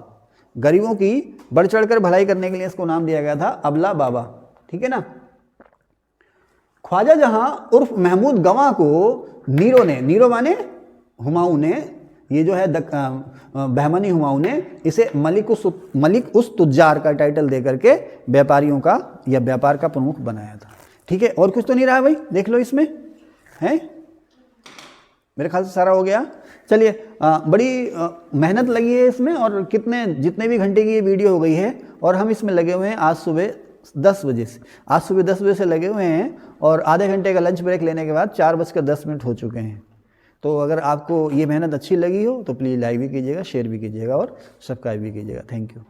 गरीबों की बढ़ चढ़कर भलाई करने के लिए इसको नाम दिया गया था अबला बाबा। ठीक है ना। ख्वाजा जहां उर्फ महमूद गवां को नीरो माने हुमायूं ने, ये जो है बहमनी हुमायूं ने इसे मलिक उस तुज्जार का टाइटल दे करके व्यापारियों का या व्यापार का प्रमुख बनाया था। ठीक है, और कुछ तो नहीं रहा भाई, देख लो इसमें है, मेरे ख्याल से सारा हो गया। चलिए, बड़ी मेहनत लगी है इसमें, और जितने भी घंटे की ये वीडियो हो गई है, और हम इसमें लगे हुए हैं आज सुबह 10 बजे से। आज सुबह 10 बजे से लगे हुए हैं, और आधे घंटे का लंच ब्रेक लेने के बाद 4:10 हो चुके हैं। तो अगर आपको ये मेहनत अच्छी लगी हो तो प्लीज़ लाइक भी कीजिएगा, शेयर भी कीजिएगा और सब्सक्राइब भी कीजिएगा। Thank you.